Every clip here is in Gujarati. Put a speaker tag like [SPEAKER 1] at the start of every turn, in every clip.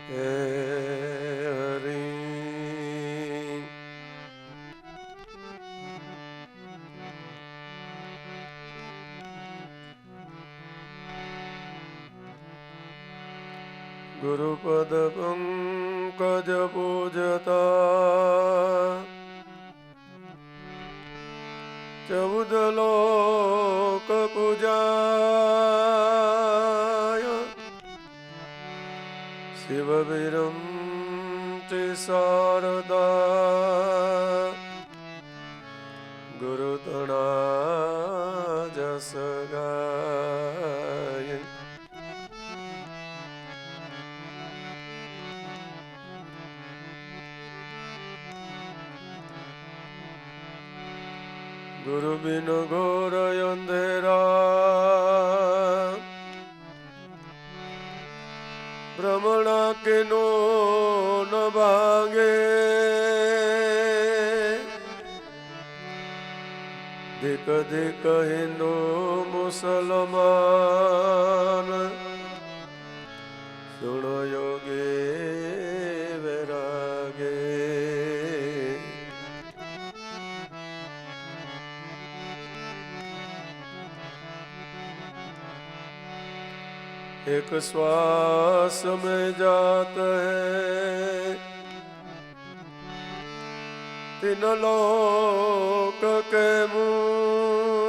[SPEAKER 1] હે હરિ ગુરુપદ પંકજ પૂજતા ચૌદ લોક પૂજાય શિવ વિરંતિ શારદા ગુરુતણા જસ ગાય ગુરુ બિન ઘોર અંધેરા ભ્રમણા કે નો ન ભાંગે ધિક ધિક હિન્દુ મુસલમાન સુણો યોગી વૈરાગે एक श्वास में जात है तीन लोक के मुँह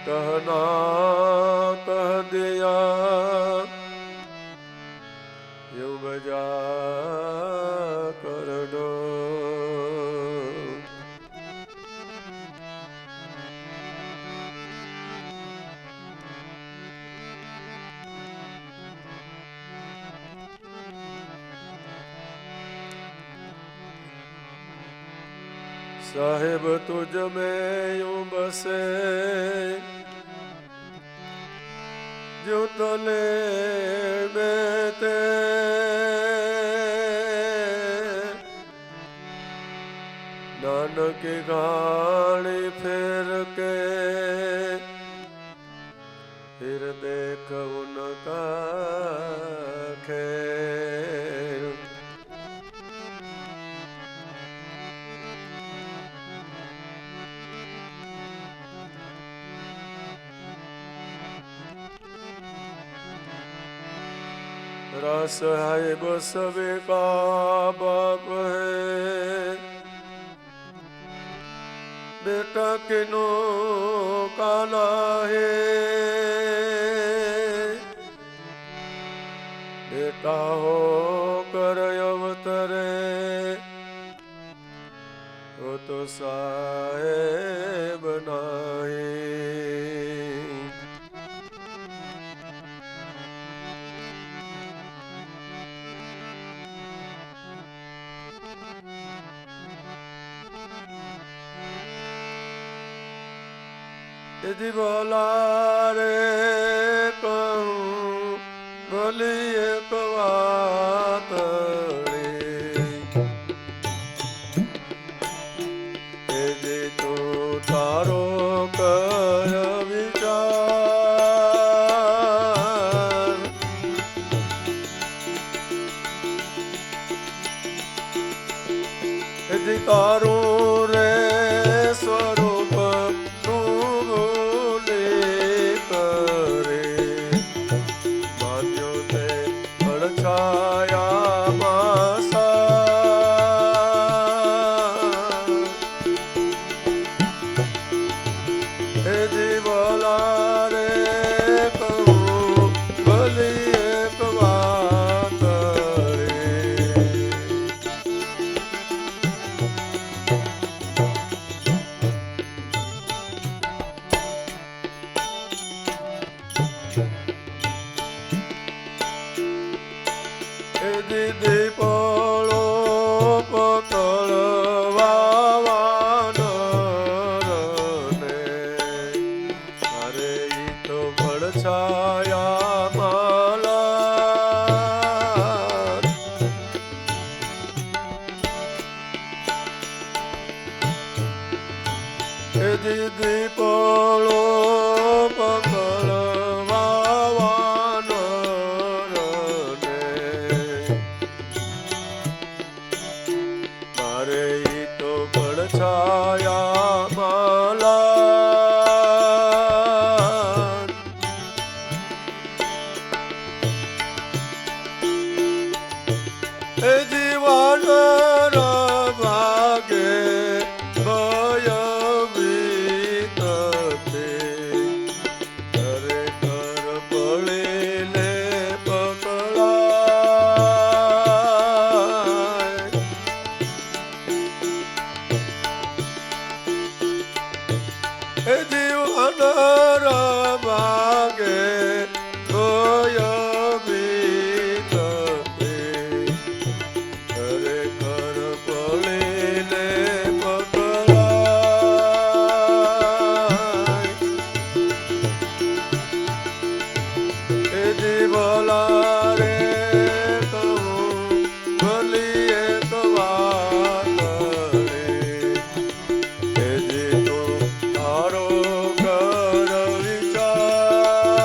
[SPEAKER 1] कहना कह दिया यूं बजा कर दो साहेब तुझ में यूं बसे जो तले में ते नानक गाड़ी फेर के फिर देख उनका खेल रस है बस का बाप है बेटा किनो काला है बेटा हो कर अवतरे वो तो साहेब नाही यदि बोला रे कहूँ भली एक बात यदि तू तारो कर विचार यदि तारो रे स्वरूप દીપડો પકડવા ને અરે ઈ તો ભડછાયા માલા એ દીપડો પકડવા એ જીવન ભાગે ભય વિતતે ખરેખર પળીને પકડાય. એ જીવન ભાગે ભય વિતતે ખરેખર પળીને પકડાય. એ જીવલા રે કહું ભલી એક વાત રે એ જી તું તારો કર વિચાર.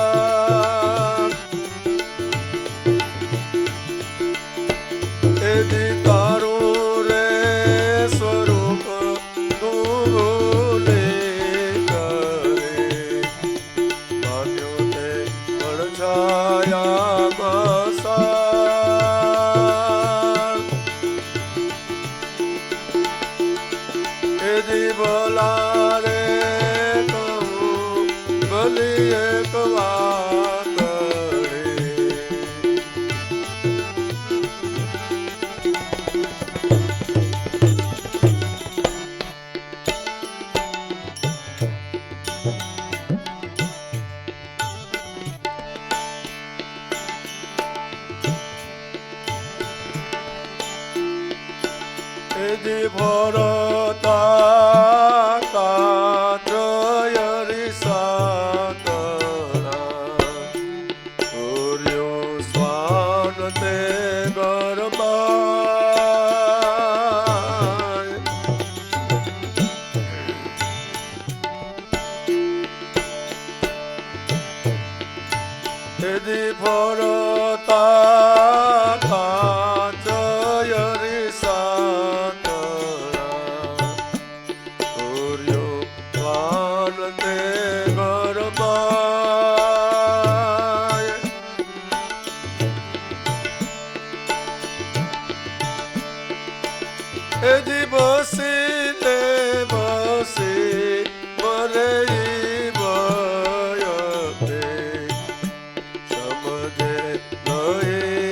[SPEAKER 1] એ જી તારું રે સ્વરૂપ તું ભૂલી કરે માન્યો તે પડછાયામાં સાર. એ જી ભલા રે કહું ભલી એક વાત રે એ જી ભરતા કાત્રય રીસા કરા સૂર્યો સ્વાન તે ગરમાય. એ જી ભરતા કાત્રય રીસા કરા સૂર્યો સ્વાન તે ગરમાય. એ જી બસીને બસી મરે ભય તે સમજે નહીં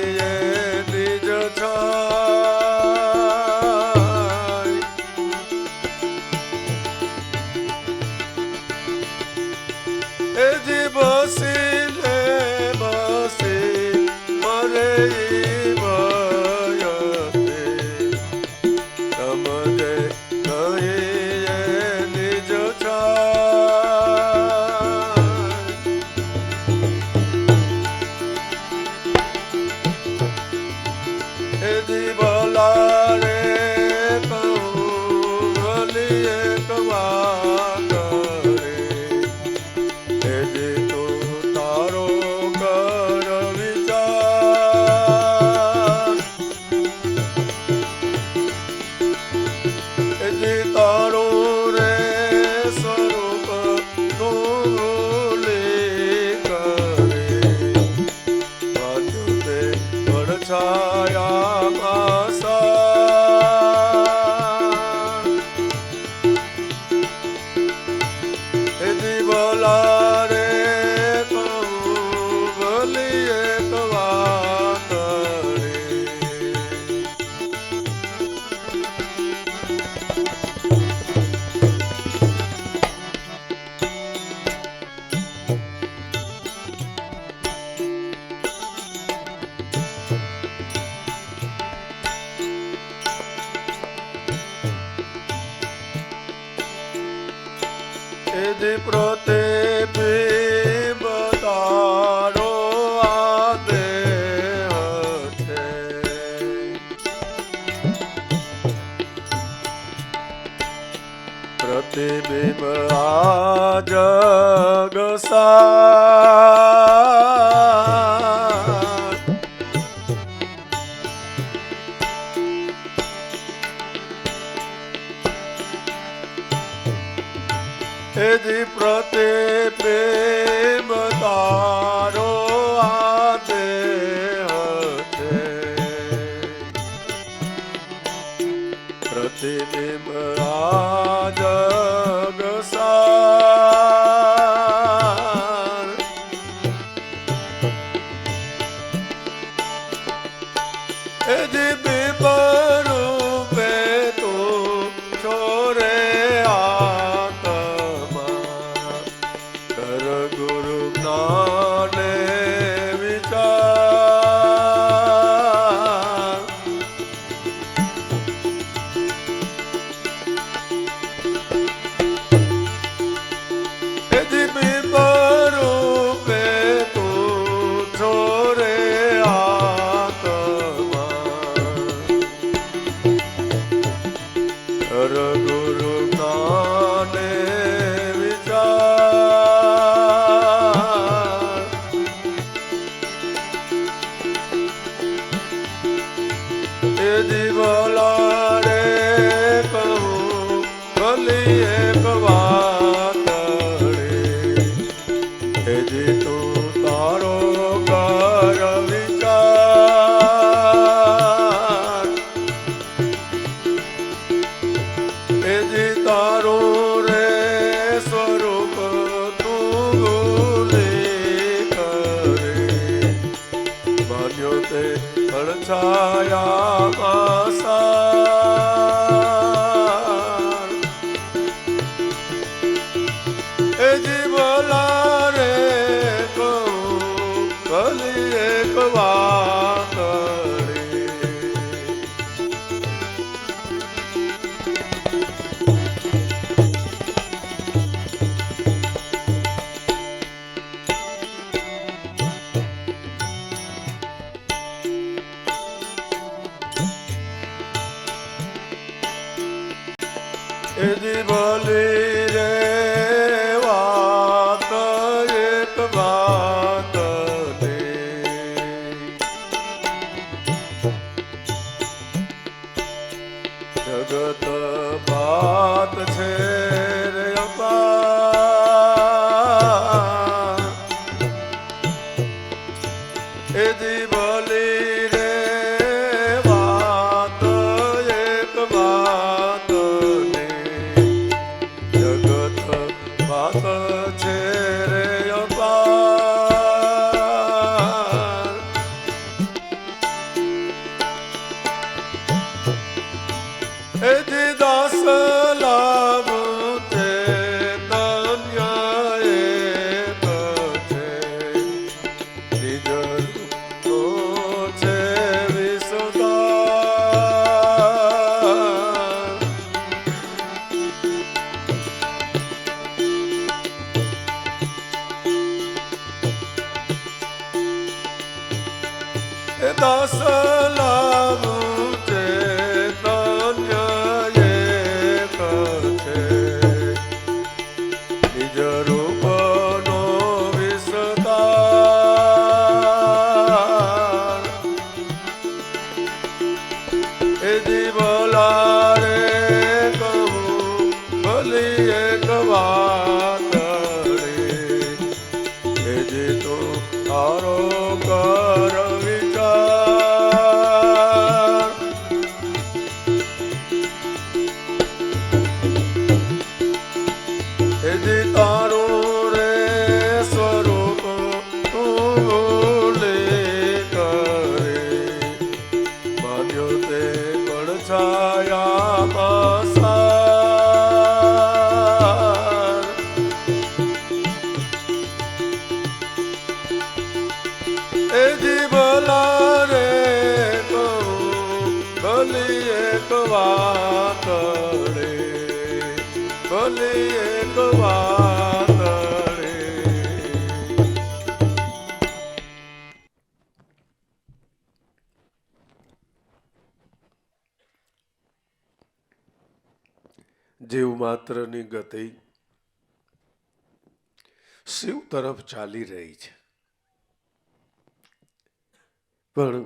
[SPEAKER 1] માને વિચાર જીવ માત્રની ગતિ શિવ તરફ ચાલી રહી છે, પણ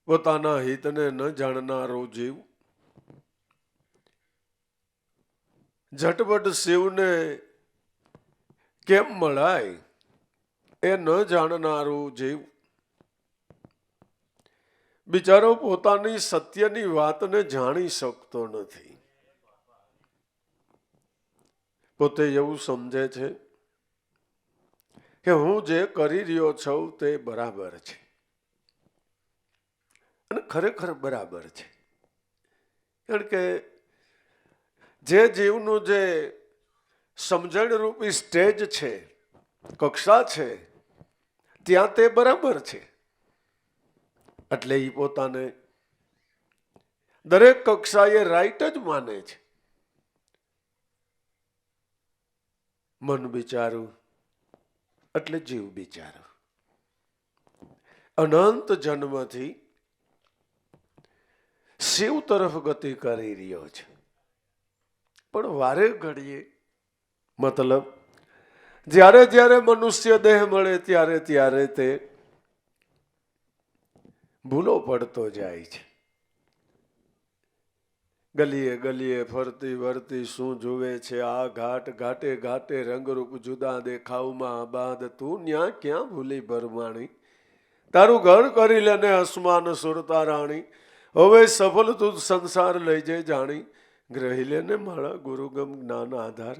[SPEAKER 1] પોતાના હિતને ન જાણનારો જીવ ઝટપટ શિવને કેમ મળાય એ ન જાણનારું જીવ બિચારો પોતાની સત્યની વાતને જાણી શકતો નથી. પોતે એવું સમજે છે કે હું જે કરી રહ્યો છું તે બરાબર છે, અને ખરેખર બરાબર છે. કારણ કે જે જીવનું જે સમજણ રૂપી સ્ટેજ છે, કક્ષા છે, ત્યાં તે બરાબર છે. એટલે એ પોતાને દરેક કક્ષાએ રાઈટ જ માને છે. મન બિચારું એટલે જીવ બિચારો અનંત જન્મથી શિવ તરફ ગતિ કરી રહ્યો છે. પણ વારે ઘડીએ મતલબ જ્યારે જ્યારે મનુષ્ય દેહ મળે ત્યારે ત્યારે તે ભૂલો પડતો જાય છે. ગલીએ ગલીએ ફરતી વરતી શું જુએ છે આ ઘાટ ઘાટે ઘાટે રંગરૂપ જુદા દેખાવમાં બાદ તું ન્યા ક્યાં ભૂલી ભરમાણી તારું ઘર કરી લેને અસમાન સુરતા રાણી હવે સફળ તું સંસાર લઈ જઈ જાણી ગ્રહી લેને મારા ગુરુગમ જ્ઞાન આધાર.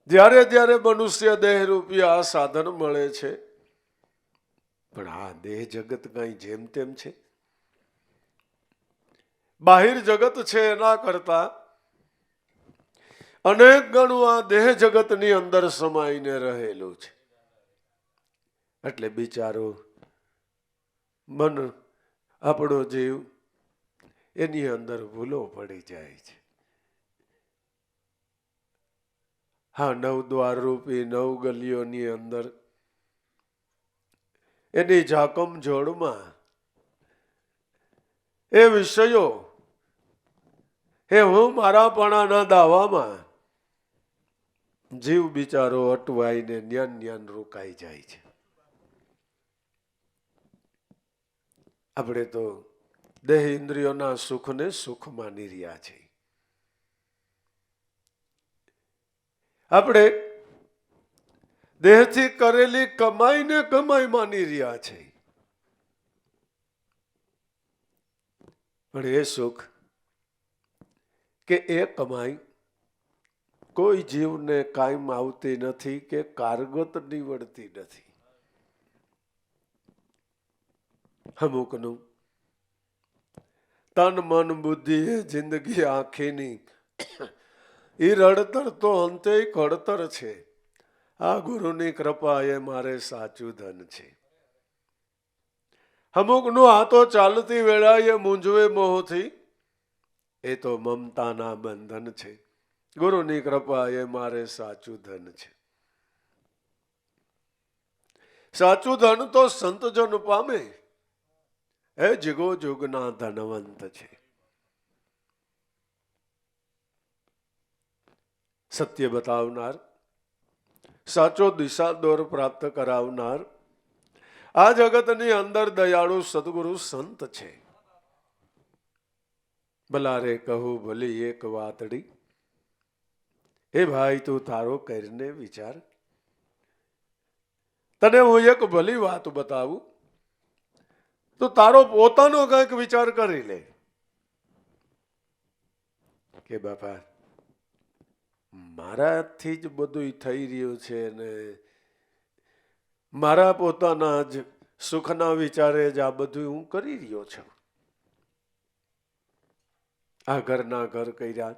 [SPEAKER 1] જ્યારે જ્યારે મનુષ્ય દેહ રૂપી આ સાધન મળે છે, પણ આ દેહ જગત કઈ જેમ તેમ છે. બાહિર જગત છે એના કરતા અનેક ગણું આ દેહ જગતની અંદર સમાઈને રહેલું છે. એટલે બિચારો મન આપણો જીવ એની અંદર ભૂલો પડી જાય છે. હા, નવ દ્વાર રૂપી નવ ગલીઓની અંદર એની ઝાકમ જોડમાં એ વિષયો એ હું મારાપણાના દાવામાં જીવ બિચારો અટવાઈને ન્યાન ન્યાન રોકાઈ જાય છે. આપણે તો દેહ ઇન્દ્રિયોના સુખને સુખ માની રહ્યા છે. આપણે દેહથી કરેલી કમાઈને કમાઈ માની રહ્યા છે. પણ એ સુખ કે એ કમાઈ કોઈ જીવને કાયમ આવતી નથી કે કારગત નીવડતી નથી. અમુકનું તન મન બુદ્ધિ એ જિંદગી આખીની એ રડતર તો અંતે કડતર છે. આ ગુરુની કૃપા એ મારે સાચું ધન છે. અમુકનું આ તો ચાલતી વેળાએ મૂંઝવે મોહથી એ તો મમતાના બંધન છે. ગુરુની કૃપા એ મારે સાચું ધન છે. સાચું ધન તો સંતજન પામે એ જગો જુગના ધનવંત છે. સત્ય બતાવનાર, સાચો દિશા દોર પ્રાપ્ત કરાવનાર આ જગતની અંદર દયાળુ સદગુરુ સંત છે. ભલારે કહું ભલી એક વાતડી હે ભાઈ તું તારો કરીને વિચાર. તને હું એક ભલી વાત બતાવું તો તારો પોતાનો કંઈક વિચાર કરી લે કે બાપા મારાથી જ બધું થઈ રહ્યું છે ને મારા પોતાના જ સુખના વિચારે જ આ બધું હું કરી રહ્યો છું. આ ઘરના ઘર કર્યા,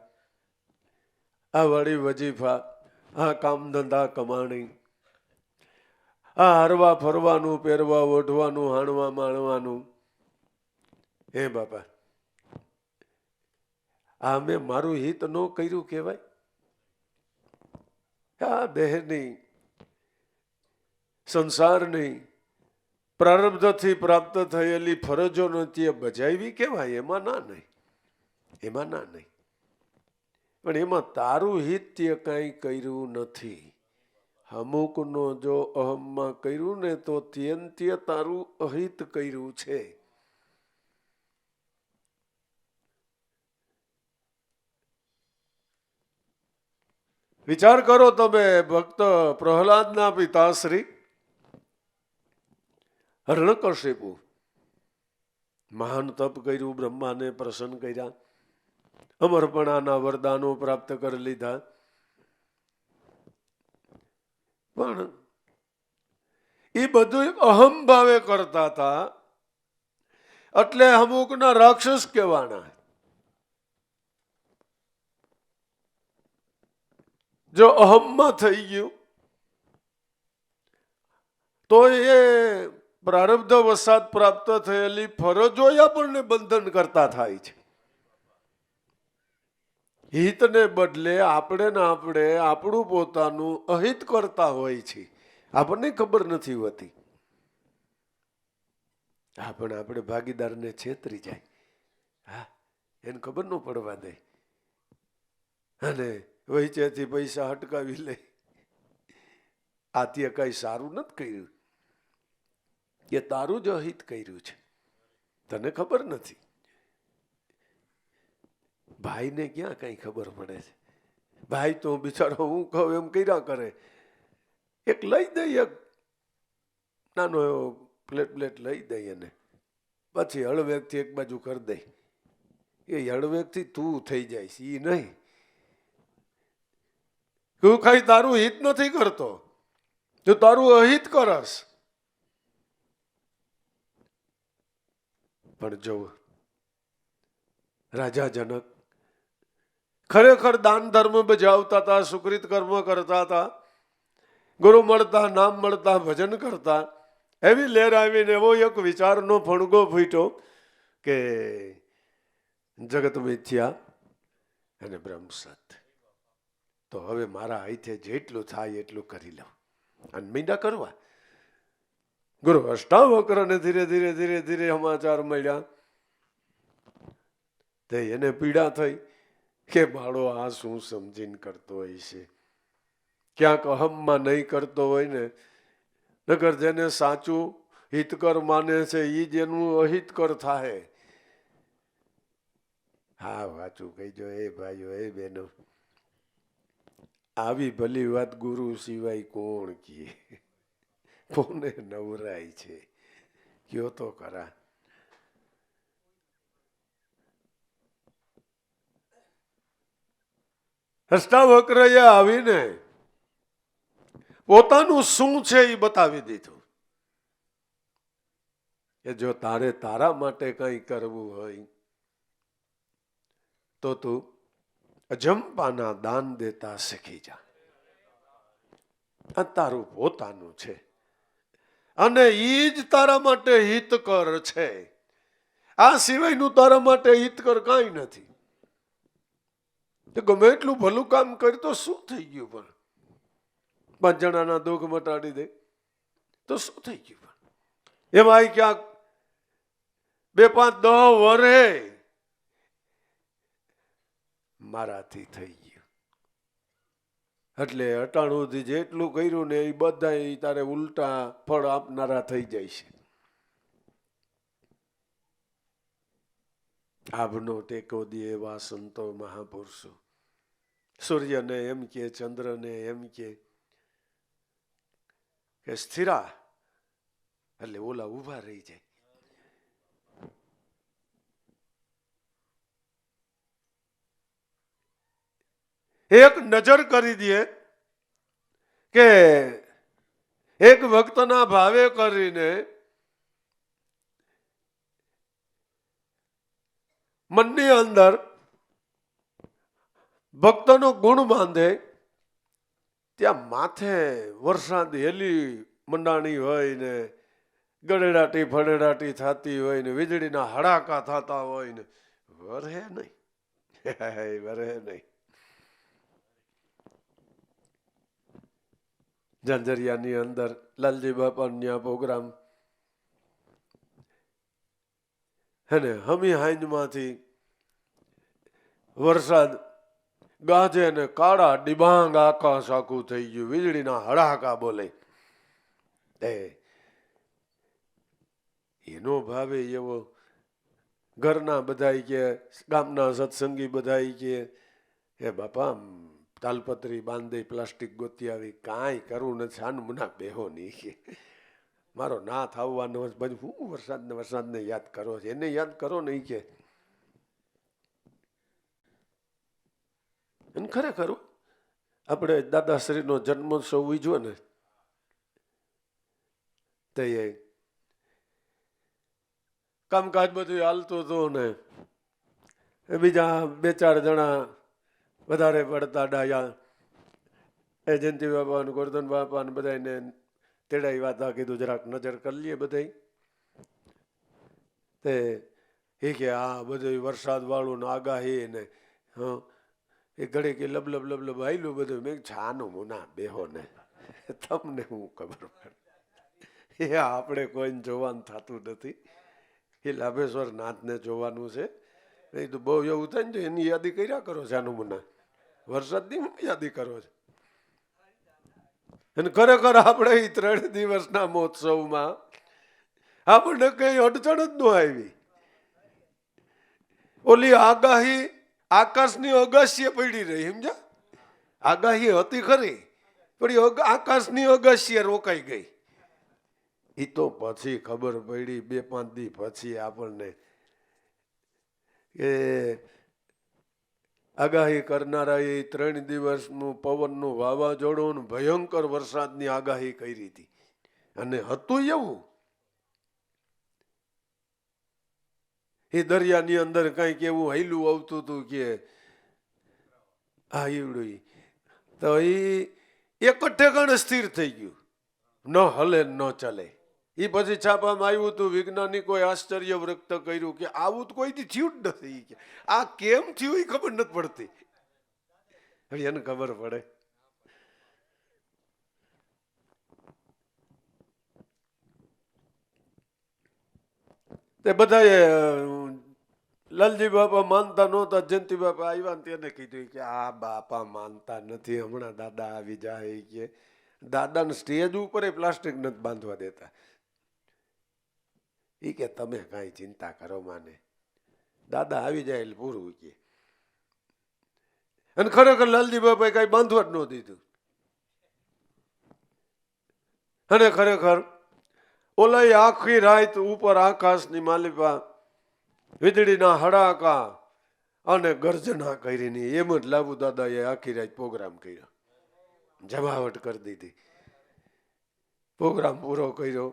[SPEAKER 1] આ વળી વજીફા, આ કામ ધંધા કમાણી, આ હરવા ફરવાનું, પહેરવા ઓઢવાનું, હાણવા માણવાનું. હે બાપા આ મેં મારું હિત ન કર્યું કહેવાય. આ દેહની સંસારની પ્રારબ્ધથી પ્રાપ્ત થયેલી ફરજો નથી એ બજાવી કેવાય. એમાં ના નહીં, એમાં ના નહીં. પણ એમાં તારું હિત તે કાંઈ કર્યું નથી. અમુકનો જો અહમમાં કર્યું ને તો તે તારું અહિત કર્યું છે. વિચાર કરો તમે ભક્ત પ્રહલાદના પિતાશ્રી હરણકશિપુ મહાન તપ કર્યું, બ્રહ્માને પ્રસન્ન કર્યા, અમરપણાના વરદાનો પ્રાપ્ત કરી લીધા. પણ એ બધું અહમ ભાવે કરતા હતા એટલે અમુકના રાક્ષસ કહેવાના. જો અહમમાં થઈ ગયું તો એ પ્રારબ્ધ વસાત પ્રાપ્ત થયેલી ફરજો આપણને બંધન કરતા થાય છે. હિતને બદલે આપણે ને આપણે આપણું પોતાનું અહિત કરતા હોય છે. આપણને ખબર નથી હોતી. હા, પણ આપણે ભાગીદારને છેતરી જાય. હા, એને ખબર ન પડવા દે અને વહીચેથી પૈસા હટકાવી લે. આ તે કઈ સારું નથી કર્યું, કે તારું જ અહિત કર્યું છે, તને ખબર નથી. ભાઈને ક્યાં કઈ ખબર પડે છે? ભાઈ તો બિચારો હું કહું એમ કર્યા કરે. એક લઈ દઈ, એક નાનો એવો પ્લેટ લઈ દઈ અને પછી હળવેકથી એક બાજુ કરી દઈ. એ હળવેકથી તું થઈ જાય છે, એ નહીં. તું કઈ તારું હિત નથી કરતો, તું તારું અહિત કરસ. પણ જો રાજા જનક ખરેખર દાન ધર્મ બજાવતા હતા, સુકૃત કર્મ કરતા હતા, ગુરુ મળતા, નામ મળતા, ભજન કરતા. એવી લહેર આવીને એવો એક વિચારનો ફણગો ફૂટ્યો કે જગત મિથ્યા અને બ્રહ્મ સત. તો હવે મારા હાથે જેટલું થાય એટલું કરી લઉં. અને મીંડા કરવા. ગુરુ અષ્ટાવક્રને ધીરે ધીરે ધીરે ધીરે સમાચાર મળ્યા. તે એને પીડા થઈ કે માળો આ શું સમજીને કરતો હોય છે. ક્યાંક અહમમાં નહીં કરતો હોય ને, નકર જેને સાચું હિતકર માને છે એ જ એનું અહિતકર થાય. હા, વાંચું કહીજો એ ભાઈઓ, એ બહેનો. આવી ભલી વાત ગુરુ સિવાય કોણ કહે? કોને નવરાય છે? કયો તો ખરા. અષ્ટાવક્રએ આવીને પોતાનું શું છે એ બતાવી દીધું કે જો તારે તારા માટે કંઈ કરવું હોય તો તું અજંપાના દાન દેતા શીખી જા. આ તારું પોતાનું છે અને ઈ જ તારા માટે હિતકર છે. આ સિવાયનું તારા માટે હિતકર કાંઈ નથી. ગમે એટલું ભલું કામ કરી તો શું થઈ ગયું? પણ 5 જણાના દુઃખ મટાડી દે તો શું થઈ ગયું? પણ એમાં ક્યાંક 2, 5, 10 વરે મારાથી થઈ ગયું. એટલે અટાણુંથી જેટલું કર્યું ને એ બધા તારે ઉલટા ફળ આપનારા થઈ જાય છે. આભનો ટેકો દે એવા સંતો મહાપુરુષો સૂર્યને એમ કે, ચંદ્રને એમ કે સ્થિરા, એટલે ઓલા ઊભા રહી જાય. એક નજર કરી દે કે એક ભક્તના ભાવે કરીને મનની અંદર ભક્તનો ગુણ બાંધે. ત્યાં માથે વરસાદ હેલી મંડાણી હોય ને, ગળેડાટી ફળેડાટી થતી હોય ને, વીજળીના હડાકા થતા હોય ને, વરહે નહીં. વરહે નહીં. ઝંઝરિયાની અંદર લાલજી બાપાના પ્રોગ્રામ હેને, હમી હાઈજમાંથી વરસાદ ગાજે ને કાળા ડિબાંગ આકાશ આખું થઈ ગયું, વીજળીના હડાકા બોલે. એનો ભાવે એવો. ઘરના બધા કે, ગામના સત્સંગી બધા કે હે બાપા તાલપત્રી બાંધી પ્લાસ્ટિક ગોતી આવી, કાંઈ કરવું નથી, છાન મુના બેહો નહીં કે મારો નાથ આવવાનો બધું હું વરસાદને યાદ કરો છો, એને યાદ કરો નહીં કે. અને ખરેખર આપણે દાદાશ્રીનો જન્મોત્સવ ઉજવ્યો ને, તે કામકાજ બધું હાલતું હતું ને, બીજા 2-4 જણા વધારે પડતા ડાયા એ જયંતિ બાપા અને ગોરધન બાપા અને બધાને તેડાઈ વાતા કીધું જરાક નજર કરી લઈએ બધા. તે એ કે આ બધું વરસાદ વાળું ને આગાહી ને એ ઘડી કે લબલબ લબલબ આયલું બધું. મેં છાનું મુના બેહો ને, તમને હું ખબર પડે. એ આપણે કોઈને જોવાનું થતું નથી. એ લાભેશ્વર નાથને જોવાનું છે. એ તો બહુ એવું થાય ને તો એની યાદી કર્યા કરો છાનું મુના, વરસાદની હું યાદી કરો છો. અને ખરેખર આપણે એ 3 દિવસના મહોત્સવમાં આપણને કઈ અડચણ જ ન આવી. ઓલી આગાહી આકાશની અગાશીએ પડી રહી, સમજ્યા? આગાહી હતી ખરી, પણ આકાશની અગાશીએ રોકાઈ ગઈ. એ તો પછી ખબર પડી 2-5 દી પછી આપણને કે આગાહી કરનારા એ 3 દિવસનું પવનનું વાવાઝોડું ભયંકર વરસાદની આગાહી કરી હતી. અને હતું એવું, એ દરિયાની અંદર કંઈક એવું હૈલું આવતું હતું કે હા ઈવડું, તો એ એક જ ઠેકાણે સ્થિર થઈ ગયું, ન હલે ન ચાલે. એ પછી છાપામાં આવ્યું હતું, વૈજ્ઞાનિકોએ આશ્ચર્ય વ્યક્ત કર્યું કે આવું તો કોઈથી થયું જ નથી. કે આ કેમ થયું એ ખબર નથી પડતી. હવે એને ખબર પડે. તે બધાએ લાલજી બાપા માનતા નહોતા. જયંતિ બાપા આવ્યા ને તેને કીધું કે આ બાપા માનતા નથી, હમણાં દાદા આવી જાય. કે દાદાને સ્ટેજ ઉપર પ્લાસ્ટિક નથી બાંધવા દેતા. એ કે તમે કાંઈ ચિંતા કરો માને, દાદા આવી જાય એટલે પૂરું. કે અને ખરેખર લાલજી બાપાએ કાંઈ બાંધવા જ ન દીધું. અને ખરેખર ઓલા આખી રાત ઉપર આકાશની માલિપા વીજળીના હડાકા અને ગર્જના કરીને એમ જ લાભુ દાદાએ આખી રાત પ્રોગ્રામ કર્યો, જમાવટ કરી દીધી. પ્રોગ્રામ પૂરો કર્યો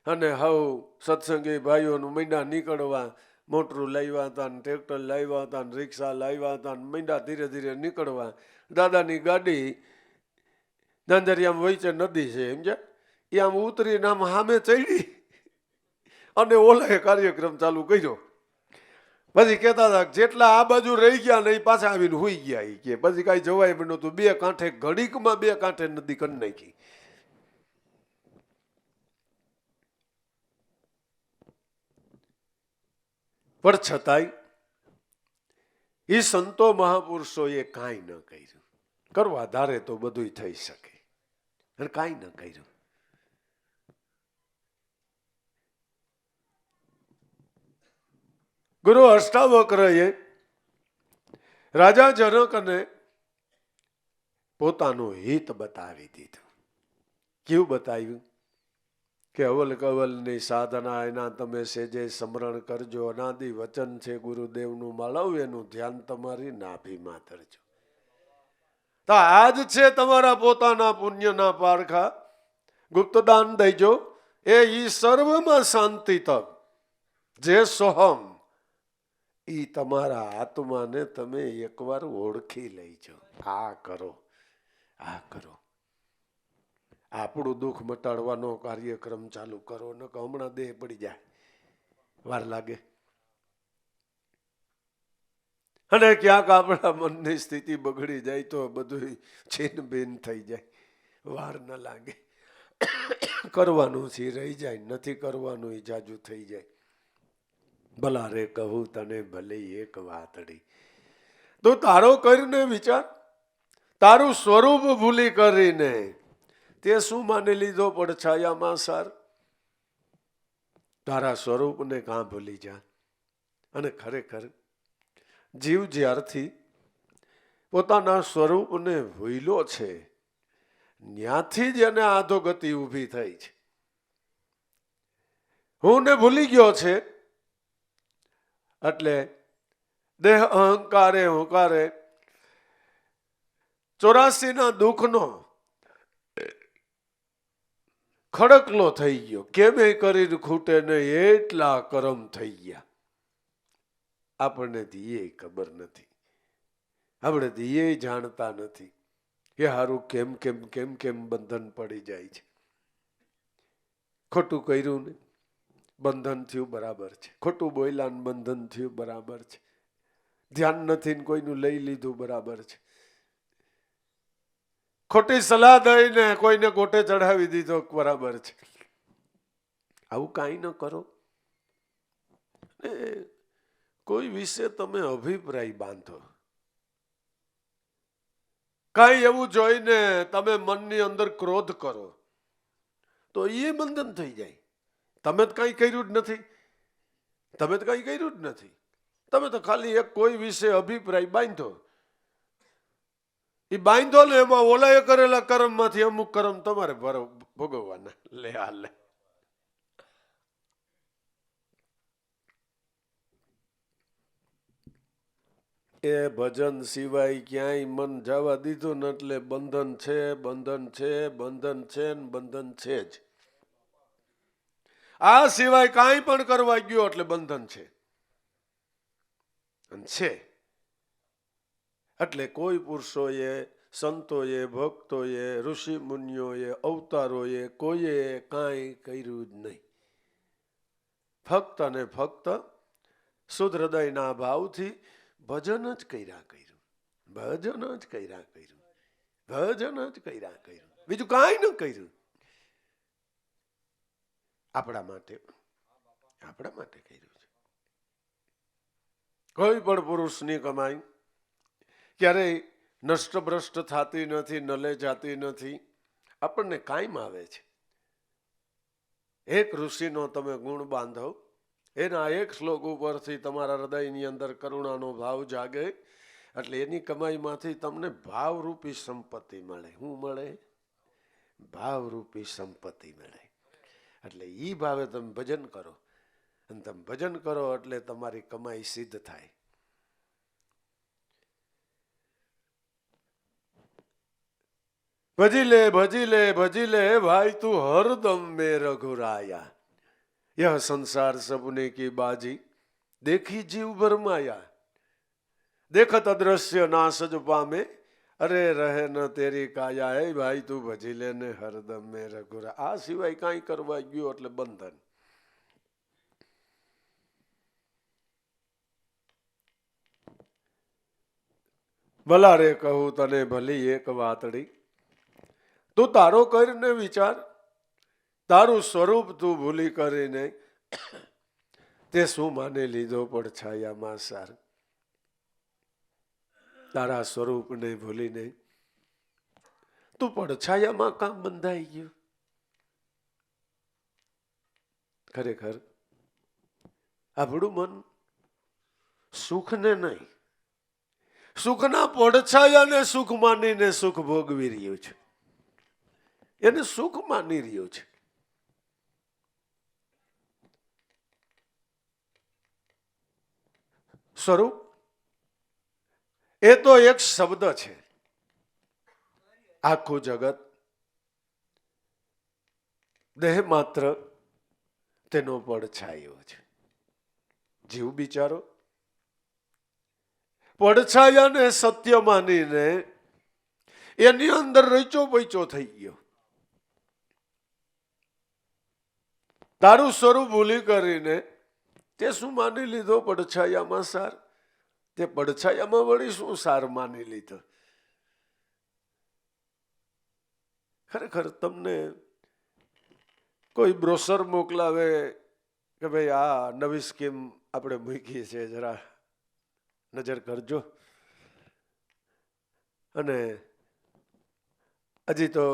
[SPEAKER 1] અને હવે સત્સંગી ભાઈઓનું મહિના નીકળવા. મોટરું લાવ્યા હતા ને ટ્રેક્ટર લાવ્યા હતા ને રિક્ષા લાવ્યા હતા ને મહિના ધીરે ધીરે નીકળવા. દાદાની ગાડી નાંદરિયામાં વચ્ચે નદી છે, સમજ્યા? એ આમ ઉતરીને આમ સામે ચડી અને ઓલાએ કાર્યક્રમ ચાલુ કર્યો. પછી કહેતા હતા જેટલા આ બાજુ રહી ગયા ને એ પાછા આવીને હોઈ ગયા. એ કે પછી કાંઈ જવાય પણ નહોતું. 2 કાંઠે ઘડીકમાં 2 કાંઠે નદી કરી નાખી. પણ છતાંય એ સંતો મહાપુરુષોએ કાંઈ ન કર્યું. કરવા ધારે તો બધું થઈ શકે, અને કાંઈ ન કર્યું. ગુરુ અષ્ટાવક્રએ રાજા જનકને પોતાનું હિત બતાવી દીધું. કેવું બતાવ્યું? કે અવલ કવલની સાધના એના તમે સેજે સ્મરણ કરજો. અનાદિ વચન છે ગુરુદેવનું માળવ, એનું ધ્યાન તમારી નાભીમાં ધરજો. તો આજ છે તમારા પોતાના પુણ્યના પારખા. ગુપ્તદાન દઈજો. એ ઈ સર્વમાં શાંતિ તક જે સોહમ, ઈ તમારા આત્માને તમે એકવાર ઓળખી લેજો. આ કરો, આ કરો. આપણું દુઃખ મટાડવાનો કાર્યક્રમ ચાલુ કરો, ન કે હમણાં દેહ પડી જાય, વાર લાગે. અને ક્યાંક આપણા મનની સ્થિતિ બગડી જાય તો બધું છીન ભીન થઈ જાય, વાર ન લાગે. કરવાનું છે રહી જાય, નથી કરવાનું એ જાજુ થઈ જાય. ભલા રે કહું તને ભલે એક વાતડી, તો તારો કરીને વિચાર. તારું સ્વરૂપ ભૂલી કરીને તે શું માની લીધો પડછાયામાં સાર? તારા સ્વરૂપને કાં ભૂલી જા. અને ખરેખર જીવ જ્યારથી પોતાના સ્વરૂપને ભૂલ્યો છે, ત્યાંથી જ એને આધોગતિ ઊભી થઈ છે. હું ને ભૂલી ગયો છે એટલે દેહ અહંકારે હોકારે 84ના દુઃખનો ખડકલો થઈ ગયો. કેમ એ કરીને ખૂટે ને એટલા કરમ થઈ ગયા. આપણને એ ખબર નથી, આપણે એ જાણતા નથી. કે હારું કેમ કેમ કેમ કેમ બંધન પડી જાય છે. ખોટું કર્યું ને બંધન થયું બરાબર છે, ખોટું બોલ્યા ને બંધન થયું બરાબર છે, ધ્યાન નથી ને કોઈનું લઈ લીધું બરાબર છે, ખોટી સલાહ દઈને કોઈને ગોટે ચડાવી દીધો બરાબર છે. આવું કાંઈ ન કરો. કોઈ વિશે તમે અભિપ્રાય બાંધો, કાંઈ એવું જોઈને તમે મનની અંદર ક્રોધ કરો તો એ બંધન થઈ જાય. તમે તો કાંઈ કર્યું જ નથી, તમે તો કાંઈ કર્યું જ નથી, તમે તો ખાલી એક કોઈ વિશે અભિપ્રાય બાંધો. એ બાંધો ને એમાં ઓલાએ કરેલા કર્મમાંથી અમુક કર્મ તમારે ભોગવવાના. લે હાલે એ ભજન સિવાય ક્યાંય મન જવા દીધું ને એટલે બંધન છે, બંધન છે, બંધન છે ને બંધન છે જ. આ સિવાય કાંઈ પણ કરવા ગયો એટલે બંધન છે છે. એટલે કોઈ પુરુષોએ, સંતોએ, ભક્તોએ, ઋષિ મુનિઓએ, અવતારોએ કોઈએ કાંઈ કર્યું જ નહીં. ફક્ત અને ફક્ત શુદ્ધ હૃદયના ભાવથી ભજન જ કર્યા કર્યું, ભજન જ કર્યા કર્યું, ભજન જ કર્યા કર્યું, બીજું કાંઈ ન કર્યું. આપણા માટે કર્યું છે. કોઈ પણ પુરુષની કમાઈ ક્યારેય નષ્ટભ્રષ્ટ થતી નથી, નલે જાતી નથી, આપણને કાયમ આવે છે. એક ઋષિનો તમે ગુણ બાંધો, એના એક શ્લોક ઉપરથી તમારા હૃદયની અંદર કરુણાનો ભાવ જાગે એટલે એની કમાઈમાંથી તમને ભાવરૂપી સંપત્તિ મળે. શું મળે? ભાવરૂપી સંપત્તિ મળે. એટલે એ ભાવે તમે ભજન કરો, અને તમે ભજન કરો એટલે તમારી કમાઈ સિદ્ધ થાય. ભજી લે ભજી લે ભજી લે ભાઈ તું હરદમ મે રઘુરાયા, यह संसार सबने की बाजी देखी जीव भरमाया, देखत अदृश्य नाश जो पामे अरे रहे न तेरी काया. હે ભાઈ તું ભજી લે ને હરદમ મે રઘુરા. આ સિવાય કાંઈ કરવા ગયો એટલે બંધન. ભલા રે કહું તને ભલી એક વાતડી, તું તારો કરીને વિચાર, તારું સ્વરૂપ તું ભૂલી કરીને તે શું માને લીધો પડછાયામાં સાર. તારા સ્વરૂપને ભૂલીને તું પડછાયામાં કામ બંધાઈ ગયું. ખરેખર આપણું મન સુખને નહીં, સુખના પડછાયાને સુખ માનીને સુખ ભોગવી રહ્યું છે, એને સુખ માની રહ્યું છે. સ્વરૂપ એ તો એક શબ્દ છે. આખું જગત દેહ માત્ર તેનો પડછાયો છે. જીવ બિચારો પડછાયાને સત્ય માનીને એની અંદર રચો પૈચો થઈ ગયો. તારું સ્વરૂપ ભૂલી કરીને તે શું માની લીધો પડછાયામાં સાર. તે પડછાયામાં વળી શું સાર માની લીધો. ખરેખર તમને કોઈ બ્રોશર મોકલાવે કે ભાઈ આ નવી સ્કીમ આપણે મૂકી છે, જરા નજર કરજો, અને હજી તો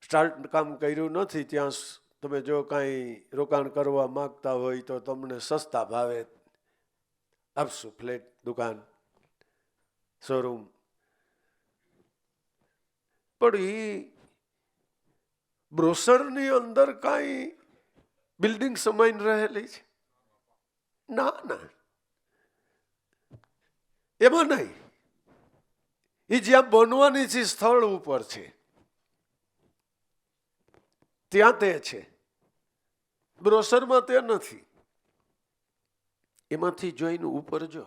[SPEAKER 1] સ્ટાર્ટ કામ કર્યું નથી, ત્યાં તમે જો કાંઈ રોકાણ કરવા માગતા હોય તો તમને સસ્તા ભાવે આપશું, ફ્લેટ, દુકાન, શોરૂમ. પણ એ બ્રોશરની અંદર કાંઈ બિલ્ડિંગ સમાઈને રહેલી છે? ના ના, એમાં નહીં. એ જ્યાં બનવાની છે સ્થળ ઉપર છે, ત્યાં તે છે. બ્રોશરમાં તે નથી. એમાંથી જોઈને ઉપર જો.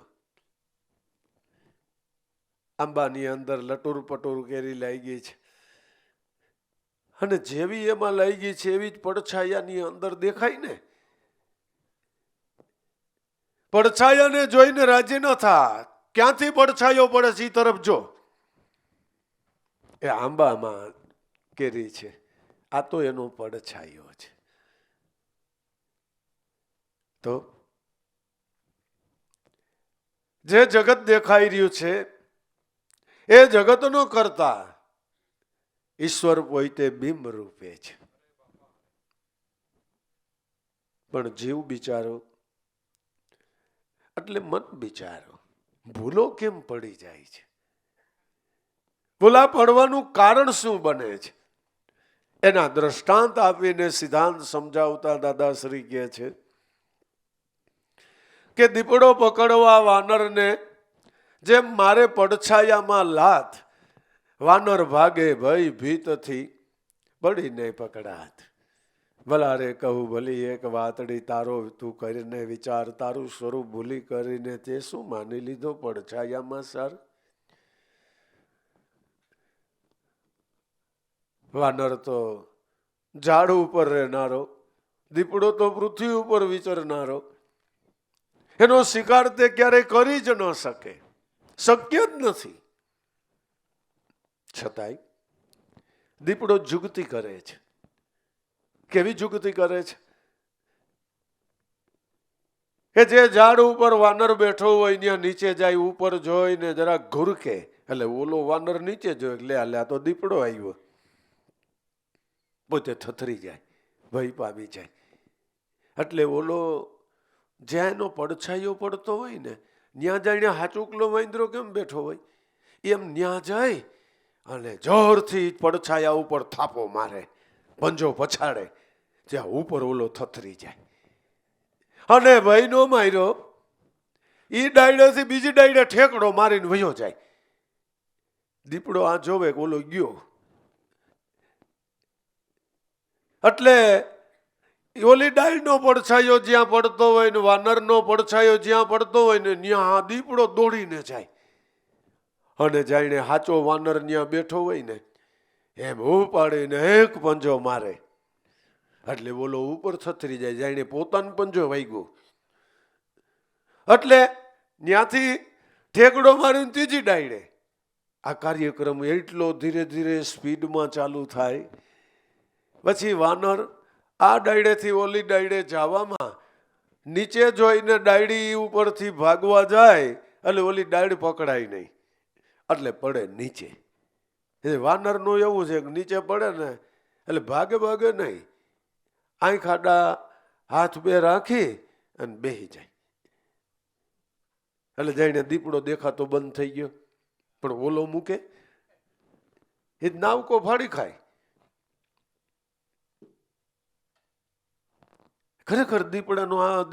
[SPEAKER 1] આંબાની અંદર લટુર પટુર કેરી લાગી છે, અને જેવી એમાં લાગી છે એવી જ પડછાયાની અંદર દેખાય ને. પડછાયાને જોઈને રાજી ન થા. ક્યાંથી પડછાયો પડે છે એ તરફ જો. એ આંબામાં કેરી છે, આ તો એનો પડછાયો છે. તો જે જગત દેખાઈ રહ્યું છે એ જગતનો કરતા ઈશ્વર પોતે બિંબ રૂપે છે. પણ જીવ બિચારો એટલે મન બિચારો ભૂલો કેમ પડી જાય છે? ભૂલા પડવાનું કારણ શું બને છે? એના દ્રષ્ટાંત આપીને સિદ્ધાંત સમજાવતા દાદાશ્રી કહે છે કે દીપડો પકડવા વાનરને જેમ મારે પડછાયામાં લાત, વાનર ભાગે ભય ભીતથી બળીને પકડાત. ભલારે કહું ભલી એક વાતડી, તારો તું કરીને વિચાર, તારું સ્વરૂપ ભૂલી કરીને તે શું માની લીધો પડછાયામાં સર? વાનર તો ઝાડ ઉપર રહેનારો, દીપડો તો પૃથ્વી ઉપર વિચરનારો, એનો શિકાર તે ક્યારેય કરી જ ન શકે, શક્ય જ નથી. છતાંય દીપડો જુગતી કરે છે. કેવી જુગતી કરે છે કે જે ઝાડ ઉપર વાનર બેઠો હોય ત્યાં નીચે જાય, ઉપર જોઈને જરા ઘુરકે એટલે ઓલો વાનર નીચે જોઈ એટલે હાલ્યા તો દીપડો આવ્યો, પોતે થથરી જાય, ભય પામી જાય. એટલે ઓલો જ્યાં એનો પડછાયો પડતો હોય ને ત્યાં જઈને હાચુકલો વાંદરો કેમ બેઠો હોય એમ ત્યાં જાય અને જોરથી પડછાયા ઉપર થાપો મારે, પંજો પછાડે, ત્યાં ઉપર ઓલો થથરી જાય. અને ભાઈ નો માર્યો એ ડાયડેથી બીજી ડાયડે ઠેકડો મારીને વયો જાય. દીપડો આ જોવે કે ઓલો ગયો, એટલે ઓલી ડાયનો પડછાયો જ્યાં પડતો હોય ને વાનરનો પડછાયો જ્યાં પડતો હોય ને ત્યાં દીપડો દોડીને જાય અને જાણે હાચો વાનર ત્યાં બેઠો હોય ને એમ ઉપાડીને એક પંજો મારે એટલે બોલો ઉપર થથરી જાય, જાણે પોતાનો પંજો વાગ્યો. એટલે ત્યાંથી ઠેકડો મારીને ત્રીજી ડાયડે. આ કાર્યક્રમ એટલો ધીરે ધીરે સ્પીડમાં ચાલુ થાય. પછી વાનર આ ડાયડેથી ઓલી ડાયડે જવામાં નીચે જોઈને ડાયડી ઉપરથી ભાગવા જાય એટલે ઓલી ડાયડ પકડાય નહીં એટલે પડે નીચે. વાનરનું એવું છે કે નીચે પડે ને એટલે ભાગે ભાગે નહીં, આંખ આડા હાથ બે રાખી અને બેસી જાય. એટલે જઈને દીપડો દેખાતો બંધ થઈ ગયો. પણ ઓલો મૂકે એ નાવકો ફાડી ખાય. ખરેખર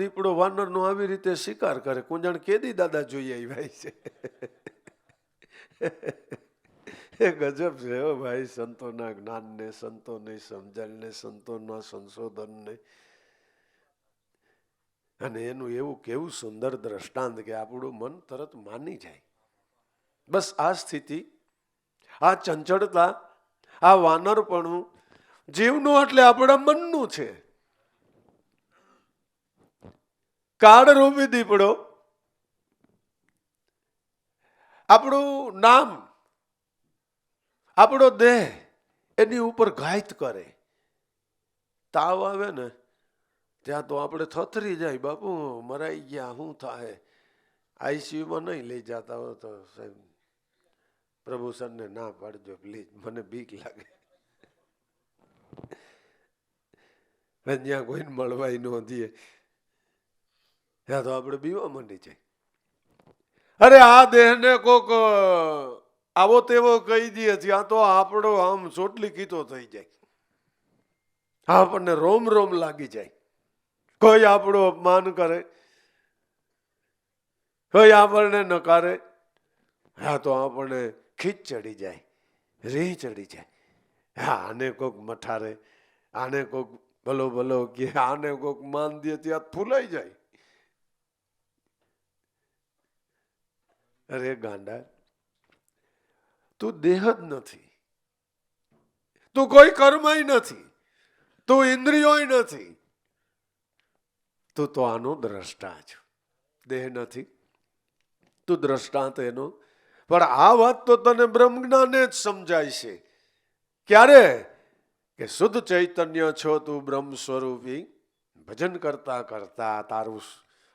[SPEAKER 1] દીપડો વાનરનો આવી રીતે શિકાર કરે. કોણ કેદી દાદા જોઈએ એ ભાઈ છે. એ ગજબ છે હો ભાઈ, સંતોના જ્ઞાનને, સંતોની સમજણને, સંતોના સંશોધનને. અને એનું એવું કેવું સુંદર દ્રષ્ટાંત કે આપણું મન તરત માની જાય. બસ આ સ્થિતિ, આ ચંચળતા, આ વાનરપણું જીવનું એટલે આપણા મનનું છે. કાળરૂપી દીપડો આપણું નામ, આપણો દેહ એની ઉપર ઘાત કરે. તાવ આવે ને ત્યાં તો આપણે થથરી જાય, બાપુ મરાઈ ગયા, શું થાય? આઈસીયુમાં નહીં લઈ જતા હો તો સાહેબ પ્રભુ સરને ના પાડજો પ્લીઝ, મને બીક લાગે. ત્યાં કોઈને મળવાય ન દે ત્યાં તો આપણે બીવા માંડી જાય. અરે આ દેહને કોક આવો તેવો કહી દે ત્યાં તો આપણો આમ ચોટલી કીતો થઈ જાય, આપણને રોમ રોમ લાગી જાય. કોઈ આપણું અપમાન કરે, કોઈ આપણને નકારે, હા તો આપણને ખીચ ચડી જાય, રીહ ચડી જાય. હા આને કોક મઠારે, આને કોક ભલો ભલો કે, આને કોક માન દે ત્યાં ફૂલાઈ જાય. અરે ગાંડા, તું દેહ જ નથી, તું કોઈ કર્મય નથી, તું ઇન્દ્રિયોય નથી, તું તો આનો દ્રષ્ટા છો. દેહ નથી, તું દ્રષ્ટાંત એનો. પણ આ વાત તો તને બ્રહ્મ જ્ઞાને જ સમજાય છે. ક્યારે? કે શુદ્ધ ચૈતન્ય છો તું બ્રહ્મ સ્વરૂપી. ભજન કરતા કરતા તારું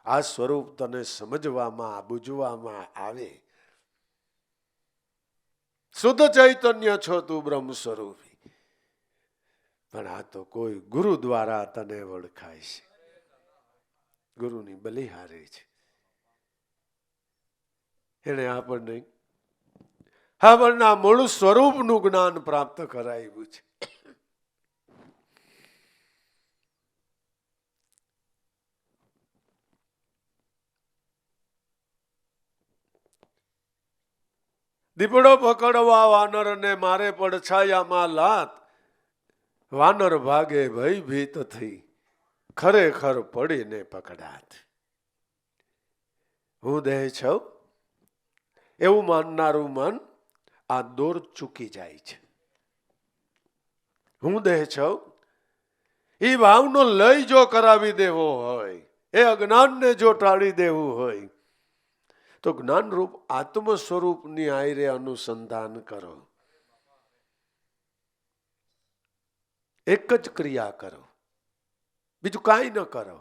[SPEAKER 1] આ સ્વરૂપ તને સમજવામાં બુજવામાં આવે. શુદ્ધ ચૈતન્ય છો તું બ્રહ્મ સ્વરૂપી. પણ આ તો કોઈ ગુરુ દ્વારા તને ઓળખાય છે, ગુરુની બલિહારી છે. એને આપણને મૂળ સ્વરૂપનું જ્ઞાન પ્રાપ્ત કરાવ્યું છે. દીપડો પકડવા વાનરને મારે પડછાયામાં લાત, વાનર ભાગે ભયભીત થઈ, ખરેખર પડીને પકડાત. હું દેહ છું એવું માનનારું મન આ દોર ચૂકી જાય છે. હું દેહ છું એ ભાવનો લય જો કરાવી દેવો હોય, એ અજ્ઞાનને જો ટાળી દેવું હોય, તો જ્ઞાનરૂપ આત્મ સ્વરૂપની આયરે અનુસંધાન કરો. એક જ ક્રિયા કરો, બીજું કાંઈ ન કરો.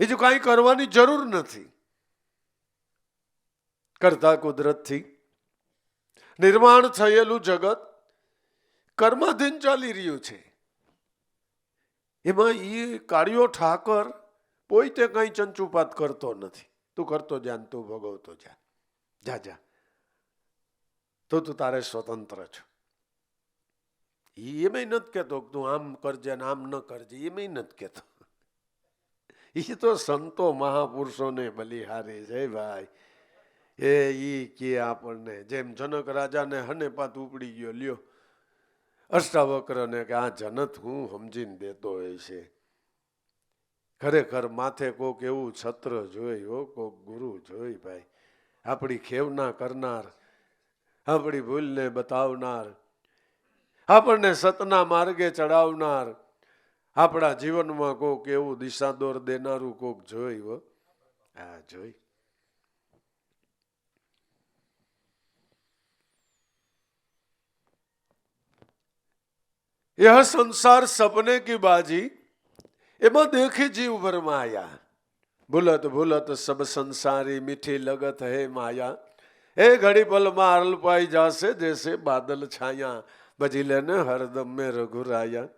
[SPEAKER 1] બીજું કાંઈ કરવાની જરૂર નથી. કરતા કુદરતથી નિર્માણ થયેલું જગત કર્માધીન ચાલી રહ્યું છે. એમાં એ કાળિયો ઠાકર પોતે કઈ ચંચુપાત કરતો નથી. તું કરતો જા, તું ભોગવતો જા, જા જા, તો તું તારે સ્વતંત્ર છો. એમ નથી કેતો તું આમ કરજે ને આમ ન કરજે, એમ નથી કેતો. એ તો સંતો મહાપુરુષોને બલિહારી છે ભાઈ. એ ઈ કે આપણને જેમ જનક રાજાને હને પાત ઉપડી ગયો, લ્યો અષ્ટાવક્રને કે આ જનત હું સમજીને દેતો હોય છે. ખરેખર માથે કોક એવું છત્ર જોઈ હો, કોક ગુરુ જોઈ ભાઈ, આપણી ખેવના કરનાર, આપણી ભૂલને બતાવનાર, આપણને સતના માર્ગે ચડાવનાર, આપણા જીવનમાં કોક એવું દિશાદોર દેનારું કોક જોઈ હો. હા જોઈ. यह संसार सपने की बाजी, एમાં દેખે જીવ ભરમાયા. ભૂલત ભૂલત સબ સંસારી મીઠી લગત હે માયા. એ ઘડી પલમાં અરલપાઈ જાશે જૈસે બાદલ છાયા. બજી લેને હરદમ મેં રઘુરાયા.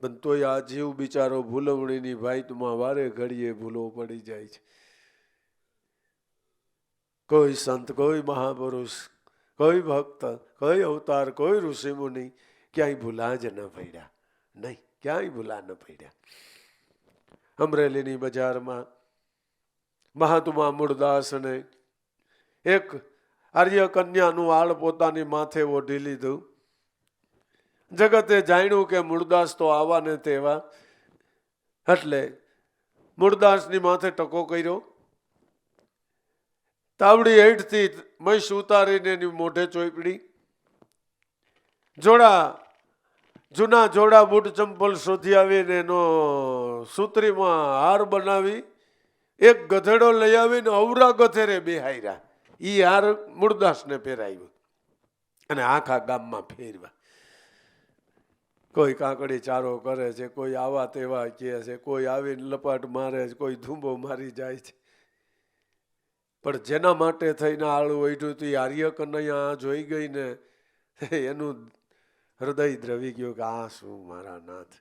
[SPEAKER 1] પણ તોય આ જીવ બિચારો ભૂલવણીની ભાઈતમાં વારે ઘડીએ ભૂલો પડી જાય છે. કોઈ સંત, કોઈ મહાપુરુષ, કોઈ ભક્ત, કોઈ અવતાર, કોઈ ઋષિ મુનિ ક્યાંય ભૂલા જ ન પડ્યા. નહીં, ક્યાંય ભૂલા ન પડ્યા. અમરેલીની બજારમાં મહાત્મા મૂળદાસને એક આર્ય કન્યાનું આળ પોતાની માથે ઓઢી લીધું. જગતે જાણ્યું કે મૂળદાસ તો આવા ને તેવા, એટલે મૂળદાસની માથે ટકો કર્યો. તાવડી હેઠથી મહીશ ઉતારીને એની મોઢે ચોપડી. જૂના જોડા બૂટ ચંપલ શોધી આવીને એનો સૂત્રીમાં હાર બનાવી, એક ગધેડો લઈ આવીને અવરા ગધેરે બેહાર્યા. ઈ હાર મૂળદાસને પહેરાવ્યો અને આખા ગામમાં ફેરવા. કોઈ કાકડી ચારો કરે છે, કોઈ આવા તેવા કહે છે, કોઈ આવીને લપાટ મારે છે, કોઈ ધૂંબો મારી જાય છે. પણ જેના માટે થઈને આળું ઓઢ્યું હતું એ આર્ય કનૈયા જોઈ ગઈ ને, એનું હૃદય દ્રવી ગયું કે આ શું મારા નાથ.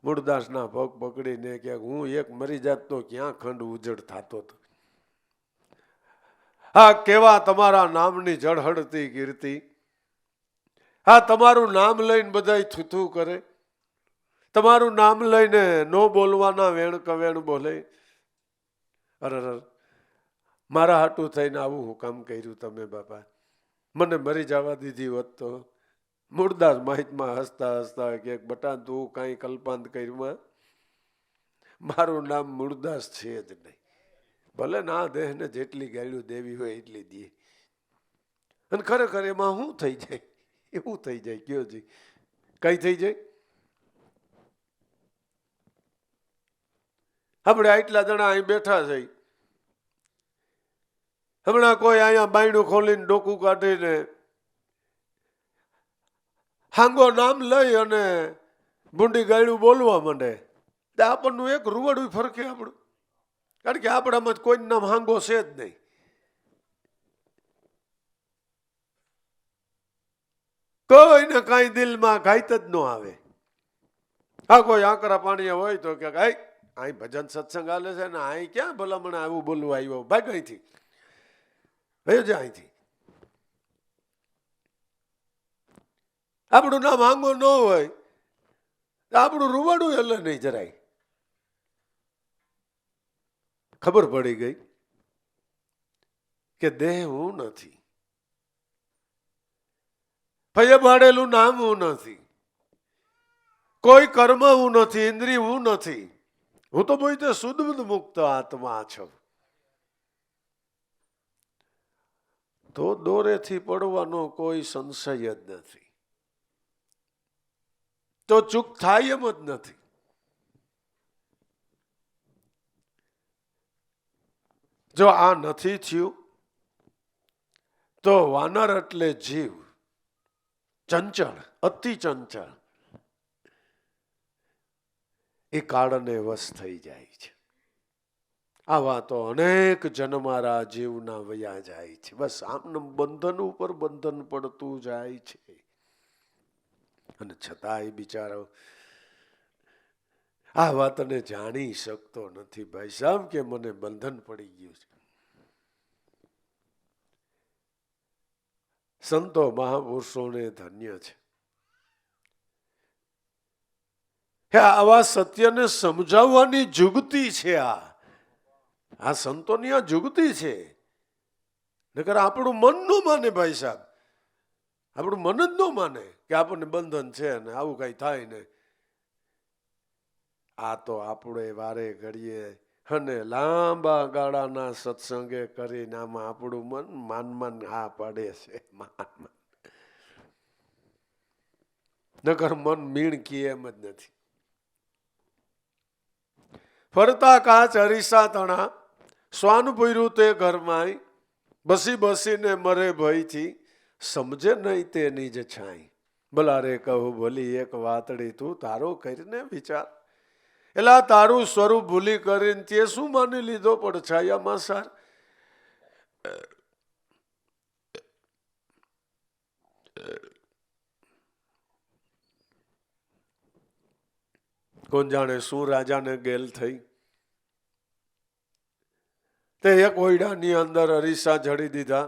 [SPEAKER 1] મૂળદાસના પગ પકડીને કે હું એક મરી જાત તો ક્યાં ખંડ ઉજળ થતો હતો. હા, કેવા તમારા નામની જળહળતી કીર્તિ. હા, તમારું નામ લઈને બધા થૂથું કરે, તમારું નામ લઈને નો બોલવાના વેણ કવેણ બોલે. અરે મારા હાટું થઈને આવું હું કામ કર્યું તમે બાપા? મને મરી જવા દીધી હોત તો. મૂળદાસ માહિતમાં હસતા હસતા કે બટા તું કાંઈ કલ્પાંત કર્યું, મારું નામ મૂળદાસ છે જ નહીં. ભલે ના દેહને જેટલી ગાળ્યું દેવી હોય એટલી દે. અને ખરેખર એમાં શું થઈ જાય? એવું થઈ જાય, કયો જી, કઈ થઈ જાય? આપણે આટલા જણા અહીં બેઠા છે, હમણાં કોઈ અહીંયા બાયણું ખોલીને ડોકું કાઢીને હાંગો નામ લઈ અને ભૂંડી ગાયડું બોલવા માંડે, આપણનું એક રૂવડું ફરકે આપણું. કારણ કે આપણામાં કોઈનું નામ હાંગો છે જ નહીં. કોઈને કાંઈ દિલમાં ઘાયત જ ન આવે. હા, કોઈ આંકરા પાણી હોય તો કે અહીં ભજન સત્સંગ હાલે છે ને અહીં ક્યાં ભલામણ આવું બોલવા આવ્યો, ભાગ અહીંથી, ભાઈ જ અહીંથી. આપણું નામ આંગો ન હોય તો આપણું રૂવાડું એટલે નહીં જરાય. ખબર પડી ગઈ કે દેહ હું નથી, ફઈએ પાડેલું નામ હું નથી, કોઈ કર્મ હું નથી, ઇન્દ્રિય હું નથી, હું તો બોલતે શુદ્ધ બુદ્ધ મુક્ત આત્મા છું. તો દોરેથી પડવાનો કોઈ સંશય જ નથી, તો ચૂક થાય એમ જ નથી. જો આ નથી થયું તો વાનર એટલે જીવ, ચંચળ, અતિ ચંચળ, એ કાળને વશ થઈ જાય છે. આવા તો અનેક જન્મારા જીવના વયા જાય છે. બસ આમને બંધન ઉપર બંધન પડતું જાય છે. અને છતાંય બિચારો આ વાતને જાણી શકતો નથી. ભાઈ સાહેબ કે મને બંધન પડી ગયું છે. સંતો મહાપુરુષોને ધન્ય છે આવા સત્યને સમજાવવાની જુગતી છે. આ સંતોની આ જુગતી છે. નકર આપણું મન ન માને ભાઈ સાહેબ, આપણું મન જ ન માને કે આપણને બંધન છે ને આવું કઈ થાય ને. આ તો આપણે વારે ઘડીએ અને લાંબા ગાળાના સત્સંગે કરીને આમાં આપણું મન માન હા પડે છે. નકર મન મીણકી એમ જ નથી. ફરતા કાચ અરીસા તણા, શ્વાન પૂર્યું તે ઘરમાં, બસી બસીને મરે ભયથી, સમજે નહીં તેની જ છાઈ. ભલા રે કહું ભલી એક વાતડી તું તારો કરીને વિચાર. એલા તારું સ્વરૂપ ભૂલી કરીને તે શું માની લીધો પડછાયામાં સાર. કોણ જાણે શું રાજાને ગેલ થઈ. તે એક ઓયડાની અંદર અરીસા જડી દીધા,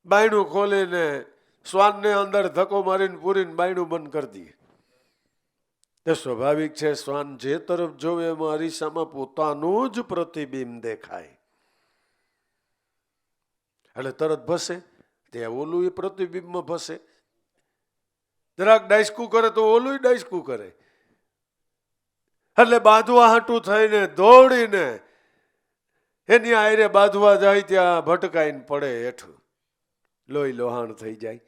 [SPEAKER 1] બાયણું ખોલીને શ્વાનને અંદર ધક્કો મારીને પૂરીને બાયણું બંધ કરી દઈએ. તે સ્વાભાવિક છે, શ્વાન જે તરફ જોવે એમાં અરીસામાં પોતાનું જ પ્રતિબિંબ દેખાય એટલે તરત ભસે. તે ઓલું એ પ્રતિબિંબમાં ભસે. જરાક ડાયસકું કરે તો ઓલું ડાયસકું કરે. એટલે બાંધવા હાટું થઈને દોડીને એની આયરે બાંધવા જાય ત્યાં ભટકાઈને પડે હેઠું, લોહી લોહાણ થઈ જાય.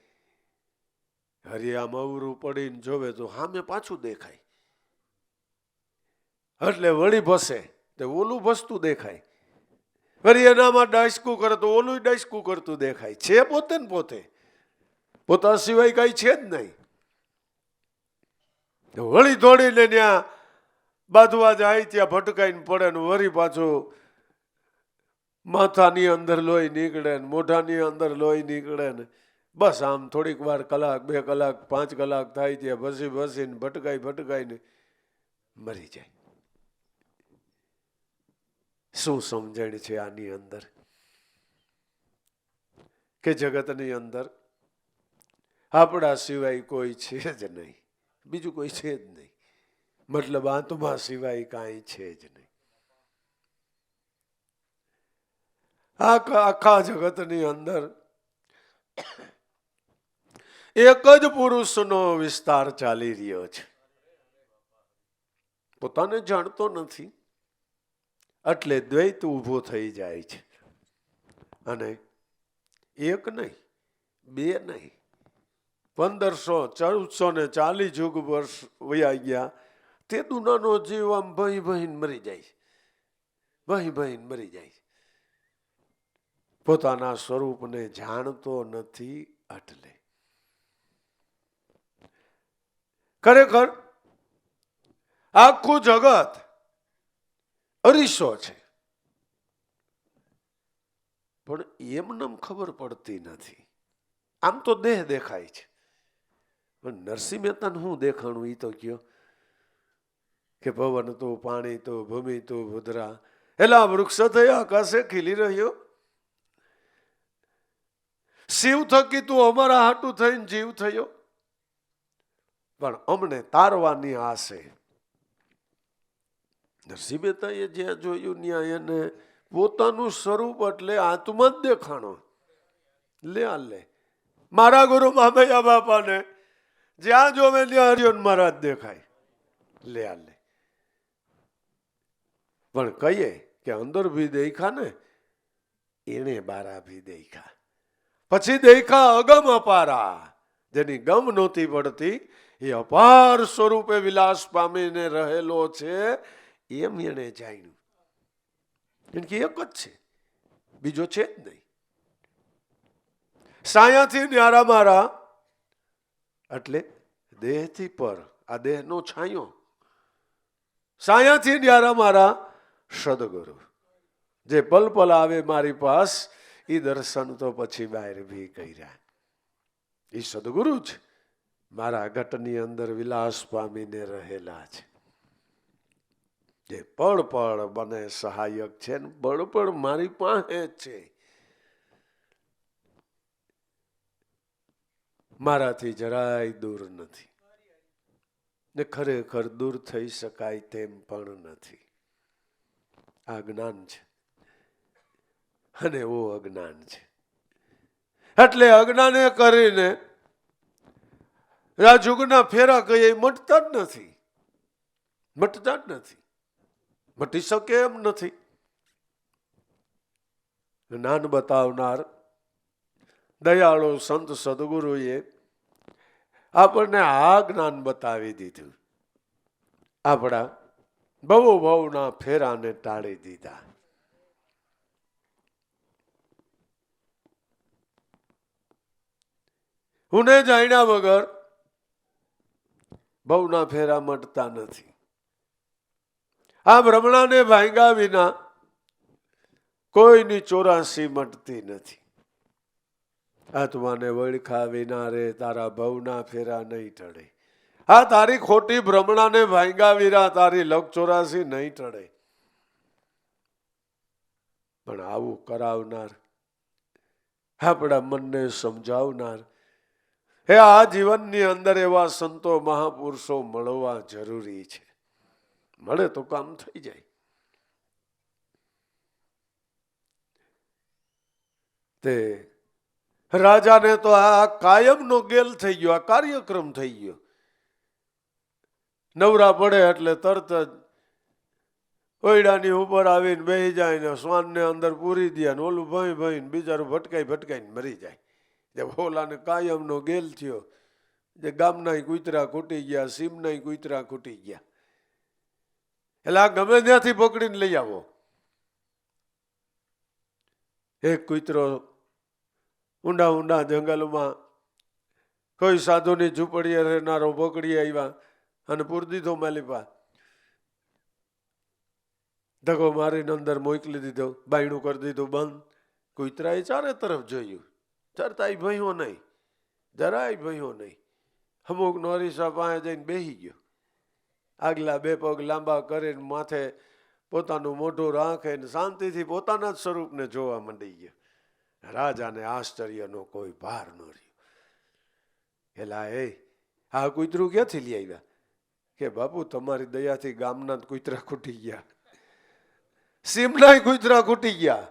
[SPEAKER 1] હરિયામાં અવરું પડીને જોવે તો સામે પાછું દેખાય. એટલે વળી ભસે તો ઓલું ભસતું દેખાય. વળી એનામાં ડાયસકું કરે તો ઓલું ડાયસકું કરતું દેખાય. છે પોતે ને પોતે, પોતા સિવાય કઈ છે જ નહીં. વળી દોડીને ત્યાં બાંધવા જાય ત્યાં ભટકાઈને પડે ને વળી પાછું માથાની અંદર લોહી નીકળે ને મોઢાની અંદર લોહી નીકળે ને બસ આમ થોડીક વાર, કલાક 2 કલાક 5 કલાક થાય ત્યાં ભસીને ભટકાઈને મરી જાય. શું સમજણ છે આની અંદર કે જગતની અંદર આપણા સિવાય કોઈ છે જ નહીં, બીજું કોઈ છે જ નહીં. મતલબ આત્મા સિવાય કાંઈ છે જ નહીં. આખા જગતની અંદર એક જ પુરુષનો વિસ્તાર ચાલી રહ્યો છે. પોતાને જાણતો નથી એટલે દ્વૈત ઊભો થઈ જાય છે. અને એક નહીં, બે નહીં, 1500 1440 યુગ વર્ષ વયા ગયા. તે દુનાનો જીવ આમ ભઈ ભઈને મરી જાય, ભઈ ભઈને મરી જાય. પોતાના સ્વરૂપને જાણતો નથી. એટલે ખરેખર આખું જગત અરીસો છે, પણ એમનેમ ખબર પડતી નથી. આમ તો દેહ દેખાય છે, પણ નરસિંહ મહેતાને શું દેખાણું એ તો કયો કે પવન તો, પાણી તો, ભૂમિ તો, ભૂદરા, એલા વૃક્ષ થયા આકાશે ખીલી રહ્યો. શિવ થકી તું અમારા હાટું થઈને જીવ થયો, પણ અમને તારવાની આશે. નરસિંહ મહેતાએ જ્યાં જોયું ત્યાં એને પોતાનું સ્વરૂપ એટલે આત્મા જ દેખાણો. લે આ લે મારા ગુરુ મામૈયા બાપાને જ્યાં જોવે ત્યાં હરિયન મહારાજ દેખાય. લે આ લે પણ કહીએ કે અંદર ભી દેખા ને, એને બારા ભી દેખા. પછી દેખા અગમ અપારા, જેની ગમ નહોતી પડતી એ અપાર સ્વરૂપે વિલાસ પામીને રહેલો છે, એમ એને જાણ્યું. કારણ કે એક જ છે, બીજો છે જ નહીં. સાયાથી ન્યારા મારા એટલે દેહથી પર, આ દેહનો છાંયો. સાયાથી ન્યારા મારા સદગુરુ, જે પલ પલ આવે મારી પાસ, એ દર્શન તો પછી બહાર ભી કર્યા. એ સદગુરુ જ મારા ઘટની અંદર વિલાસ પામીને રહેલા છે, જે પળ પળ બને સહાયક છે ને પળ પળ મારી પાસે જ છે. મારાથી જરાય દૂર નથી ને ખરેખર દૂર થઈ શકાય તેમ પણ નથી. આ જ્ઞાન છે અને એવું અજ્ઞાન છે. એટલે અજ્ઞાને કરીને આ જુગના ફેરા કહીએ મટતા જ નથી, મટતા જ નથી, મટી શકે એમ નથી. જ્ઞાન બતાવનાર દયાળુ સંત સદગુરુએ આપણને આ જ્ઞાન બતાવી દીધું, આપણા બહુ બહુના ફેરાને ટાળી દીધા. હુંને જાણ્યા વગર બહુના ફેરા મટતા નથી. આ ભ્રમણાને ભાંગ્યા વિના કોઈની 84 મટતી નથી. આત્માને વળખા વિના રે તારા ભવના ફેરા નહીં ટળે. આ તારી ખોટી ભ્રમણાને ભાંગ્યા વિના તારી લગ 84 નહીં ટળે. પણ આવું કરાવનાર, આપણા મનને સમજાવનાર, હે આ જીવનની અંદર એવા સંતો મહાપુરુષો મળવા જરૂરી છે. મળે તો કામ થઈ જાય. તે રાજાને તો આ કાયમનો ગેલ થઈ ગયો, આ કાર્યક્રમ થઈ ગયો. નવરા પડે એટલે તરત જ ઓયડાની ઉપર આવીને બેસી જાય ને શ્વાનને અંદર પૂરી દે ને ઓલું ભઈ ભઈને બિચારું ભટકાઈને મરી જાય. જે ઓલાને કાયમનો ગેલ થયો, જે ગામના કૂતરા ખૂટી ગયા, સીમના કૂતરા ખૂટી ગયા. એટલે આ ગમે ત્યાંથી પકડીને લઈ આવો. એક કૂતરો ઊંડા ઊંડા જંગલમાં કોઈ સાધુની ઝૂંપડીએ રહેનારો પકડી આવ્યા અને પૂરી દીધો માલિપા. ધક્કો મારીને અંદર મોકલી દીધો, બાયણું કરી દીધું બંધ. કૂતરાએ ચારે તરફ જોયું, ચરતાય ભયો નહીં, જરાય ભયો નહીં. અમુક નોરીસા પાસે જઈને બેસી ગયો, આગલા 2 પગ લાંબા કરીને માથે પોતાનું મોઢું રાખે ને શાંતિથી પોતાના જ સ્વરૂપને જોવા માંડી ગયો. રાજાને આશ્ચર્યનો કોઈ ભાર ન રહ્યો. એલા આ કૂતરું ક્યાંથી લઈ આવ્યા? કે બાપુ તમારી દયાથી ગામના કૂતરા ખૂટી ગયા, સીમના કૂતરા ખૂટી ગયા.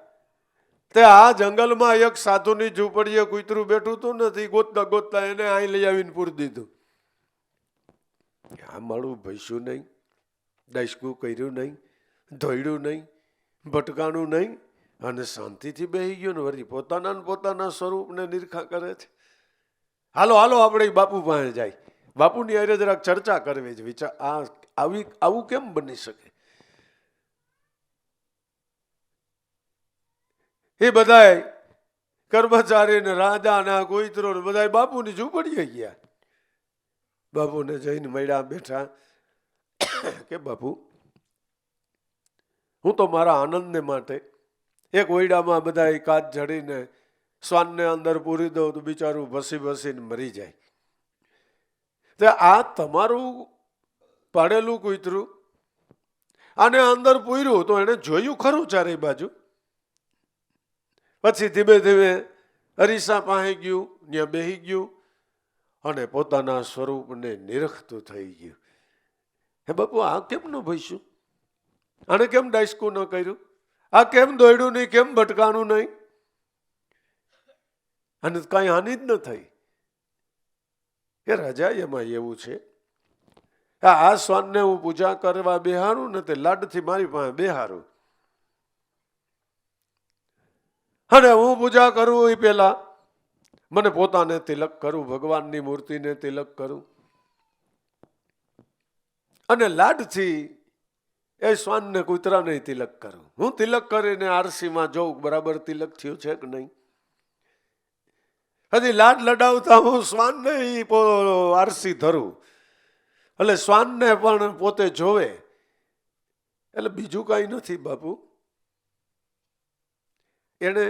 [SPEAKER 1] તે આ જંગલમાં એક સાધુની ઝૂંપડીએ કૂતરું બેઠું હતું નથી, ગોતતા ગોતતા એને અહીં લઈ આવીને પૂરી દીધું. આ મારું ભૈસું નહીં, ડસકું કર્યું નહીં, ધોયડું નહીં, ભટકાણું નહીં, અને શાંતિથી બેસી ગયો ને વળી પોતાના સ્વરૂપને નિરખા કરે છે. હાલો હાલો આપણે બાપુ પાસે જાય, બાપુની હારે જરાક ચર્ચા કરવી છે. વિચાર આવું કેમ બની શકે? એ બધાય કર્મચારી ને રાજા ને કોઈતરો ને બધા બાપુની ઝૂંપડીએ ગયા. બાપુને જઈને મળ્યા, બેઠા કે બાપુ, હું તો મારા આનંદને માટે એક ઓયડામાં બધા કાચ જડીને શ્વાનને અંદર પૂરી દઉં તો બિચારું ભસીને મરી જાય. તો આ તમારું પાડેલું કૂતરું આને અંદર પૂર્યું તો એને જોયું ખરું ચારે બાજુ. પછી ધીમે ધીમે અરીસા પાસે ગયું, ત્યાં બેસી ગયું અને પોતાના સ્વરૂપને નિરખતું થઈ ગયું. હે બાપુ, આ કેમ ન ભઈશું? આને કેમ ડાયસકું ન કર્યું? આ કેમ દોડ્યું નહીં? કેમ ભટકાણું નહીં? અને કાંઈ હાનિ જ ન થઈ. કે રાજા, એમાં એવું છે, આ શ્વાનને હું પૂજા કરવા બેહારું ને તે લાડથી મારી પાસે બેહારું, અને હું પૂજા કરું એ પેલા મને પોતાને તિલક કરું, ભગવાનની મૂર્તિને તિલક કરું, અને લાડથી એ શ્વાનને કૂતરાને તિલક કરું. હું તિલક કરીને આરસીમાં જોઉં બરાબર તિલક થયું છે કે નહીં. હજી લાડ લડાવતા હું શ્વાનને આરસી ધરું, એટલે શ્વાનને પણ પોતે જોવે. એટલે બીજું કાંઈ નથી બાપુ, એને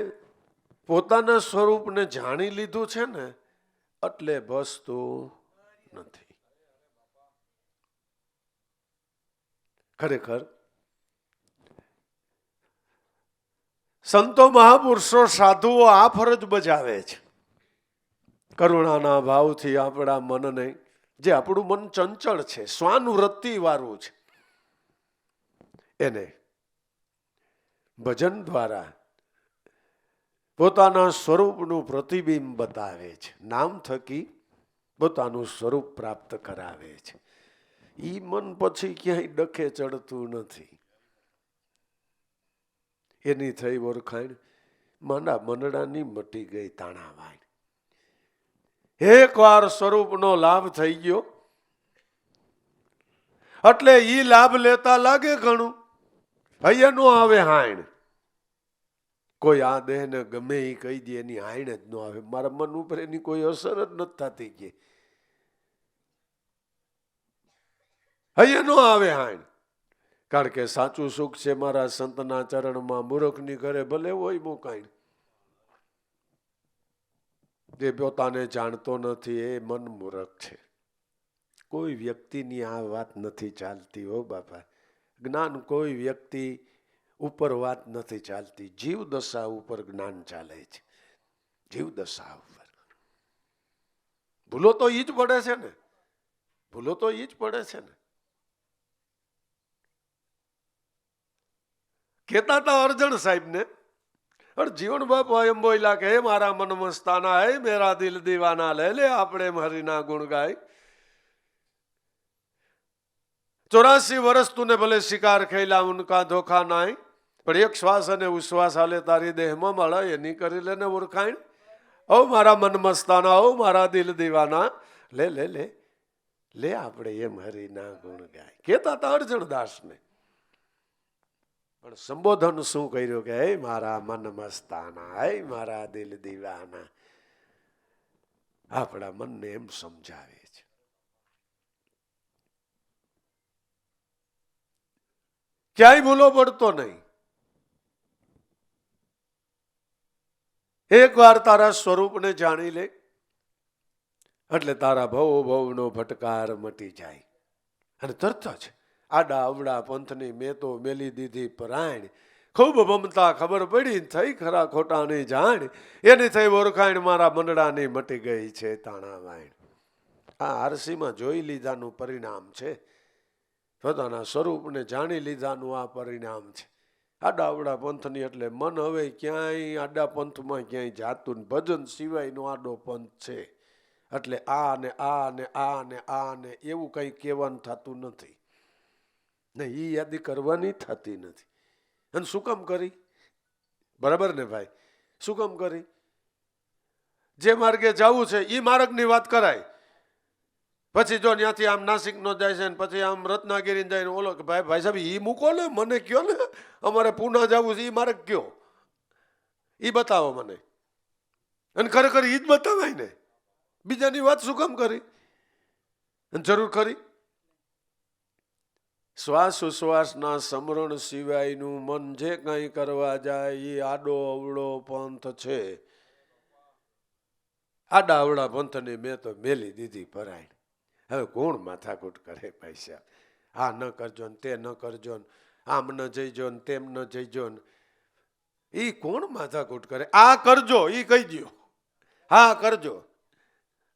[SPEAKER 1] પોતાના સ્વરૂપને જાણી લીધું છે ને, એટલે બસતું નથી. ખરેખર સંતો મહાપુરુષો સાધુઓ આ ફરજ બજાવે છે. કરુણાના ભાવથી આપણા મનને, જે આપણું મન ચંચળ છે, શ્વાન વૃત્તિ વાળું છે, એને ભજન દ્વારા પોતાના સ્વરૂપનું પ્રતિબિંબ બતાવે છે, નામ થકી પોતાનું સ્વરૂપ પ્રાપ્ત કરાવે છે. ઈ મન પછી ક્યાંય ડખે ચડતું નથી. એની થઈ ઓળખાણ માંડા મંડળાની મટી ગઈ તાણાવાય. એક વાર સ્વરૂપનો લાભ થઈ ગયો એટલે ઈ લાભ લેતા લાગે ઘણું, અહીંયા નો આવે હાણ. કોઈ આ દેહને ગમે એ કહી દે, એની હાણ જ ન આવે. મારા મન ઉપર એની કોઈ અસર જ નથી થતી. કે અહીંયા નો આવે હાણ, કારણ કે સાચું સુખ છે મારા સંતના ચરણમાં. મૂર્ખની ઘરે ભલે હોય મુકાઈ, જે પોતાને જાણતો નથી એ મન મૂર્ખ છે. કોઈ વ્યક્તિની આ વાત નથી ચાલતી હો બાપા. જ્ઞાન કોઈ વ્યક્તિ ઉપર વાત નથી ચાલતી, જીવ દશા ઉપર જ્ઞાન ચાલે છે. જીવ દશા ઉપર ભૂલો તો ઈ જ પડે છે ને, ભૂલો તો ઈ જ પડે છે ને. કહેતા હતા અર્જણ સાહેબ ને, જીવન બાપા એમ બોલ્યા કે હે મારા મન મસ્તાના, હે મેરા દિલ દીવાના, લે લે આપણે હરિના ગુણ ગાય. 84 વર્ષ તુને ભલે શિકાર ખેલા ઉનકા ધોખા નાય, પણ એક શ્વાસ અને ઉશ્વાસ હાલે તારી દેહમાં મળે એની કરી લેને ઓળખાણ. ઓ મારા મન મસ્તાના, ઓ મારા દિલ દીવાના, લે લે લે લે આપણે એમ હરિના ગુણ ગાય. કહેતા હતા અર્જણદાસ ને. પણ સંબોધન શું કર્યું કે હે મારા મન મસ્તાના, હે મારા દિલ દીવાના. આપણા મનને એમ સમજાવે છે. ક્યાંય ભૂલો પડતો નહીં. એક વાર તારા સ્વરૂપને જાણી લે એટલે તારા ભવનો ભટકાર મટી જાય. અને તરત જ આડા અવડા પંથની મેં તો મેલી દીધી પરાયણ, ખૂબ મમતા ખબર પડી થઈ ખરા ખોટાની જાણ, એની થઈ ઓળખાણ મારા મંડળાની મટી ગઈ છે તાણાવાણ. આ આરસીમાં જોઈ લીધાનું પરિણામ છે, પોતાના સ્વરૂપને જાણી લીધાનું આ પરિણામ છે. આડા અવડા પંથની એટલે મન હવે ક્યાંય આડા પંથમાં ક્યાંય જાતું, ભજન સિવાયનો આડો પંથ છે. એટલે આ ને આ ને આ ને આ ને એવું કંઈ કહેવાનું થતું નથી ને, એ યાદી કરવાની થતી નથી. અને શું કામ કરી? બરાબર ને ભાઈ? શું કામ કરી? જે માર્ગે જવું છે એ માર્ગની વાત કરાય. પછી જો ત્યાંથી આમ નાસિક નો જાય છે ને પછી આમ રત્નાગીરી જાય ને ઓલો કે ભાઈ સાહેબ એ મૂકો ને, મને કયો ને અમારે પૂના જવું છે એ માર્ગ કયો, એ બતાવો મને. અને ખરેખર એ જ બતાવાય ને, બીજાની વાત શું કામ કરી? જરૂર ખરી? શ્વાસ ઉશ્વાસના સમરણ સિવાયનું મન જે કંઈ કરવા જાય એ આડો અવળો પંથ છે. આડા અવળા પંથને મેં તો મેલી દીધી પરાયણ. હવે કોણ માથાકૂટ કરે ભાઈ સાહેબ? આ ન કરજો ને તે ન કરજો ને, આમ ન જઈજો ને તેમ ન જઈજો ને, એ કોણ માથાકૂટ કરે? આ કરજો એ કહી દો, હા કરજો.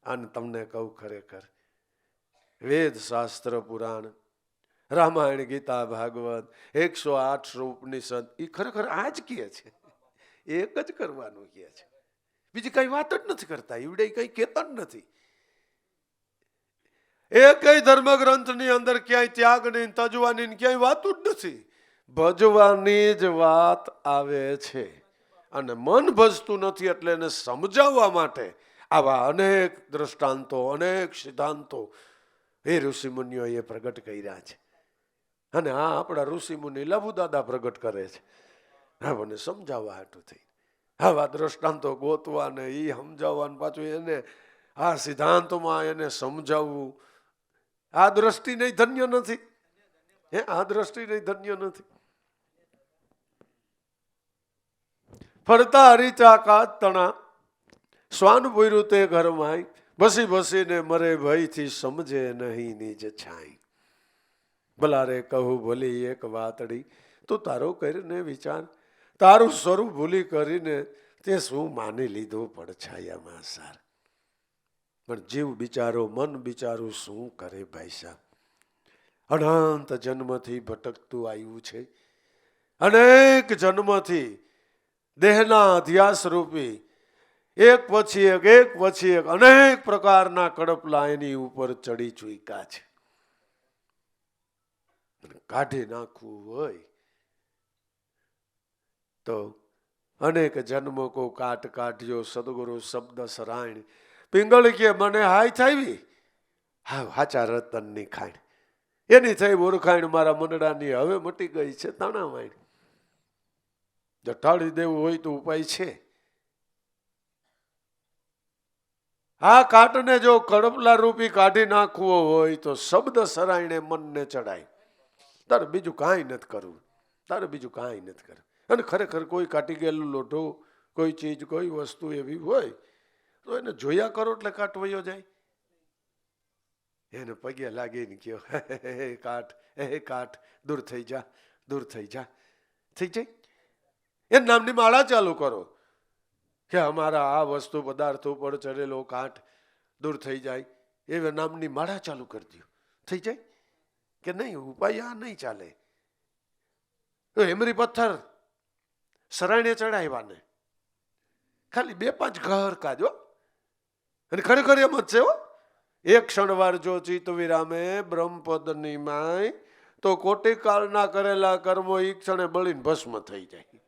[SPEAKER 1] અને તમને કહું ખરેખર વેદ શાસ્ત્ર પુરાણ રામાયણ ગીતા ભાગવત 108 ઉપનિષદ એ ખરેખર આ જ કહે છે, એક જ કરવાનું કહે છે, બીજી કઈ વાત જ નથી કરતા. એવડે કઈ કહેતા જ નથી. એકય ધર્મગ્રંથની અંદર ક્યાંય ત્યાગની તજવાની ક્યાંય વાત જ નથી. ભજવાની જ વાત આવે છે. અને મન ભજતું નથી એટલે એને સમજાવવા માટે આવા અનેક દ્રષ્ટાંતો, અનેક સિદ્ધાંતો એ ઋષિમુનિઓએ પ્રગટ કર્યા છે. અને આ આપણા ઋષિમુનિ લઘુદાદા પ્રગટ કરે છે આપણને સમજાવવા હાટું થઈ. આવા દ્રષ્ટાંતો ગોતવા ને એ સમજાવવાનું, પાછું એને આ સિદ્ધાંતમાં એને સમજાવવું, આ દ્રષ્ટિ નહીં ધન્ય નથી? આ દ્રષ્ટિ નહીં ધન્ય નથી? ફરતા હરીચા કાચ તણા શ્વાન પૂર્યું તે ઘરમાં બસી બસીને મરે ભયથી સમજે નહીં નિજ છાઈ. ભલારે કહું ભલી એક વાતડી તું તારો કરીને વિચાર, તારું સ્વરૂપ ભૂલી કરીને તે શું માની લીધું પડછાયામાં સાર. પણ જીવ બિચારો, મન બિચારું શું કરે ભાઈ સાહેબ? અનંત જન્મથી ભટકતું આવ્યું છે. અનેક જન્મથી દેહના અધ્યાસ રૂપી એક પછી એક અનેક પ્રકારના કડપલા એની ઉપર ચડી ચૂક્યા છે. કાઢી નાખવું હોય તો અનેક જન્મ કો કાટ કાઢ્યો સદગુરુ શબ્દ સરાયણ. પિંગળ કે મને હાય થાવી, હા હાચા રતનની ખાણ એની થઈ ઓળખાણ મારા મનડાની હવે મટી ગઈ છે તાણા વાણ. જો ટાળી દેવું હોય તો ઉપાય છે. આ કાટને જો કડપલા રૂપી કાઢી નાખવો હોય તો શબ્દ સરાયણે મનને ચડાય. તારે બીજું કાંઈ નથી કરવું, તારે બીજું કાંઈ નથી કરવું. અને ખરેખર કોઈ કાઢી ગયેલું લોઢો, કોઈ ચીજ, કોઈ વસ્તુ એવી હોય તો એને જોયા કરો એટલે કાટ વયો જાય. એને પગે લાગીને કયો હે કાટ, હે કાટ દૂર થઈ જા, દૂર થઈ જા, થઈ જાય. એ નામની માળા ચાલુ કરો કે અમારા આ વસ્તુ પદાર્થો પર ચડેલો કાટ દૂર થઈ જાય. એ નામની માળા ચાલુ કરી દો, થઈ જાય. કે નહીં ઉપાય આ નહીં ચાલે. હેમરી પથ્થર સરાયણે ચડાવ્યા ને ખાલી 2-5 ઘર કાઢો અને ખરેખર એમ જ છે હો. એક ક્ષણવાર જો ચિત્ત વિરામે બ્રહ્મપદની માય તો કોટી કાળના કરેલા કર્મો ઈ ક્ષણે બળીને ભસ્મ થઈ જાય.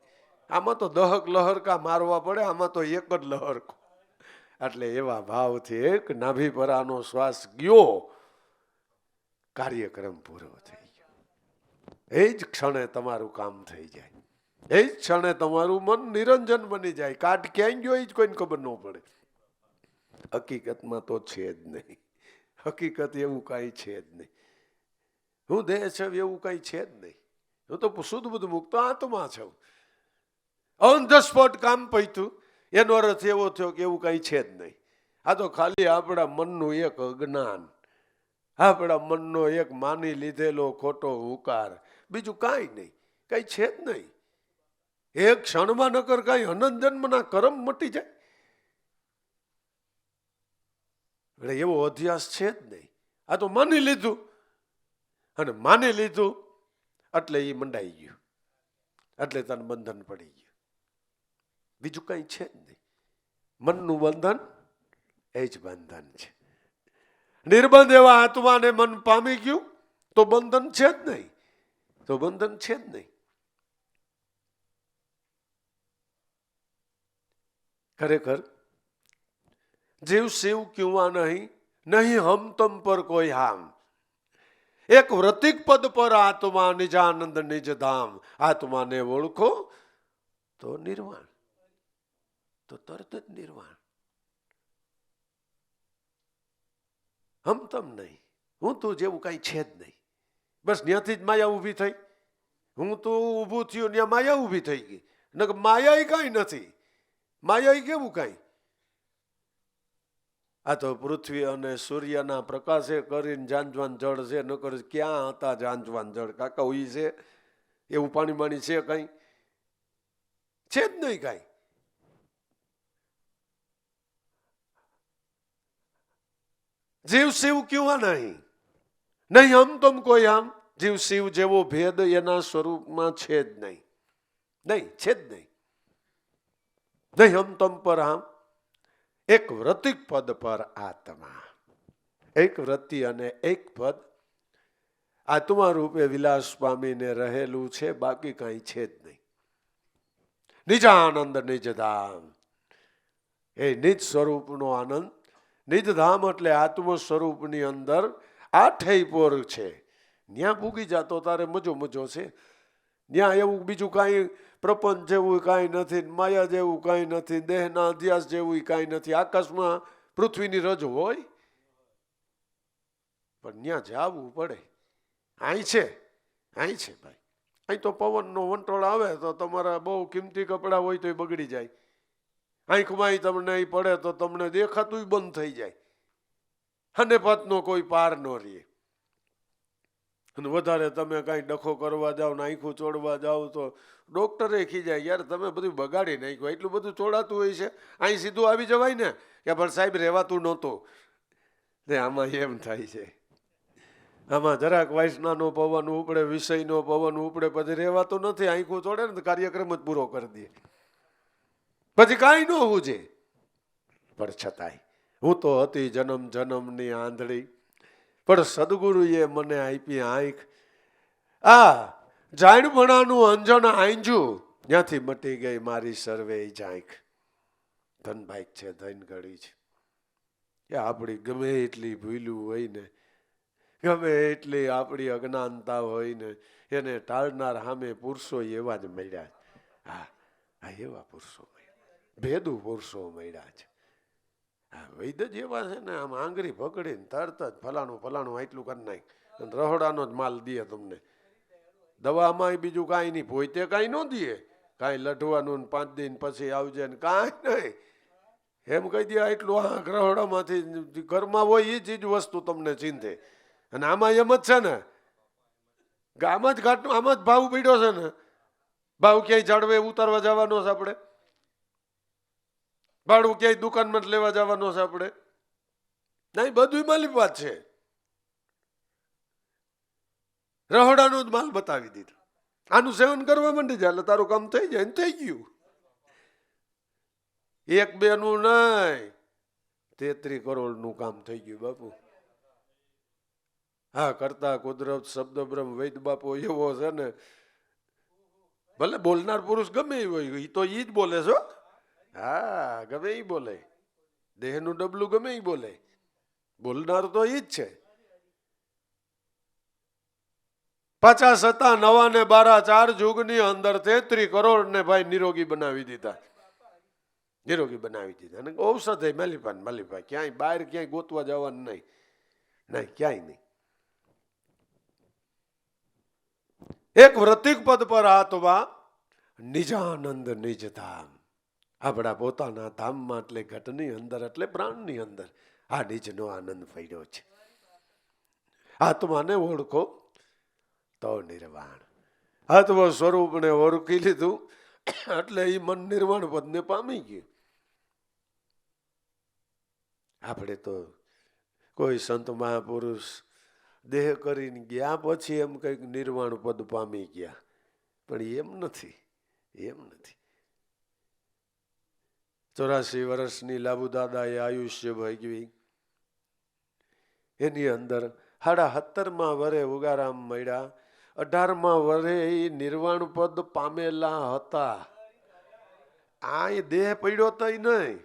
[SPEAKER 1] આમાં તો દહક લહરકા મારવા પડે, આમાં તો એક જ લહરકો. એટલે એવા ભાવથી એક નાભી પરાનો શ્વાસ ગયો, કાર્યક્રમ પૂરો થઈ ગયો. એ જ ક્ષણે તમારું કામ થઈ જાય. એ જ ક્ષણે તમારું મન નિરંજન બની જાય. કાટ ક્યાંય ગયો એ જ કોઈને ખબર ન પડે. હકીકતમાં તો છે જ નહીં. હકીકત એવું કાંઈ છે જ નહીં. હું દેહ છે એવું કાંઈ છે જ નહીં. હું તો શુદ્ધ બુદ્ધ મુક્ત આત્મા છું. ઓન ધ સ્પોટ કામ પૈતું એનો અર્થ એવો થયો કે એવું કાંઈ છે જ નહીં. આ તો ખાલી આપણા મનનું એક અજ્ઞાન, આપણા મનનો એક માની લીધેલો ખોટો હુંકાર, બીજું કાંઈ નહીં, કાંઈ છે જ નહીં. એક ક્ષણમાં નકર કાંઈ અનંત જન્મના કર્મ મટી જાય એટલે એવો અધ્યાસ છે જ નહીં. આ તો માની લીધું અને માની લીધું એટલે એ મંડાઈ ગયું, એટલે તને બંધન પડી ગયું. બીજું કાંઈ છે જ નહીં. મનનું બંધન એ જ બંધન છે. નિર્બંધ એવા આત્માને મન પામી ગયું તો બંધન છે જ નહીં, તો બંધન છે જ નહીં. ખરેખર જીવ શિવ ક્યુઆ નહીં, નહીં હમ તમ પર કોઈ હામ, એક વ્રતિક પદ પર આત્મા નિજાનંદ નિજ ધામ. આત્માને ઓળખો તો નિર્વાણ, તો તરત જ નિર્વાણ. હમ તમ નહીં, હું તું જેવું કઈ છે જ નહીં. બસ ત્યાંથી જ માયા ઊભી થઈ. હું તો ઊભું થયું ત્યાં માયા ઊભી થઈ ગઈ. માયા કાંઈ નથી. માયા કેવું કાંઈ? આ તો પૃથ્વી અને સૂર્યના પ્રકાશે કરીને જાંજવાન જળ છે. નકર ક્યાં હતા જાંજવાન જળ? કાકા હોય છે એવું પાણી બાણી છે કાંઈ? છે જ નહીં કાંઈ. જીવ શિવ ક્યું નહીં, નહીં હમ તમ કોઈ આમ. જીવ શિવ જેવો ભેદ એના સ્વરૂપમાં છે જ નહીં. નહીં, છે જ નહીં. નહીં હમ તમ પર આમ, એક વ્રતિક પદ પર આત્મા. એક વ્રતિ અને એક પદ આત્મા રૂપે વિલાસ પામીને રહેલું છે, બાકી કાંઈ છે જ નહીં. નિજાનંદ નિજ ધામ, એ નિજ સ્વરૂપનો આનંદ. નિજ ધામ એટલે આત્મ સ્વરૂપની અંદર આઠેય પોર છે. ત્યાં ભૂગી જાતો તારે મજો મજો છે. ત્યાં એવું બીજું કાંઈ પ્રપંચ જેવું કાંઈ નથી, માયા જેવું કાંઈ નથી, દેહના અધ્યાસ જેવું કાંઈ નથી. આકાશમાં પૃથ્વીની રજ હોય પણ ત્યાં જવું પડે. અહીં છે, અહીં છે ભાઈ. અહીં તો પવનનો વંટોળ આવે તો તમારા બહુ કિંમતી કપડાં હોય તો એ બગડી જાય. આંખમાં તમને એ પડે તો તમને દેખાતું બંધ થઈ જાય. અને પતનો કોઈ પાર ન રહે. અને વધારે તમે કાંઈ ડખો કરવા જાઓ ને આંખું ચોડવા જાઓ તો ડોક્ટરે ખીજાય, યાર તમે બધું બગાડી નાખ્યું, એટલું બધું ચોડાતું હોય છે. અહીં સીધું આવી જવાય ને કે પણ સાહેબ રહેવાતું નહોતું. આમાં એમ થાય છે, આમાં જરાક વાસનાનો પવન ઉપડે, વિષયનો પવન ઉપડે, પછી રહેવાતું નથી. આંખું ચોડે ને તો કાર્યક્રમ જ પૂરો કરી દે, પછી કાંઈ ન હુજે. પણ છતાંય હું તો હતી જન્મ જન્મની આંધળી, પણ સદગુરુએ મને આપી આંખ. આ જાણપણાનું અંજન આંજ્યું, ત્યાંથી મટી ગઈ મારી સર્વે ઝાંખ. ધન ભાઈ છે, ધન ઘડી છે. કે આપણી ગમે એટલી ભૂલું હોય ને, ગમે એટલી આપણી અજ્ઞાનતા હોય ને, એને ટાળનાર સામે પુરુષો એવા જ મળ્યા. હા હા, એવા પુરુષો મળ્યા, ભેદુ પુરુષો મળ્યા છે. હા, વૈદ જ એવા છે ને, આમ આંગળી પકડીને તરત જ ફલાણું ફલાણું આટલું કરી નાખ, રહોડાનો જ માલ દે તમને. દવામાં બીજું કાંઈ નહીં, પોતે કાંઈ ન દે, કાંઈ લઢવાનું 5 દિન પછી આવજે ને કાંઈ નહીં એમ કહી દે. એટલું આંખ રહોડામાંથી ઘરમાં હોય એ ચીજ વસ્તુ તમને ચીંધે. અને આમાં એમ જ છે ને, આમાં જ ઘાટ, આમાં જ ભાવ પીડ્યો છે ને. ભાવ ક્યાંય જાળવે ઉતારવા જવાનો છે આપણે? ભાડું ક્યાંય દુકાનમાં જ લેવા જવાનો છે આપણે? નહીં, બધું માલી વાત છે. રહોડાનો જ માલ બતાવી દીધો. આનું સેવન કરવા માંડી જાય એટલે તારું કામ થઈ જાય ને થઈ ગયું. 1-2 નું નહીં, 33 કરોડનું કામ થઈ ગયું બાપુ. હા, કરતા કુદરત શબ્દ બ્રહ્મ વૈદ બાપુ એવો છે ને, ભલે બોલનાર પુરુષ ગમે એ હોય, એ તો ઈ જ બોલે છો. હા, ગમે એ બોલે, દેહનું ડબલું ગમે એ બોલે, બોલનાર તો ઈ જ છે. 50 હતા, 9 ને 12, 4 યુગની અંદર 33 કરોડ ને ભાઈ નિરોગી બનાવી દીધા. નિરોગી બનાવી દીધા. અને ઔષધ માલિપા ક્યાંય બહાર ક્યાંય ગોતવા જવાનું નહીં, નહીં ક્યાંય નહીં. એક વ્રતિક પદ પર આત્મા નિજાનંદ નિજ ધામ. આપણા પોતાના ધામમાં એટલે ઘટની અંદર એટલે પ્રાણની અંદર આ નિજનો આનંદ પડ્યો છે. આત્માને ઓળખો તો નિર્વાણ. આત્મ સ્વરૂપને ઓળખી લીધું એટલે એ મન નિર્વાણ પદને પામી ગયું. આપણે તો કોઈ સંત મહાપુરુષ દેહ કરીને ગયા પછી એમ કંઈક નિર્વાણ પદ પામી ગયા, પણ એમ નથી, એમ નથી. 84 વર્ષની લાબુ દાદાએ આયુષ્ય ભોગવી, એની અંદર 17મા વરે ઉગારામ મળ્યા, 18મા વરે એ નિર્વાણ પદ પામેલા હતા. આ દેહ પડ્યો તો નહીં.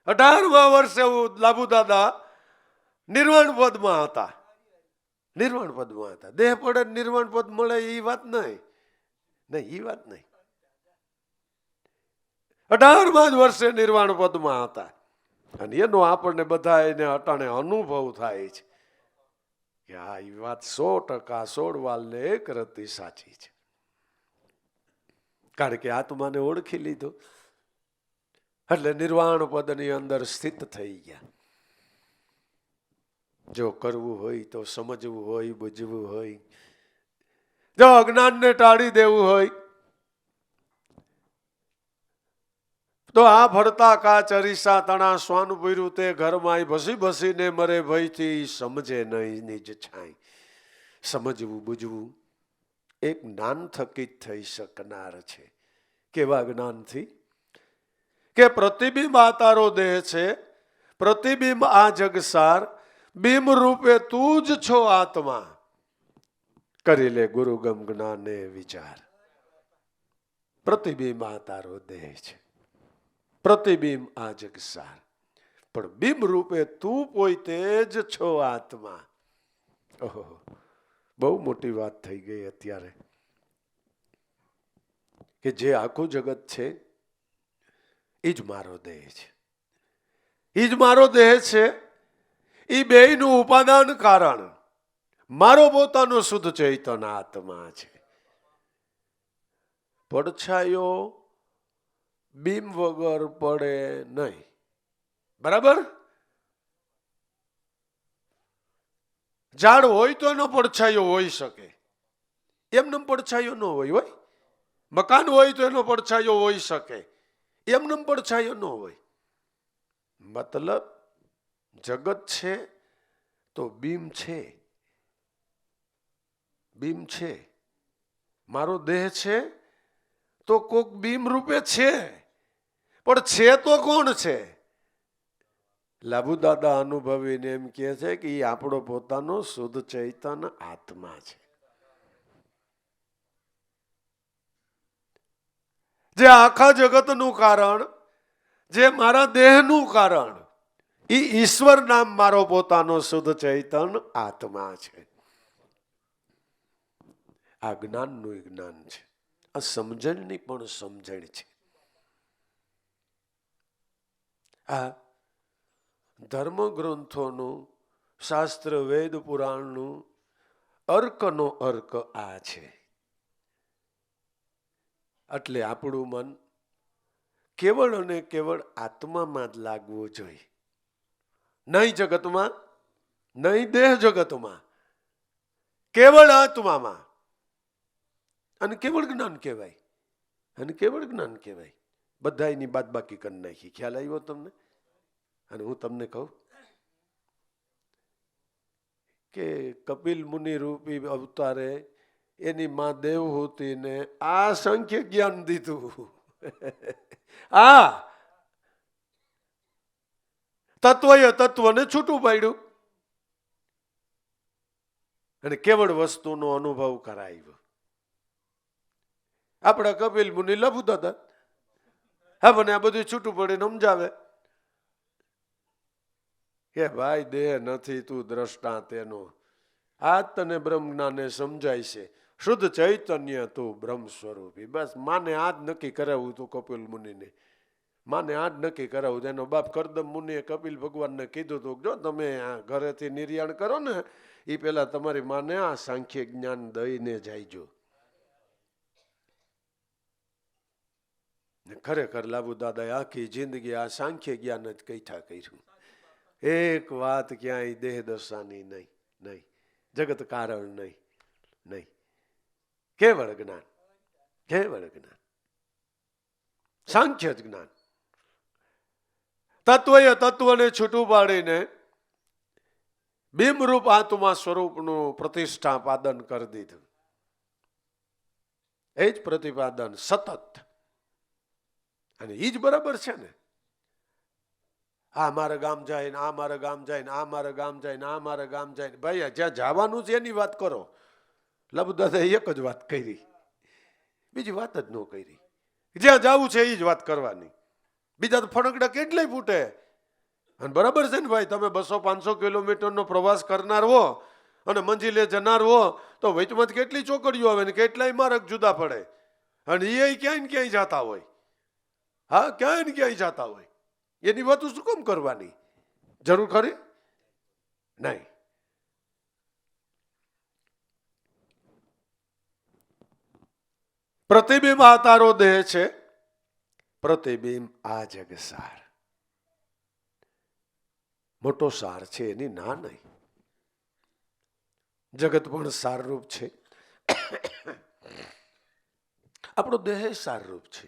[SPEAKER 1] 18મા વર્ષે લાભુ દાદા નિર્વાણ પદમાં હતા. નિર્વાણ પદમાં હતા. દેહ પડે નિર્વાણ પદ મળે એ વાત નહીં. નહીં એ વાત નહીં. 18મા જ વર્ષે નિર્વાણ પદમાં હતા. અને એનો આપણને બધા એને અટાણે અનુભવ થાય છે કે આ એ વાત 100% સોડવાલને એક રતી સાચી છે. કારણ કે આત્માને ઓળખી લીધો એટલે નિર્વાણ પદની અંદર સ્થિત થઈ ગયા. જો કરવું હોય તો સમજવું હોય, બુજવું હોય, જો અજ્ઞાનને ટાળી દેવું હોય તો આ ફરતા કાચ અરીસા તણા શ્વાન પૂર્યું તે ઘરમાં ભસી ભસીને મરે ભયથી સમજે નહીં નિજ છાય. સમજવું બુજવું એક જ્ઞાન થકી જ થઈ શકનાર છે. કેવા જ્ઞાનથી? કે પ્રતિબિંબ આ તારો દેહ છે, પ્રતિબિંબ આ જગસાર, બિંબ રૂપે તું જ છો આત્મા. કરી લે ગુરુગમ જ્ઞાને વિચાર. પ્રતિબિંબ આ તારો દેહ છે, પ્રતિબિંબ આ જગસાર, પણ બિંબ રૂપે તું પોતે જ છો આત્મા. ઓહો, બહુ મોટી વાત થઈ ગઈ અત્યારે કે જે આખું જગત છે એ જ મારો દેહ છે, એ જ મારો દેહ છે. એ બેયનું ઉપાદાન કારણ મારો પોતાનો શુદ્ધ ચૈતન આત્મા છે. પડછાયો બીમ વગર પડે નહીં. બરાબર? ઝાડ હોય તો એનો પડછાયો હોઈ શકે, એમને પડછાયો ન હોય. હોય મકાન હોય તો એનો પડછાયો હોઈ શકે, એમને પડછાયો ન હોય. મતલબ જગત છે તો બીમ છે, બીમ છે. મારો દેહ છે તો કોક બીમ રૂપે છે, પણ છે તો કોણ છે? લાભુ દાદા અનુભવીને એમ કહે છે કે એ આપણો પોતાનો શુદ્ધ ચૈતન આત્મા છે, જે આખા જગતનું કારણ, જે મારા દેહનું કારણ, એ ઈશ્વર નામ મારો પોતાનો શુદ્ધ ચૈતન આત્મા છે. આ જ્ઞાનનું જ્ઞાન છે, આ સમજણની પણ સમજણ છે. આ ધર્મ ગ્રંથોનું, શાસ્ત્ર વેદ પુરાણનું અર્કનો અર્ક આ છે. એટલે આપણું મન કેવળ અને કેવળ આત્મામાં જ લાગવું જોઈએ, નહીં જગતમાં, નહીં દેહ જગતમાં, કેવળ આત્મામાં. અને કેવળ જ્ઞાન કહેવાય, અને કેવળ જ્ઞાન કહેવાય. બધા એની બાદ બાકી કરી નાખી. ખ્યાલ આવ્યો તમને? અને હું તમને કહું કે કપિલ મુનિ રૂપી અવતારે એની માં દેવહૂતિને આ સંખ્ય જ્ઞાન દીધું. આ તત્વએ તત્વને છૂટું પાડ્યું અને કેવળ વસ્તુનો અનુભવ કરાવ્યો. આપણા કપિલ મુનિ લાભુ દાદા હા મને આ બધું છૂટું પડે સમજાવે કે ભાઈ દેહ નથી, તું દ્રષ્ટા તેનો. આ તને બ્રહ્મ જ્ઞાને સમજાય છે. શુદ્ધ ચૈતન્ય તું બ્રહ્મ સ્વરૂપી. બસ માને આ જ નક્કી કરાવું તું કપિલ મુનિને, માને આ જ નક્કી કરાવું. એનો બાપ કરદમ મુનિએ કપિલ ભગવાનને કીધું હતું જો તમે આ ઘરેથી નિર્યાણ કરો ને એ પેલા તમારી માને આ સાંખ્ય જ્ઞાન દઈને જાયજો. ખરેખર લાભુ દાદાએ આખી જિંદગી આ સાંખ્ય જ્ઞાન જ કૈઠા કર્યું. એક વાત ક્યાંય દેહ દશાની નહીં, નહીં જગત કારણ નહીં, નહીં. કેવળ જ્ઞાન, કેવળ જ્ઞાન, સાંખ્ય જ જ્ઞાન. તત્વએ તત્વને છૂટું પાડીને બિંબરૂપ આત્મા સ્વરૂપનું પ્રતિષ્ઠાપાદન કરી દીધું. એ જ પ્રતિપાદન સતત. અને એ જ બરાબર છે ને. આ મારા ગામ જાય ને આ મારા ગામ જાય ને આ મારા ગામ જાય ને આ મારા ગામ જાય ને. ભાઈ જ્યાં જવાનું છે એની વાત કરો. લાભુ દાદાએ એક જ વાત કરી, બીજી વાત જ ન કરી. જ્યાં જવું છે એ જ વાત કરવાની. બીજા તો ફણકડા કેટલાય ફૂટે. અને બરાબર છે ને ભાઈ, તમે 200-500 કિલોમીટરનો પ્રવાસ કરનાર હો અને મંજિલે જનાર હો તો વચમાં કેટલી ચોકડીઓ આવે ને કેટલાય માર્ગ જુદા પડે. અને એ ક્યાંય ને ક્યાંય જતા હોય. હા, ક્યાંય ને ક્યાંય જતા હોય. એની વાતો શું કેમ કરવાની? જરૂર ખરી નહીં. પ્રતિબિંબ આ તારો દેહ છે, પ્રતિબિંબ આ જગ સાર. મોટો સાર છે, એની ના નહીં. જગત પણ સારરૂપ છે, આપણો દેહ સારરૂપ છે.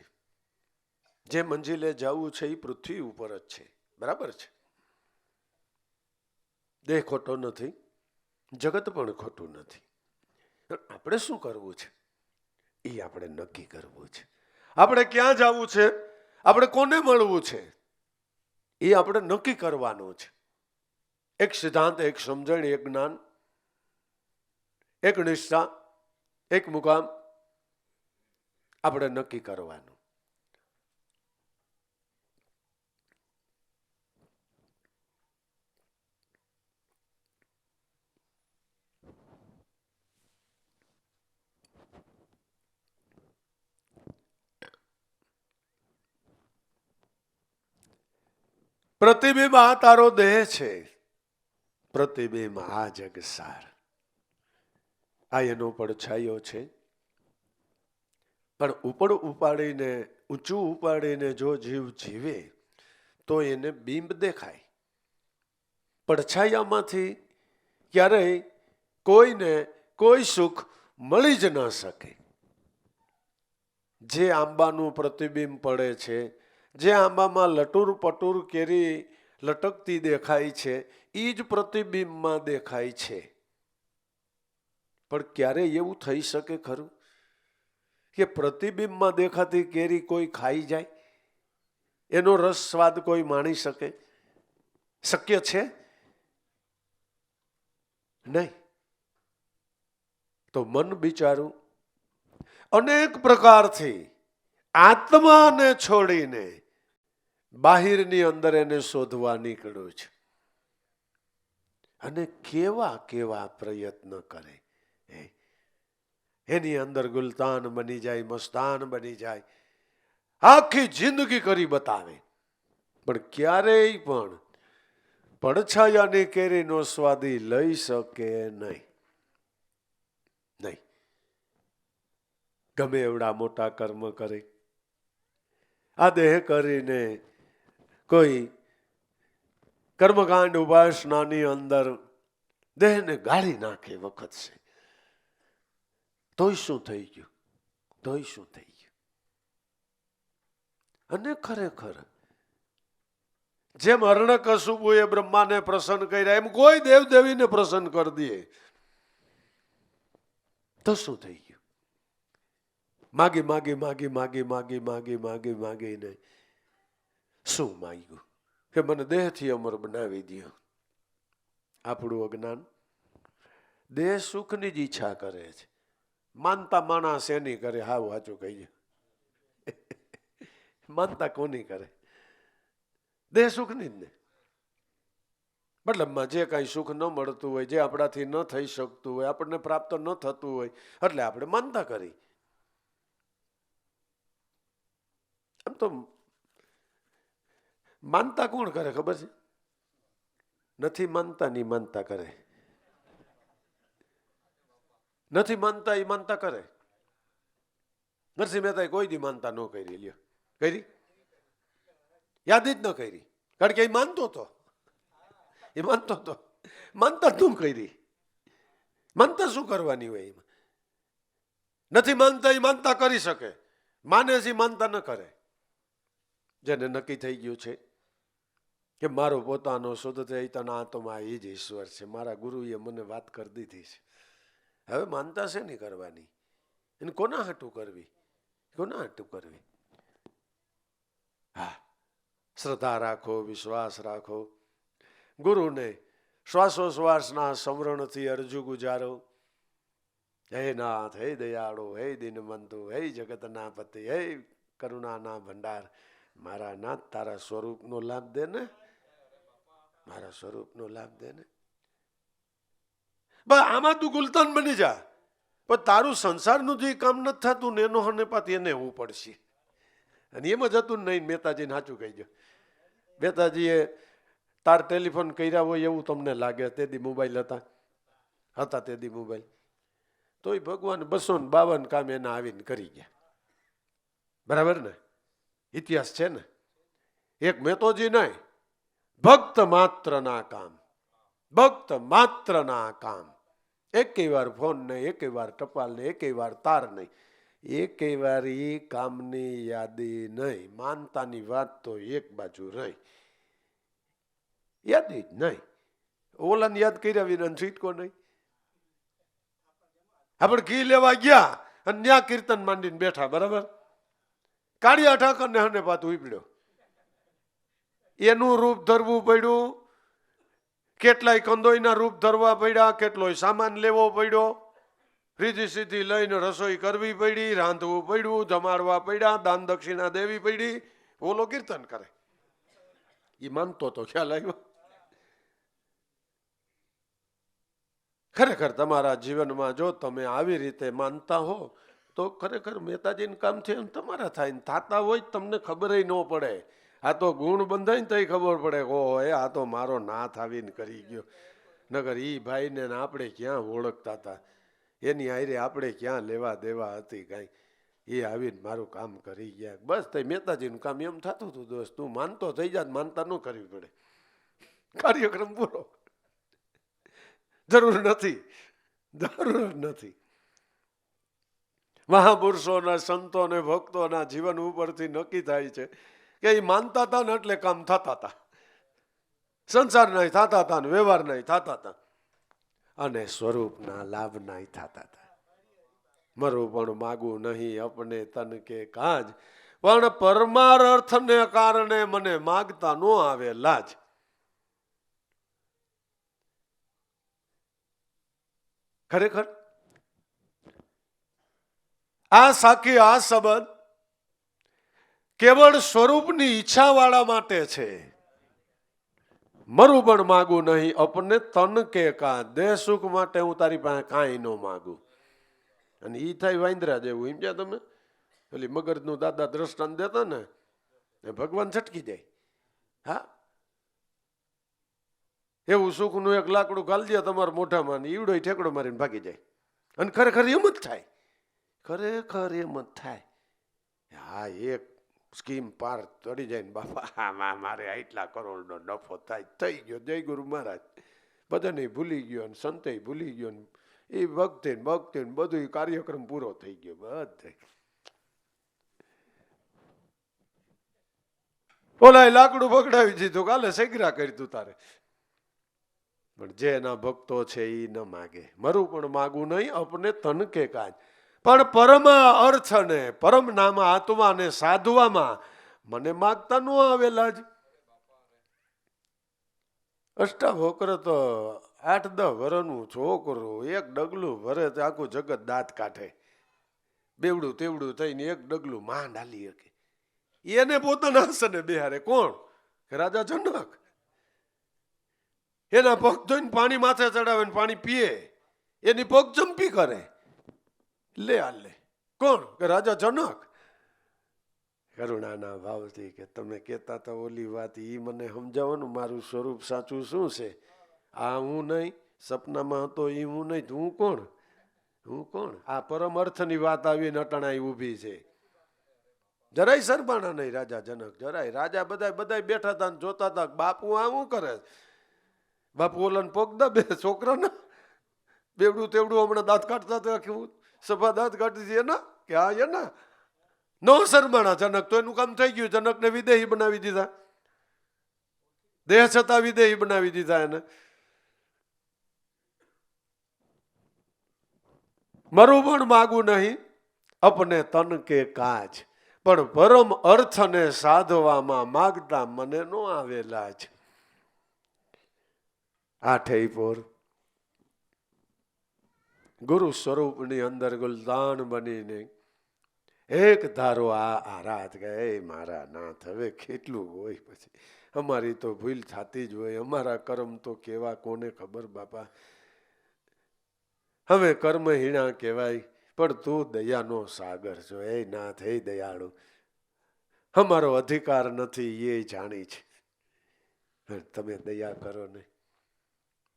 [SPEAKER 1] જે મંજિલે જવું છે એ પૃથ્વી ઉપર જ છે, બરાબર છે. દેહ ખોટો નથી, જગત પણ ખોટું નથી. આપણે શું કરવું છે એ આપણે નક્કી કરવું છે. આપણે ક્યાં જવું છે, આપણે કોને મળવું છે એ આપણે નક્કી કરવાનું છે. એક સિદ્ધાંત, એક સમજણ, એક જ્ઞાન, એક નિષ્ઠા, એક મુકામ આપણે નક્કી કરવાનું. પ્રતિબિંબ આ તારો દેહ છે, પ્રતિબિંબ આ જગ સાર. આ એનો પડછાયો છે. પણ ઉપર ઉપાડીને, ઊંચું ઉપાડીને જો જીવ જીવે તો એને બિંબ દેખાય. પડછાયામાંથી ક્યારેય કોઈને કોઈ સુખ મળી જ ન શકે. જે આંબાનું પ્રતિબિંબ પડે છે, જે આંબામાં લટુર પટુર કેરી લટકતી દેખાય છે, એ જ પ્રતિબિંબમાં દેખાય છે. પણ ક્યારે એવું થઈ શકે ખરું કે પ્રતિબિંબમાં દેખાતી કેરી કોઈ ખાઈ જાય, એનો રસ સ્વાદ કોઈ માણી શકે? શક્ય છે? નહીં. તો મન બિચારું અનેક પ્રકારથી આત્માને છોડીને બાહિરની અંદર એને શોધવા નીકળ્યું છે. અને કેવા કેવા પ્રયત્ન કરે. એની અંદર ગુલતાન બની જાય, મસ્તાન બની જાય, આખી જિંદગી કરી બતાવે. પણ ક્યારેય પણ પડછાયાની કેરીનો સ્વાદી લઈ શકે નહીં. નહીં. ગમે એવડા મોટા કર્મ કરે, આ દેહ કરીને કોઈ કર્મકાંડ ઉપાસનાની અંદર દેહને ગાળી નાખે વખત છે, તોય શું થઈ ગયું? તોય શું થઈ ગયું? અને ખરેખર જેમ હરણકશુપુએ બ્રહ્માને પ્રસન્ન કર્યા એમ કોઈ દેવદેવીને પ્રસન્ન કરી દે તો શું થઈ ગયું? માગી માગી માગી માગી માગી માગી માગી માગીને શું માગ્યું? કે મને દેહથી અમર બનાવી દો. આપણું અજ્ઞાન દેહ સુખની જ ઈચ્છા કરે છે. માનતા માણસ એની કરે? હાવ સાચું કહીએ, માનતા કોની કરે? દેહ સુખની જ ને. મતલબમાં જે કાંઈ સુખ ન મળતું હોય, જે આપણાથી ન થઈ શકતું હોય, આપણને પ્રાપ્ત ન થતું હોય, એટલે આપણે માનતા કરી. આમ તો માનતા કોણ કરે ખબર છે? નથી માનતા ની માનતા કરે. નથી માનતા એ માનતા કરે. નરસિંહ મહેતાએ કોઈ દી માનતા ન કરી. લ્યો, કરી? યાદ જ ન કરી. કારણ કે એ માનતો હતો. એ માનતો હતો. માનતા તું કરી. માનતા શું કરવાની હોય એમાં? નથી માનતા એ માનતા કરી શકે. માને છે માનતા ન કરે. જેને નક્કી થઈ ગયું છે કે મારો પોતાનો શુદ્ધ ચૈતન્ય આત્મા એ જ ઈશ્વર છે, મારા ગુરુએ મને વાત કરી દીધી છે, હવે માનતા છે નહીં કરવાની. એને કોના હાટું કરવી? કોના હાટું કરવી? હા, શ્રદ્ધા રાખો, વિશ્વાસ રાખો. ગુરુને શ્વાસોશ્વાસના સમરણથી અરજુ ગુજારો. હે નાથ, હે દયાળુ, હે દીનબંધુ, હે જગતના પતિ, હે કરુણાના ભંડાર મારા નાથ તારા સ્વરૂપનો લાભ દે ને, મારા સ્વરૂપનો લાભ દે ને. બસ આમાં તું ગુલતાન બની જા, પણ તારું સંસારનું જે કામ નથી થતું ને એનો હને પાછી એને હું પડશે. અને એમ જ હતું નહીં. મહેતાજીને સાચું કહીજો, મહેતાજીએ તાર ટેલિફોન કર્યા હોય એવું તમને લાગે. તેથી મોબાઈલ હતા તેથી મોબાઈલ, તોય ભગવાન 252 કામ એના આવીને કરી ગયા. બરાબર ને? ઇતિહાસ છે ને. એક મહેતોજી નહીં, ભક્ત માત્રના કામ, ભક્ત માત્રના કામ. એકેય વાર ફોન નહીં, એકેય વાર ટપાલ નહીં, એકેય વાર તાર નહીં, એકેય વાર એ કામની યાદી નહીં. માનતાની વાત તો એક બાજુ રહી, યાદી જ નહીં. ઓલાને યાદ કર્યા વિના છૂટકો નહીં. આપણે ઘી લેવા ગયા અને ત્યાં કીર્તન માંડીને બેઠા. બરાબર? કાળિયા ઠાકરને હને પાતું ઉપડ્યો, એનું રૂપ ધરવું પડ્યું. કેટલાય કંદોઈના રૂપ ધરવા પડ્યા, કેટલોય સામાન લેવો પડ્યો. રીધી સીધી લઈને રસોઈ કરવી પડી, રાંધવું પડ્યું, જમાડવા પડ્યા, દાન દક્ષિણા દેવી પડી. ઓલો કીર્તન કરે, એ માનતો તો ખ્યાલ આવ્યો. ખરેખર તમારા જીવનમાં જો તમે આવી રીતે માનતા હો તો ખરેખર મહેતાજીનું કામ છે એમ તમારા થાય. ને થતા હોય તમને ખબર ન પડે. આ તો ગુણ બંધાય ને તોય ખબર પડે કે ઓહો આ તો મારો નાથ આવીને કરી ગયો. નગર ઈ ભાઈને આપણે ક્યાં ઓળખતા હતા, એની હારે આપણે ક્યાં લેવા દેવા હતી કાંઈ. એ આવીને મારું કામ કરી ગયા. બસ તો મહેતાજીનું કામ એમ થતું હતું. દોસ્ત તું માનતો થઈ જાત, માનતા ન કરવી પડે. કાર્યક્રમ પૂરો. જરૂર નથી, જરૂર નથી. મહાપુરુષોના, સંતોને, ભક્તોના જીવન ઉપરથી નક્કી થાય છે કે એ માનતા હતા ને એટલે કામ થતા હતા. સંસાર નહીં થતા હતા ને વ્યવહાર નહીં થતા હતા અને સ્વરૂપના લાભ નહીં થતા હતા. મરું પણ માગું નહીં અપને તન કે કાજ, પણ પરમાર્થને કારણે મને માગતા નો આવે લાજ. ખરેખર આ સાખી, આ સંબંધ કેવળ સ્વરૂપની ઈચ્છા વાળા માટે છે. મરું પણ માગું નહીં અપને તન કે કા, દેહ સુખ માટે હું તારી પાસે કાંઈ ન માગું. અને ઈ થાય વાંદરા જેવું. એમ જ્યાં તમે પેલી મગજનું દાદા દ્રષ્ટાંત દેતા ને, ભગવાન છટકી જાય. હા, એવું સુખનું એક લાકડું ગાલી દે તમારા મોઢામાં, ઈવડો ઠેકડો મારીને ભાગી જાય. અને ખરેખર એમ જ થાય, ખરેખર એમ જ થાય. હા, એક સ્કીમ પાર ચડી જાય ને બાપા મારે આટલા કરોડનો નફો થાય, થઈ ગયો. જય ગુરુ મહારાજ. બધાને ભૂલી ગયો ને સંતે ભૂલી ગયો ને એ ભક્તિ ને બધું કાર્યક્રમ પૂરો થઈ ગયો. બધે ઓલા લાકડું પકડાવી દીધું, કાલે સેગરા કરી તું તારે. પણ જે એના ભક્તો છે એ ન માગે. મરું પણ માગું નહીં અપને તન કે કાજ, પણ પરમ અર્થને, પરમ નામ આત્માને સાધવામાં મને માગતા ન આવેલા જ. અષ્ટાવક્ર તો 8-10 વર્ષનું છોકરું એક ડગલું ભરે તો આખું જગત દાંત કાઢે. બેવડું તેવડું થઈને એક ડગલું માંડ હાલી શકે. એને પોતાના આસને બેહારે કોણ? રાજા જનક. એના પગ ધોઈને પાણી માથે ચડાવે ને પાણી પીએ, એની પગ જંપી કરે. લે હાલે કોણ? કે રાજા જનક. કરુણાના ભાવથી કે તમે કહેતા હતા ઓલી વાત, એ મને સમજાવવાનું મારું સ્વરૂપ સાચું શું છે. આ હું નહીં, સપનામાં હતો એ હું નહીં, હું કોણ? હું કોણ? આ પરમ અર્થની વાત આવીને અટાણાઈ ઊભી છે. જરાય સરબાણા નહીં રાજા જનક, જરાય. રાજા બધા બેઠા હતા ને જોતા હતા. બાપુ આ શું કરે? બાપુ ઓલાને પગ દા બે છોકરાના, બેવડું તેવડું હમણાં દાંત કાઢતા હતા, કેવું સભા દાંત કાઢી હતી એના કે હા એના નો શરમાણા જનક. તો એનું કામ થઈ ગયું. જનકને વિદેહી બનાવી દીધા, દેહ છતાં વિદેહી બનાવી દીધા એને. મરું પણ માગું નહીં અપને તન કે કાજ, પણ પરમ અર્થને સાધવામાં માગતા મને નો આવેલા જ. આઠેય પોર ગુરુ સ્વરૂપની અંદર ગુલદાન બનીને એક ધારો આ રાત ગયે મારા નાથ, હવે કેટલું હોય પછી. અમારી તો ભૂલ થતી જ હોય, અમારા કર્મ તો કેવા કોને ખબર બાપા. હવે કર્મ હીણા કહેવાય, પણ તું દયાનો સાગર છો. એ નાથ, હે દયાળુ, અમારો અધિકાર નથી એ જાણી છે. તમે દયા કરો ને,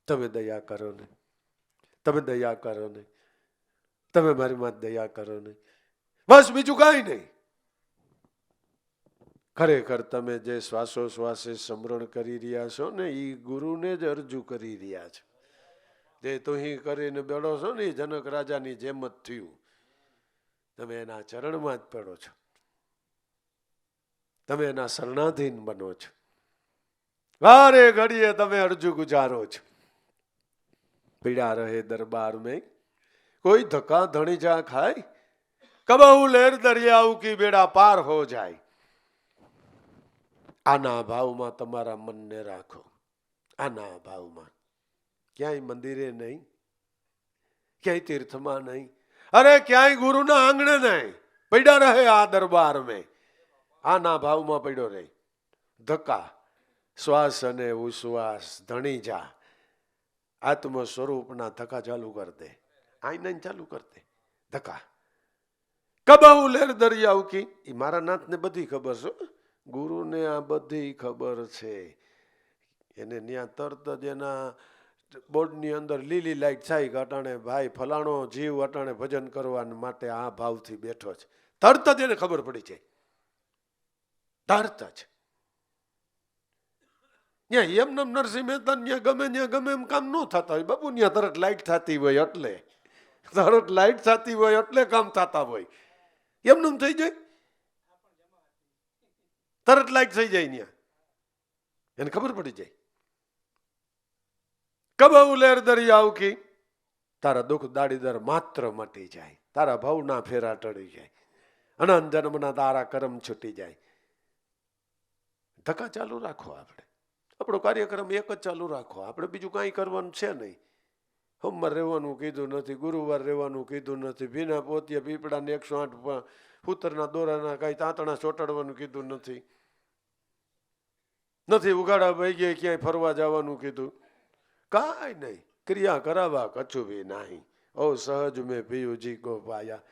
[SPEAKER 1] તમે દયા કરો ને, તમે દયા કરો ને, તમે મારી માં દયા કરો ને, બસ બીજું કાંઈ નહીં. ખરેખર તમે જે શ્વાસોશ્વાસે સ્મરણ કરી રહ્યા છો ને, એ ગુરુને જ અરજુ કરી રહ્યા છો. જે તુહી કરીને બેડો છો ને, એ જનક રાજાની જેમ જ થયું. તમે એના ચરણમાં જ પડો છો, તમે એના શરણાધીન બનો છો. વારે ઘડીએ તમે અરજુ ગુજારો છો. પીડા રહે દરબાર મેં કોઈ ધક્કા ધણી જા ખાય, કબહુ લહેર દરિયાઉ કી બેડા પાર હો જાય. આના ભાવમાં તમારા મનને રાખો, આના ભાવમાં. ક્યાંય મંદિરે નહીં, ક્યાંય તીર્થમાં નહીં, અરે ક્યાંય ગુરુના આંગણે નહીં. પડ્યા રહે આ દરબાર મેં, આના ભાવમાં પડ્યો રહે. ધક્કા શ્વાસ અને ઉશ્વાસ ધણી જા, આત્મ સ્વરૂપના ધક્કા ચાલુ કર દે, આઈને ચાલુ કર દે ધક્કા. કબહુ લેર દરિયા ઉકી, એ મારા નાથને બધી ખબર છે, ગુરુને આ બધી ખબર છે. એને ત્યાં તરત જ એના બોર્ડની અંદર લીલી લાઈટ થાય કે અટાણે ભાઈ ફલાણો જીવ અટાણે ભજન કરવા માટે આ ભાવથી બેઠો છે. તરત જ એને ખબર પડી છે, તરત જ. ત્યાં એમને નરસિંહ મહેતા ત્યાં ગમે એમ કામ ન થતા હોય બાપુ, ત્યાં તરત લાઈટ થતી હોય એટલે, તરત લાઈટ થતી હોય એટલે કામ થતા હોય. એમને થઈ જાય, તરત લાઈટ થઈ જાય ત્યાં, એને ખબર પડી જાય. કબહુ લેર દરિયા ઉકી, તારા દુઃખ દાડીદર માત્ર મટી જાય, તારા ભાવના ફેરા ટળી જાય, અનંત જન્મના તારા કરમ છૂટી જાય. ધક્કા ચાલુ રાખો, આપણે આપણો કાર્યક્રમ એક જ ચાલુ રાખો, આપણે બીજું કાંઈ કરવાનું છે નહીં. સોમવાર રહેવાનું કીધું નથી, ગુરુવાર રહેવાનું કીધું નથી, ભીના પોતિયા પીપળાને 108 ફૂતરના દોરાના કાંઈ તાંતણા ચોટાડવાનું કીધું નથી, નથી ઉગાડા ભાઈ ક્યાંય ફરવા જવાનું કીધું, કાંઈ નહીં. ક્રિયા કરાવવા કછું ભી નહીં. ઓ સહજ મેં પિયુજી કો પાયા,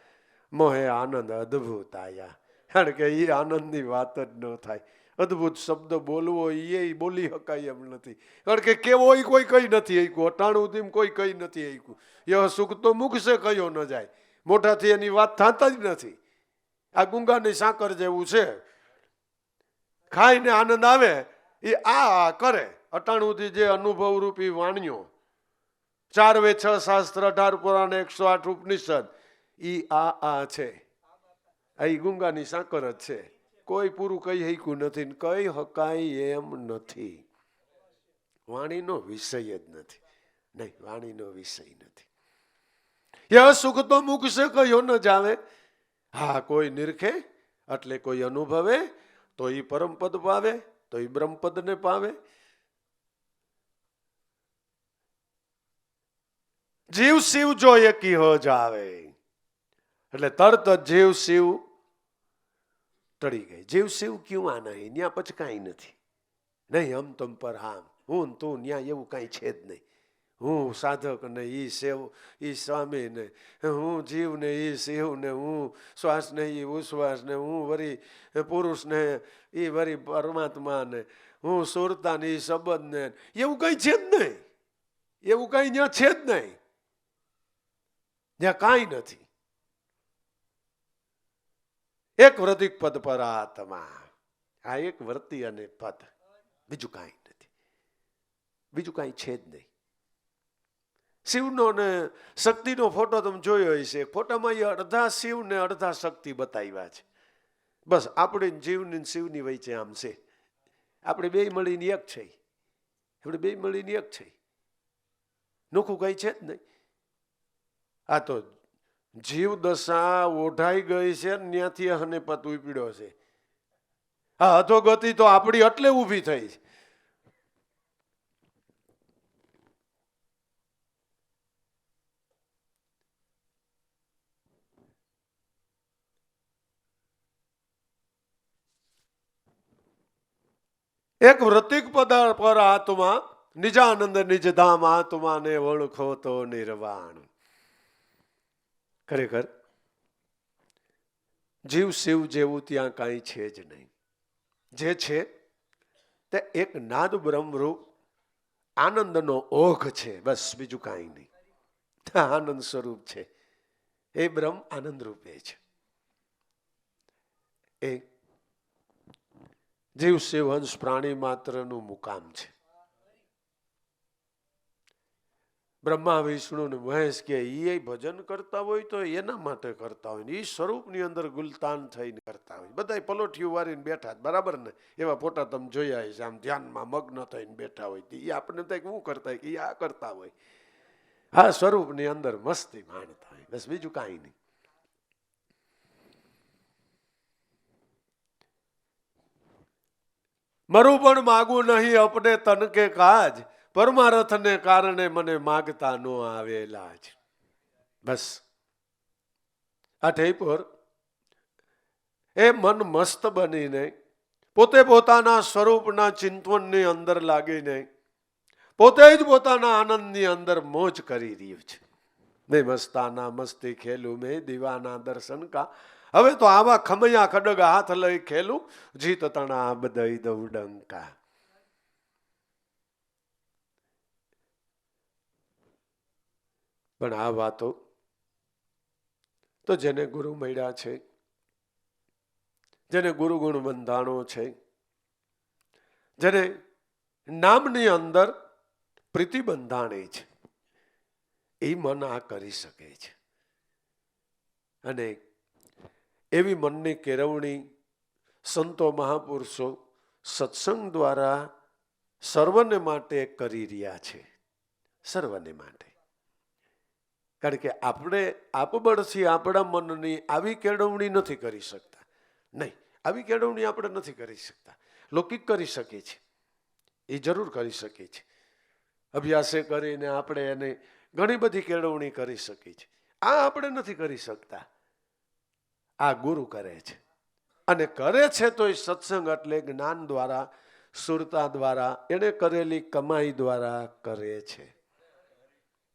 [SPEAKER 1] મોહે આનંદ અદ્ભુત આયા. કારણ કે એ આનંદની વાત જ ન થાય. અદ્ભુત શબ્દ બોલવો એ બોલી શકાય એમ નથી, કારણ કે કેવો કોઈ કઈ નથી શક્યું, અટાણું તેમ કોઈ કઈ નથી શક્યું. એ સુખ તો મુખ સે કયો ન જાય, મોઢાથી એની વાત થતા જ નથી. આ ગુંગાની સાકર જેવું છે, ખાઈને આનંદ આવે એ આ કરે. અટાણુંથી જે અનુભવ રૂપી વાણીઓ, 4 વેદ 6 શાસ્ત્ર 18 પુરાણ 108 ઉપનિષદ, એ આ છે. આ ગુંગાની સાકર જ છે. કોઈ પૂરું કઈ શક્યું નથી, કઈ હકાય એમ નથી. વાણીનો વિષય જ નથી, નહીં, વાણીનો વિષય નથી. યહ સુખ તો મુખ સે કયો ન જાવે. હા, કોઈ નિરખે એટલે કોઈ અનુભવે તો એ પરમપદ પાવે, તો એ બ્રહ્મપદને પાવે. જીવ શિવ જો એકી હો જાવે, એટલે તરત જ જીવ શિવ ટળી ગઈ. જીવ શિવ ક્યું આ નહીં, ત્યાં પછી કાંઈ નથી. નહીં હમ તમ પર હામ, હું તું ત્યાં એવું કાંઈ છે જ નહીં. હું સાધક ને ઈ સેવ, ઈ સ્વામી ને, હું જીવ ને ઈ શિવ ને, હું શ્વાસ ને ઈ ઉશ્વાસ ને, હું વરી પુરુષ ને ઈ વરી પરમાત્મા ને, હું સુરતા ને ઈ શબ્દ ને, એવું કઈ છે જ નહીં. એવું કઈ ત્યાં છે જ નહીં, ત્યાં કાંઈ નથી. એક વૃતિક પદ પર આત્મા, આ એક વર્તી અને પદ, બીજું કાંઈ નથી, બીજું કાંઈ છે જ નહીં. શિવનો ને શક્તિનો ફોટો તમે જોયો હશે, ફોટામાં એ અડધા શિવ ને અડધા શક્તિ બતાવ્યા છે. બસ આપણે જીવની શિવની વચ્ચે આમ છે, આપણે બે મળીને એક છે, આપણે બે મળીને એક છે, નોખું કઈ છે જ નહીં. આ તો જીવ દશા ઓઢાઈ ગઈ છે, ત્યાંથી હને પત ઉપડ્યો છે. હા, અધોગતિ તો આપણી એટલે ઊભી થઈ છે. એક વૃત્તિક પદ પર આત્મા નિજાનંદ નિજ ધામ આત્માને ઓળખો તો નિર્વાણ. ખરેખર જીવ શિવ જેવું ત્યાં કાંઈ છે જ નહીં. જે છે તે એક નાદ બ્રહ્મરૂપ આનંદનો ઓઘ છે, બસ બીજું કાંઈ નહીં. આનંદ સ્વરૂપ છે એ બ્રહ્મ, આનંદ રૂપે છે. એ જીવ શિવ હંસ પ્રાણી માત્રનું મુકામ છે. બ્રહ્મા વિષ્ણુ ને મહેશ કે એ ભજન કરતા હોય તો એના માટે કરતા હોય, એ સ્વરૂપની અંદર ગુલતાન થઈને કરતા હોય. બધા પલોઠિયું વારીને બેઠા, બરાબર ને? એવા ફોટા તમે જોયા છે, આમ ધ્યાનમાં મગ્ન થઈને બેઠા હોય. એ આપણને થાય કે શું કરતા હોય, કે આ કરતા હોય. હા, સ્વરૂપની અંદર મસ્તી માણતા હોય, બસ બીજું કાંઈ નહીં. મરું પણ માગું નહીં અપને તન કે કાજ, પરમારથને કારણે મને માગતા નો આવેલા જ. બસ આ ઠેપર એ મન મસ્ત બનીને પોતે પોતાના સ્વરૂપના ચિંતવનની અંદર લાગીને પોતે જ પોતાના આનંદની અંદર મોજ કરી રહ્યું છે. મેં મસ્તાના મસ્તી ખેલું, મેં દીવાના દર્શન કા. હવે તો આવા ખમૈયા ખડગ હાથ લઈ ખેલું, જીત તણા બદઈ દઉં ડંકા. પણ આ વાતો તો જેને ગુરુ મળ્યા છે, જેને ગુરુગુણ બંધાણો છે, જેને નામની અંદર પ્રીતિ બંધાણી છે, એ મન આ કરી શકે છે. અને એવી મનની કેળવણી સંતો મહાપુરુષો સત્સંગ દ્વારા સર્વને માટે કરી રહ્યા છે. સર્વને માટે. કારણ કે આપણે આપબળથી આપણા મનની આવી કેળવણી નથી કરી શકતા. નહીં, આવી કેળવણી આપણે નથી કરી શકતા. લૌકિક કરી શકે છે, એ જરૂર કરી શકે છે. અભ્યાસે કરીને આપણે એને ઘણી બધી કેળવણી કરી શકીએ છીએ. આ આપણે નથી કરી શકતા. આ ગુરુ કરે છે. અને કરે છે તો એ સત્સંગ એટલે જ્ઞાન દ્વારા, સુરતા દ્વારા, એને કરેલી કમાઈ દ્વારા કરે છે.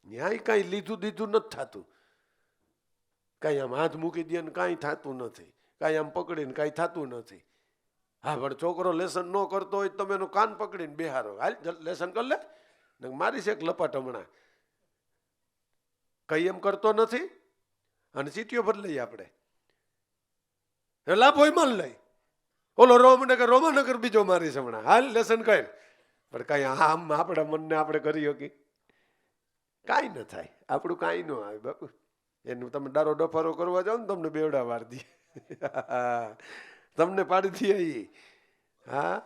[SPEAKER 1] ન્યાય કાંઈ લીધું દીધું નથી થતું. કાંઈ આમ હાથ મૂકી દે ને કાંઈ થતું નથી. કાંઈ આમ પકડીને કાંઈ થતું નથી. હા, પણ છોકરો લેસન ન કરતો હોય તમે એનું કાન પકડીને બેહારો, હાલ લેસન કર લે, મારી છે એક લપાટ હમણાં. કઈ એમ કરતો નથી અને ચીટીઓ ભર લઈએ આપણે, લાભ હોય માલ લઈ. ઓલો રોમાનગર બીજો મારી છે હમણાં, હાલ લેસન કર. પણ કાંઈ આમ આપણા મનને આપણે કરી શકીએ? કાંઈ ન થાય, આપણું કાંઈ ન આવે બાપુ. એનું તમે ડારો ડફારો કરવા જાઓ ને તમને બેવડા વાર દે, તમને પાડી દે. હા,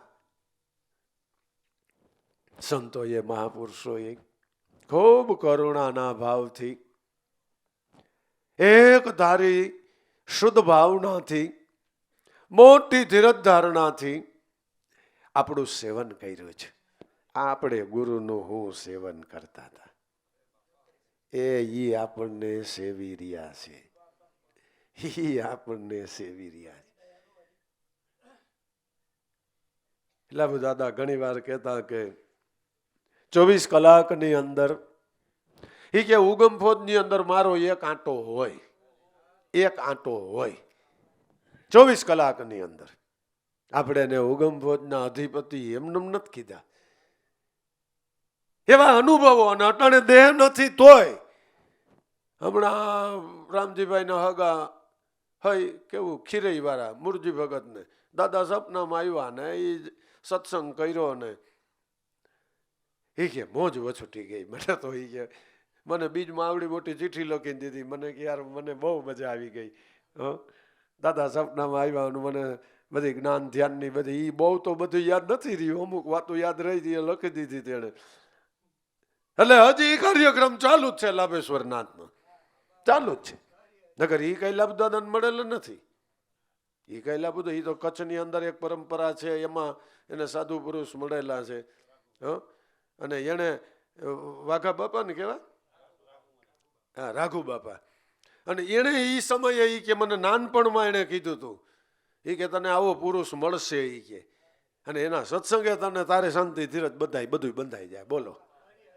[SPEAKER 1] સંતોએ મહાપુરુષોએ ખૂબ કરુણાના ભાવથી, એક ધારી શુદ્ધ ભાવનાથી, મોટી ધીરજ ધારણાથી આપણું સેવન કર્યું છે. આપણે ગુરુનું હું સેવન કરતા હતા, એ આપણને સેવી રહ્યા છે. એ આપણને સેવી રહ્યા છે. લાભુ દાદા ઘણી વાર કહેતા કે 24 કલાકની અંદર એ કે ઉગમ ફોજની અંદર મારો એક આંટો હોય, એક આંટો હોય 24 કલાકની અંદર. આપણે એને ઉગમ ફોજના અધિપતિ એમને નથી કીધા. એવા અનુભવો, અને અટાણે દેહ નથી તોય. હમણાં રામજીભાઈના હગા હઈ કેવું ખીરઈ વાળા મુરજી ભગત ને દાદા સપનામાં આવ્યા ને એ સત્સંગ કર્યો ને એ કે મોજ વછૂટી ગઈ. મને તો એ કે મને બીજમાં આવડી મોટી ચીઠી લખીને દીધી. મને કે યાર મને બહુ મજા આવી ગઈ. દાદા સપનામાં આવ્યા અને મને બધી જ્ઞાન ધ્યાનની બધી એ બહુ તો બધું યાદ નથી રહ્યું, અમુક વાતો યાદ રહી હતી, એ લખી દીધી તેણે. એટલે હજી એ કાર્યક્રમ ચાલુ જ છે લાભેશ્વર નાથમાં, ચાલુ જ છે. નગર એ કઈ લાભ દાદાને મળેલ નથી. એ કઈ લાભ તો એ તો કચ્છની અંદર એક પરંપરા છે, એમાં એને સાધુ પુરુષ મળેલા છે. અને એને વાઘા બાપા ને કેવા, હા રાઘુ બાપા. અને એને એ સમયે એ કે મને નાનપણમાં એને કીધું હતું, એ કે તને આવો પુરુષ મળશે એ કે. અને એના સત્સંગે તને તારે શાંતિ ધીરજ બધું બંધાઈ જાય. બોલો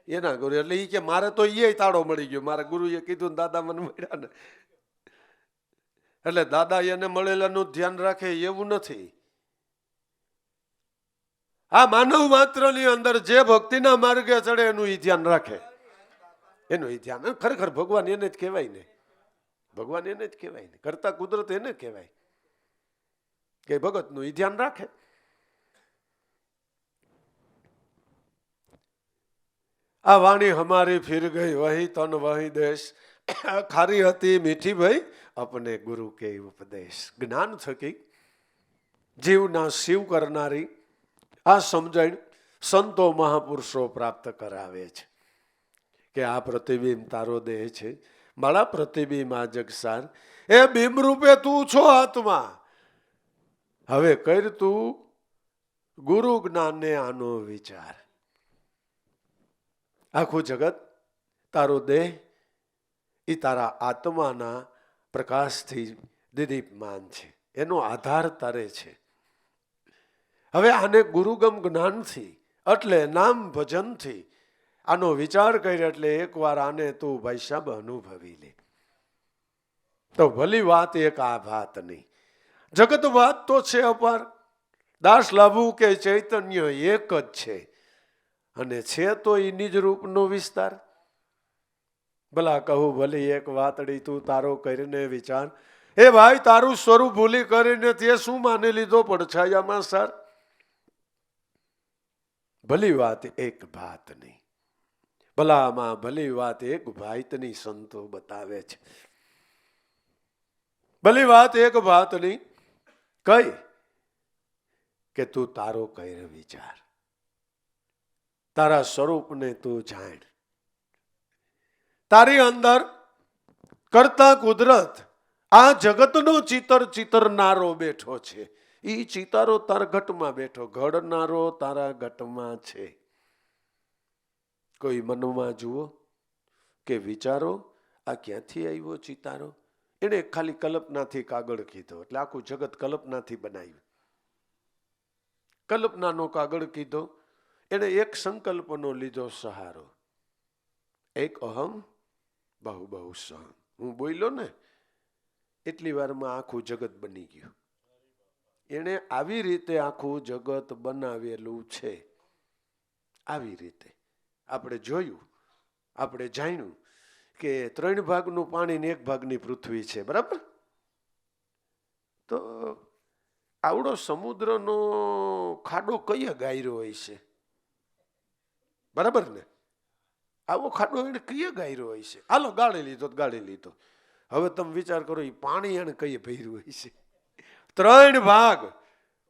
[SPEAKER 1] એના ગુરુ એટલે એ કે મારે તો એ તાળો મળી ગયો, મારા ગુરુએ કીધું ને દાદા મને મળ્યા ને. એટલે દાદા એને મળેલાનું ધ્યાન રાખે એવું નથી. આ માનવ માત્રની અંદર જે ભક્તિના માર્ગે ચડે એનું ઈ ધ્યાન રાખે, એનું ઈ ધ્યાન. ખરેખર ભગવાન એને જ કહેવાય ને, ભગવાન એને જ કહેવાય ને, કરતા કુદરત એને કહેવાય કે ભગતનું ઈ ધ્યાન રાખે. આ વાણી હમારી ફિર ગઈ વહી તન વહી દેશ, ખારી હતી મીઠી ભાઈ અપને ગુરુ કે ઉપદેશ. જ્ઞાન થકી જીવના શિવ કરનારી આ સમજણ સંતો મહાપુરુષો પ્રાપ્ત કરાવે છે કે આ પ્રતિબિંબ તારો દેહ છે, મારા પ્રતિબિંબ આ જગસાર, એ બિંબ રૂપે તું છો આત્મા. હવે કર તું ગુરુ જ્ઞાનને આનો વિચાર. આખું જગત તારો દેહ એ તારા આત્માના પ્રકાશથી દીદીપમાન છે, એનો આધાર તારે છે. હવે આને ગુરુગમ જ્ઞાનથી એટલે નામ ભજનથી આનો વિચાર કર્યો એટલે એકવાર આને તું ભાઈ સાહેબ અનુભવી લે તો ભલી વાત એક આ વાત નહીં. જગત વાત તો છે અપાર, દાસ લાભવું કે ચૈતન્ય એક જ છે, અને છે તો એ નિજ રૂપનો વિસ્તાર. ભલા કહું ભલી એક વાતડી તું તારો કરીને વિચાર, એ ભાઈ તારું સ્વરૂપ ભૂલી કરીને તે શું માની લીધો પડછાયામાં સાર. ભલી વાત એક ભાત નહીં, ભલામાં ભલી વાત એક ભાતની સંતો બતાવે છે. ભલી વાત એક ભાત નહીં કઈ કે તું તારો કઈ વિચાર, તારા સ્વરૂપને તું જાણ. તારી અંદર કરતા કુદરત આ જગતનો ચિતરનારો બેઠો છે. ઈ ચિતારો તારા ઘટમાં બેઠો, ઘડનારો તારા ઘટમાં છે. કોઈ મનમાં જુઓ કે વિચારો આ ક્યાંથી આવ્યો ચિતારો. એને ખાલી કલ્પનાથી કાગળ કીધો એટલે આખું જગત કલ્પનાથી બનાવ્યું. કલ્પનાનો કાગળ કીધો, એને એક સંકલ્પનો લીધો સહારો, એક અહમ બહુ બહુ સહમ. હું બોલ્યો ને એટલી વારમાં આખું જગત બની ગયું. એને આવી રીતે આખું જગત બનાવેલું છે. આવી રીતે આપણે જોયું, આપણે જાણ્યું કે 3 ભાગનું પાણી ને 1 ભાગની પૃથ્વી છે, બરાબર. તો આવડો સમુદ્રનો ખાડો કયો ગાયરો હોય છે, બરાબર ને? આવો ખાડો એને કયો ગાયરો હોય છે? હાલો ગાળી લીધો ગાળી લીધો. હવે તમે વિચાર કરો એ પાણી એને કઈ ભર્યું હોય છે? 3 ભાગ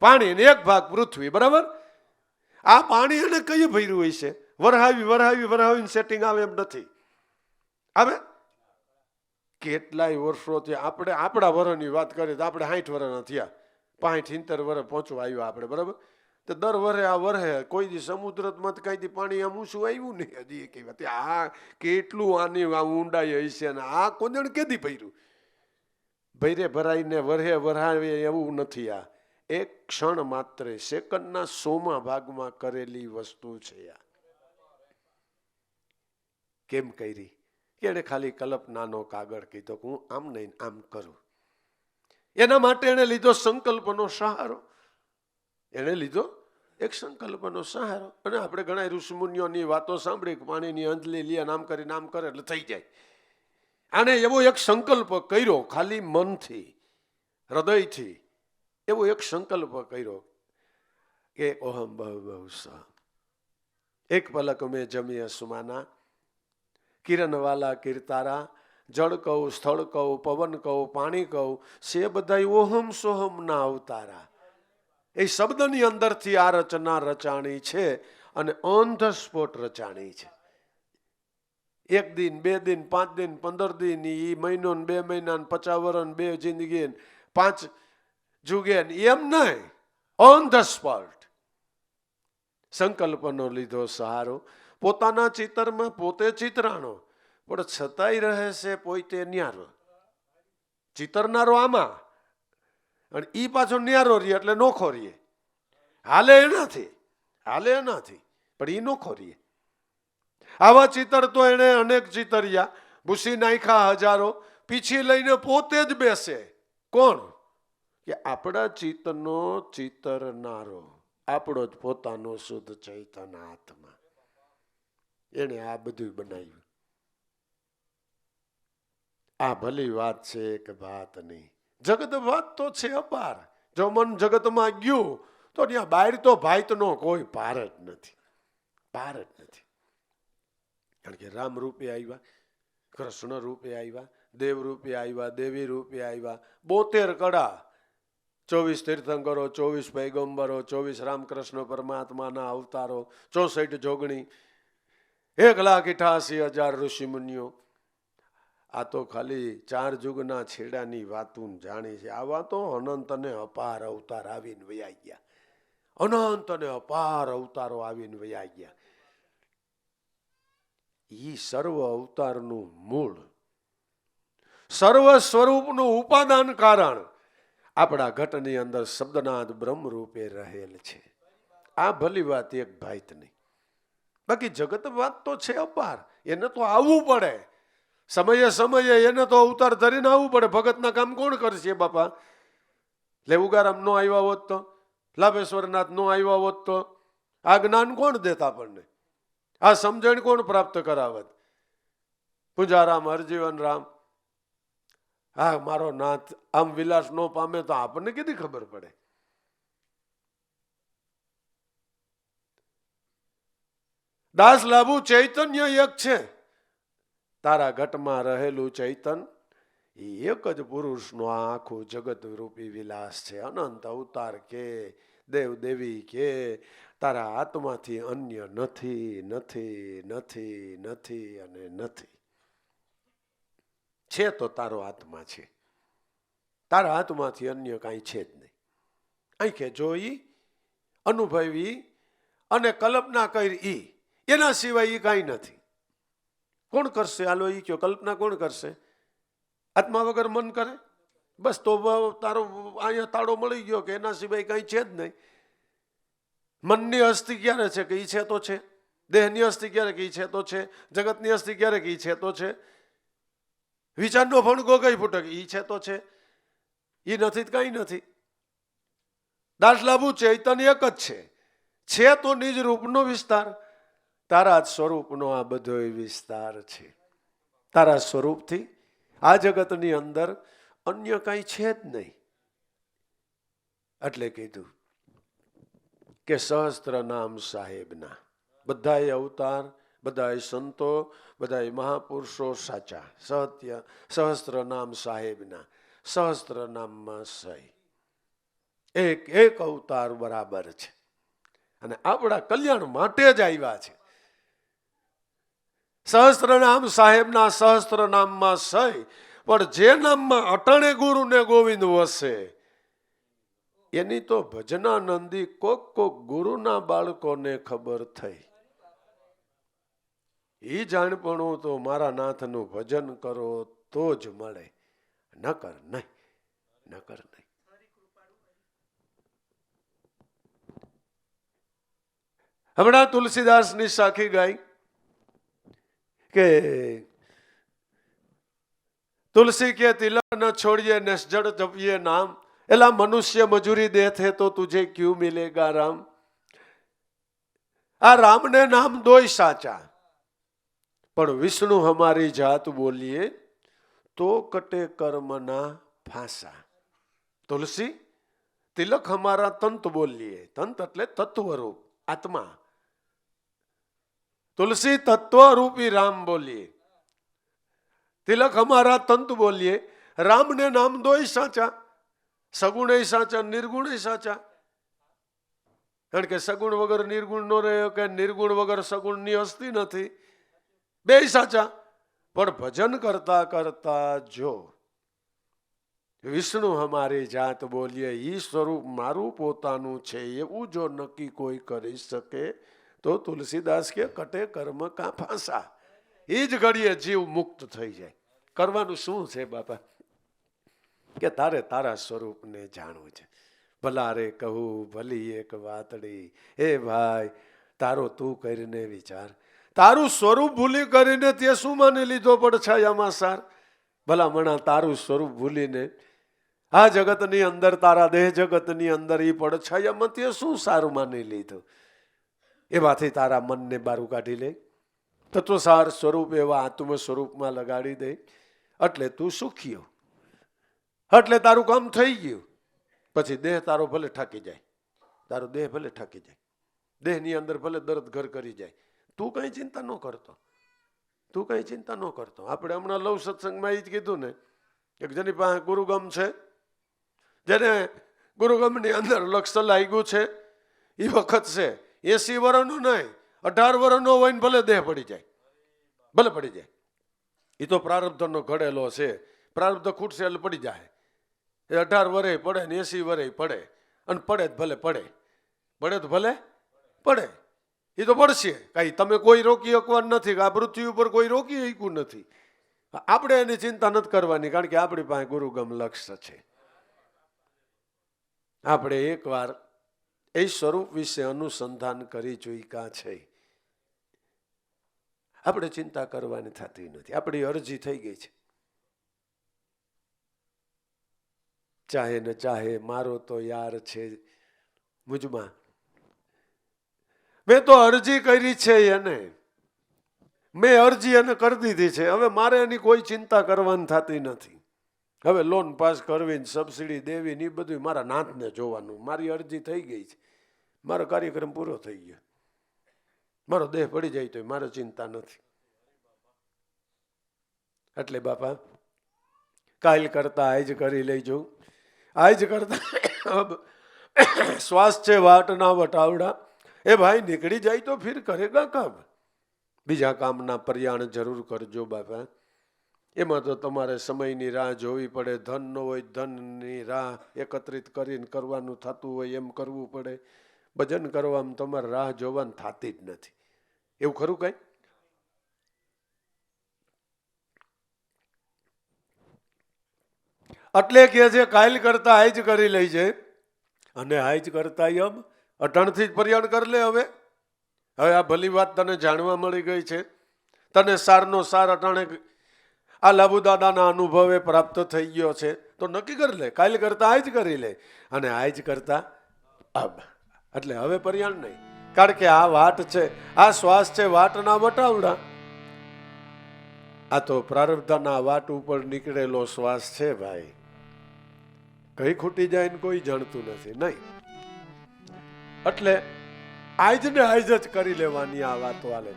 [SPEAKER 1] પાણી ને 1 ભાગ પૃથ્વી, બરાબર. આ પાણી એને કઈ ભર્યું હોય છે? વરહાવી સેટિંગ આવે એમ નથી. આવે કેટલાય વર્ષોથી આપણે આપણા વર્ષની વાત કરીએ તો આપણે 60 વર્ષના થયા, 65 વર્ષ પહોંચવા આવ્યા આપણે, બરાબર. તો દર વર્ષે આ વર્ષે કોઈ દી સમુદ્રમાં કઈ દી પાણી આમ ઊંચું આવ્યું નહીં હજી એક વાત. આ કેટલું આની ઊંડાઈ હશે ને આ કોદણ કેદી ભર્યું? ભૈરે ભરાઈને વરહે વરાવે એવું નથી. આ એક ક્ષણ માત્ર સેકન્ડના 100મા ભાગમાં કરેલી વસ્તુ છે. આ કેમ કરી? કે એને ખાલી કલ્પનાનો કાગળ કીધો કે હું આમ નહીં આમ કરું. એના માટે એને લીધો સંકલ્પનો સહારો, એને લીધો એક સંકલ્પનો સહારો. અને આપણે ઘણા ઋષિમુનિઓની વાતો સાંભળી કે પાણીની અંજલી લે નામ કરી નામ કરે એટલે થઈ જાય. આને એવો એક સંકલ્પ કર્યો, ખાલી મનથી હૃદયથી એવો એક સંકલ્પ કર્યો કે ઓહમ બહુ બહુ સ એક પલક મેં જમી સુમાના, કિરણવાલા કિરતારા, જળ કહું સ્થળ કહું પવન કહું પાણી કહું, સે બધા ઓહમ સોહમ ના અવતારા. એ શબ્દની અંદરથી આ રચના રચાણી છે અને ઓન ધ સ્પોટ રચાણી છે. 1 દિન 2 દિન 5 દિન 15 દિન એ મહિનો 2 મહિના 50 વર્ષ 2 જિંદગી 5 જુગે એમ નહીં, ઓન ધ સ્પોટ સંકલ્પનો લીધો સહારો. પોતાના ચિત્રમાં પોતે ચિતરાણો પણ છતાંય રહે છે પોતે ન્યારો. ચિતરનારો આમાં અને ઈ પાછો ન્યારો રહીએ એટલે નોખો રહીએ. હાલે એનાથી પણ એ નો ખોરીએ. આવા ચિતર તો એને અનેક ચિતર્યા, ભૂસી નાખ્યા હજારો, પીછી લઈને પોતે જ બેસે. કોણ? કે આપણા ચિત્તનો ચિતરનારો, આપણો જ પોતાનો શુદ્ધ ચૈતન્ય આત્મા. એને આ બધું બનાવ્યું. આ ભલી વાત છે કે વાત નહીં. જગત વાત તો છે અપાર. જો મન જગતમાં ગયું તો ત્યાં બહાર તો ભાઈતનો કોઈ પાર જ નથી. કારણ કે રામ રૂપે આવ્યા, કૃષ્ણ રૂપે આવ્યા, દેવ રૂપે આવ્યા, દેવી રૂપે આવ્યા. 72 કળા, 24 તીર્થંકરો, 24 પૈગંબરો, 24 રામકૃષ્ણ પરમાત્માના અવતારો, 64 જોગણી, 1,88,000 ઋષિમુનિઓ. આ તો ખાલી 4 યુગના છેડાની વાતું જાણી છે. આવા તો અનંત અને અપાર અવતાર આવીને વયા ગયા. અનંત અને અપાર અવતારો આવીને વયા ગયા. ઈ સર્વ અવતારનું મૂળ, સર્વ સ્વરૂપનું ઉપાદાન કારણ આપણા ઘટની અંદર શબ્દનાદ બ્રહ્મ રૂપે રહેલ છે. આ ભલી વાત એક ભાઈત નહીં. બાકી જગત વાત તો છે અપાર. એને તો આવવું પડે સમયે એને તો અવતાર ધરીને આવવું પડે. ભગતના કામ કોણ કરશે બાપા? લેવુગારામ નો આવ્યા હોત તો, લાભેશ્વરનાથ નો આવ્યા હોત તો આ જ્ઞાન કોણ દેતા આપણને? આ સમજણ કોણ પ્રાપ્ત કરાવત? પૂજારામ, હરજીવન રામ, હા મારો નાથ આમ વિલાસ નો પામે તો આપણને કીધી ખબર પડે? દાસ લાભુ ચૈતન્ય એક છે. તારા ઘટમાં રહેલું ચૈતન એ એક જ પુરુષનો આખું જગત રૂપી વિલાસ છે. અનંત અવતાર કે દેવ દેવી કે તારા આત્માથી અન્ય નથી, નથી, નથી, નથી અને નથી. છે તો તારો આત્મા છે. તારા આત્માથી અન્ય કાંઈ છે જ નહીં. આંખે જોઈ, અનુભવી અને કલ્પના કરી, એના સિવાય એ કાંઈ નથી. કોણ કરશે? હાલો ઈ કયો, કલ્પના કોણ કરશે? આત્મા વગર મન કરે? બસ તો તારો અહીંયા તાળો મળી ગયો કે એના સિવાય કાંઈ છે જ નહીં. મનની અસ્થિ ક્યારે છે કે ઈ છે તો છે? દેહની અસ્થિ ક્યારે કે ઈ છે તો છે? જગતની અસ્થિ ક્યારે કે ઈ છે તો છે? વિચારનો ફણગો કઈ ફૂટક ઈ છે તો છે? ઈ નથી કાંઈ નથી. દાસ લાભુ ચૈતન્ય એક જ છે તો નિજ રૂપનો વિસ્તાર. તારા જ સ્વરૂપનો આ બધો વિસ્તાર છે. તારા સ્વરૂપથી આ જગતની અંદર અન્ય કાંઈ છે જ નહીં. એટલે કીધું કે સહસ્ત્ર નામ સાહેબના બધાય અવતાર, બધાય સંતો, બધાય મહાપુરુષો સાચા. સત્ય સહસ્ત્ર નામ સાહેબના, સહસ્ત્ર નામમાં સહી એક એક અવતાર બરાબર છે અને આપણા કલ્યાણ માટે જ આવ્યા છે. સહસ્ત્ર નામ સાહેબના સહસ્ત્ર નામમાં સહી. પણ જે નામમાં અટાણે ગુરુ ને ગોવિંદ વસે એની તો ભજનાનંદી કોક ગુરુના બાળકોને ખબર થઈ. ઈ જાણપણું તો મારા નાથનું ભજન કરો તો જ મળે, નકર નહીં. હમણાં તુલસીદાસની સાખી ગાય કે તુલસી કે તિલક ન છોડીએ નિશ્જળ જપીએ નામ, એલા મનુષ્ય મજૂરી દેતે તો તુझे ક્યું મિલેગા રામ. આ રામને નામ દોય સાચા, પણ વિષ્ણુ હમારી જાત બોલીએ તો કટે કર્મના ફાંસા. તુલસી તિલક હમારા તંત બોલીએ, તંત એટલે તત્વરૂપ આત્મા. તુલસી તત્વરૂપી રામ બોલીએ, તિલક હમારા તંત બોલીએ. રામ ને નામ દોય સાચા, સગુણ સાચા, નિર્ગુણ સાચા. કારણ કે સગુણ વગર નિર્ગુણ નો રહ્યો કે નિર્ગુણ વગર સગુણની અસ્તિ નથી. બે સાચા. પણ ભજન કરતા કરતા જો વિષ્ણુ હમારી જાત બોલીએ, ઈ સ્વરૂપ મારું પોતાનું છે એવું જો નક્કી કોઈ કરી શકે તો તુલસીદાસ કે કટે કર્મ કા ફાંસા. એ જ ઘડીએ જીવ મુક્ત થઈ જાય. કરવાનું શું છે બાપા? કે તારે તારા સ્વરૂપને જાણવું છે. ભલા રે કહું ભલી એક વાતડી, હે ભાઈ તારો તું કરીને વિચાર, તારું સ્વરૂપ ભૂલી કરીને તે શું માની લીધો પડછાયામાં સાર? ભલામણા તારું સ્વરૂપ ભૂલીને આ જગતની અંદર, તારા દેહ જગતની અંદર એ પડછાયામાં તે શું સારું માની લીધું? એમાંથી તારા મનને બારું કાઢી લે, તત્વસાર સ્વરૂપ એવા આત્મ સ્વરૂપમાં લગાડી દે, એટલે તું સુખ્યો, એટલે તારું કામ થઈ ગયું. પછી દેહ તારો ભલે ઠાકી જાય, તારો દેહ ભલે ઠાકી જાય, દેહની અંદર ભલે દર્દ ઘર કરી જાય, તું કઈ ચિંતા ન કરતો, તું કઈ ચિંતા ન કરતો. આપણે હમણાં લવ સત્સંગમાં એ જ કીધું ને, એક જેની પાસે ગુરુગમ છે, જેને ગુરુગમની અંદર લક્ષ લાગ્યું છે, એ વખત છે 80 વર્ષનું નહીં, 18 વર્ષનો હોય ને ભલે દેહ પડી જાય, ભલે પડી જાય. એ તો પ્રારબ્ધનો ઘડેલો છે, પ્રારબ્ધ ખૂટશે એટલે પડી જાય. એ 18 વર્ષે પડે ને 80 વર્ષે પડે, અને પડે જ ભલે પડે, પડે તો ભલે પડે, એ તો પડશે. કાંઈ તમે કોઈ રોકી શકવાનું નથી, આ પૃથ્વી ઉપર કોઈ રોકી શકવું નથી. આપણે એની ચિંતા નથી કરવાની, કારણ કે આપણી પાસે ગુરુગમ લક્ષ્ય છે. આપણે એકવાર એ સ્વરૂપ વિશે અનુસંધાન કરી ચૂક્યા છે, આપણે ચિંતા કરવાની થતી નથી. આપણી અરજી થઈ ગઈ છે, ચાહે ને ચાહે મારો તો યાર છે મુજમાં. મેં તો અરજી કરી છે એને, મેં અરજી એને કરી દીધી છે. હવે મારે એની કોઈ ચિંતા કરવાની થતી નથી. હવે લોન પાસ કરવી, સબસિડી દેવી ને એ બધું મારા નાથને જોવાનું. મારી અરજી થઈ ગઈ છે, મારો કાર્યક્રમ પૂરો થઈ ગયો. મારો દેહ પડી જાય તો મારે ચિંતા નથી. એટલે બાપા કાલ કરતા આજ કરી લેજો, આજ કરતા શ્વાસ છે વાટના વટાવડા, એ ભાઈ નીકળી જાય તો ફિર કરેગા કામ. બીજા કામના પ્રયાણ જરૂર કરજો બાપા. એમાં તો તમારે સમયની રાહ જોવી પડે, ધન ન હોય ધનની રાહ એકત્રિત કરીને કરવાનું થતું હોય એમ કરવું પડે. ભજન કરવામાં તમારે રાહ જોવાની થતી જ નથી. એવું ખરું કઈ? એટલે કે છે કાલ કરતા આજ કરી લઈ છે, અને આજ કરતા એમ અટાણથી જ પ્રયાણ કરી લે. હવે હવે આ ભલી વાત તને જાણવા મળી ગઈ છે, તને સારનો સાર અટાણે આ લાબુ દાદાના અનુભવે પ્રાપ્ત થઈ ગયો છે, તો નક્કી કરી લે કાલ કરતા આજ કરી લે, અને આજ કરતા અબ. એટલે હવે પ્રયાણ નહીં, કારણ કે આ વાટ છે, આ શ્વાસ છે વાટના વટાવડા. આ તો પ્રારબ્ધના વાટ ઉપર નીકળેલો શ્વાસ છે ભાઈ. કઈ ખૂટી જાય ને કોઈ જાણતું નથી, નહીં. એટલે આજ ને આજ જ કરી લેવાની આ વાતો હાલે.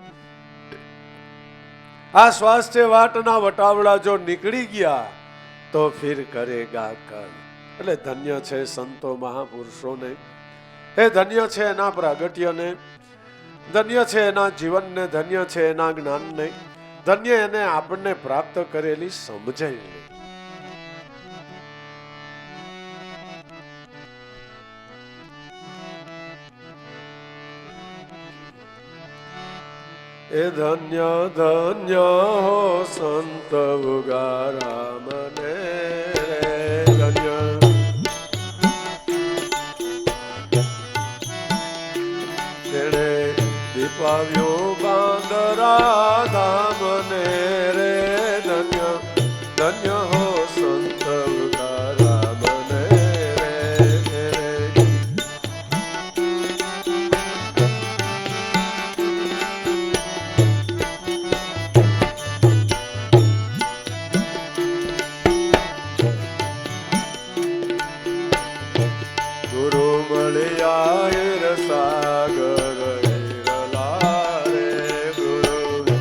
[SPEAKER 1] આ શ્વાસ છે વાટના વટાવડા જો નીકળી ગયા તો ફિર કરેગા કર. એટલે ધન્ય છે સંતો મહાપુરુષોને, એ ધન્ય છે એના પ્રાગટ્યને, ધન્ય છે એના જીવનને, ધન્ય છે એના જ્ઞાનને, ધન્ય એને આપણને પ્રાપ્ત કરેલી સમજણને. એ ધન્ય ધન્ય હો સંત ઉગારામ ને ધન્ય. તેણે દીપાવ્યો બાંદરા ધામ ને રે ધન્ય ધન્ય હો સંત ઉગારામ ને રે. ગુરુ મળ્યા સાગર રે ગુરુ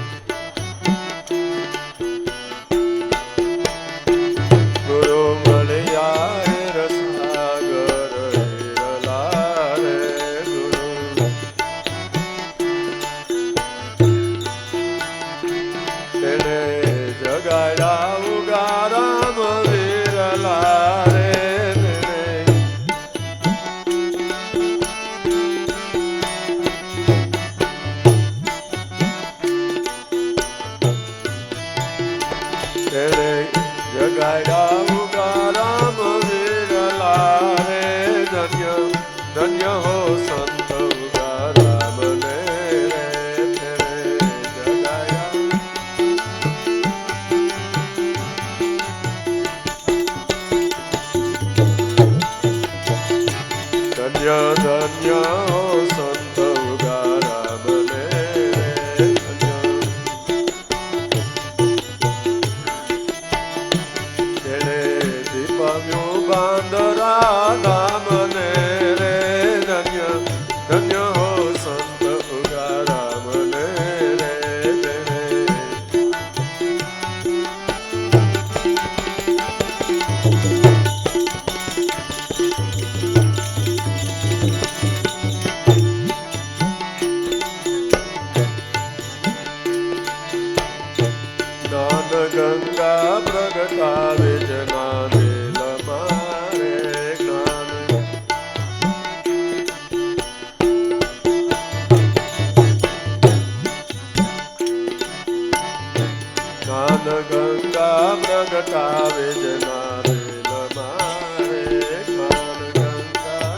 [SPEAKER 1] ગંગા પ્રગટાવે જનારે મારે જ્ઞાન ગંગા